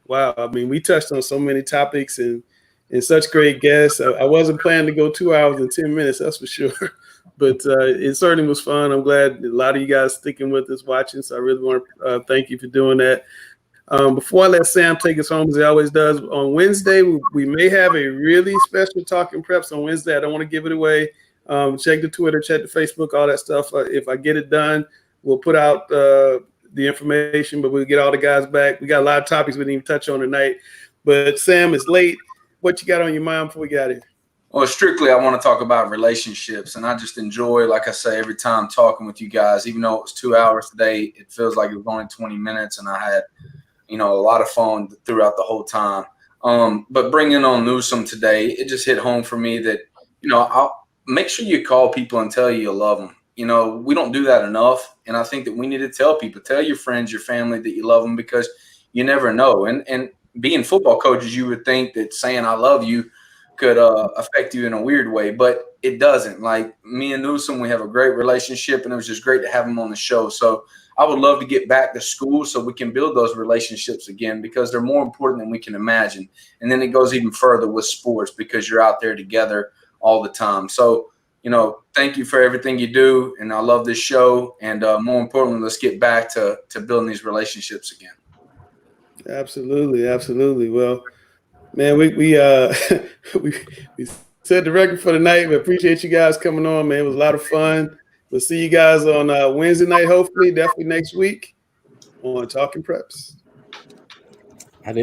Wow. I mean, we touched on so many topics and such great guests. I wasn't planning to go 2 hours and 10 minutes, that's for sure. But it certainly was fun. I'm glad a lot of you guys sticking with us, watching. So I really want to thank you for doing that. Before I let Sam take us home, as he always does, on Wednesday, we may have a really special Talking Preps on Wednesday. I don't want to give it away. Check the Twitter, check the Facebook, all that stuff. If I get it done, we'll put out the information, but we'll get all the guys back. We got a lot of topics we didn't even touch on tonight. But Sam, it's late. What you got on your mind before we got here? Well, strictly, I want to talk about relationships, and I just enjoy, like I say, every time talking with you guys. Even though it was 2 hours today, it feels like it was only 20 minutes, and I had, a lot of fun throughout the whole time. But bringing on Newsome today, it just hit home for me that, I'll make sure you call people and tell you love them. We don't do that enough, and I think that we need to tell people, tell your friends, your family that you love them, because you never know. And being football coaches, you would think that saying I love you could affect you in a weird way, but it doesn't. Like me and Newsome, we have a great relationship, and it was just great to have him on the show. So I would love to get back to school so we can build those relationships again, because they're more important than we can imagine. And then it goes even further with sports, because you're out there together all the time. So, thank you for everything you do, and I love this show. And more importantly, let's get back to building these relationships again. Absolutely, absolutely. Well, man, we set the record for the night. We appreciate you guys coming on, man. It was a lot of fun. We'll see you guys on Wednesday night, hopefully, definitely next week on Talking Preps.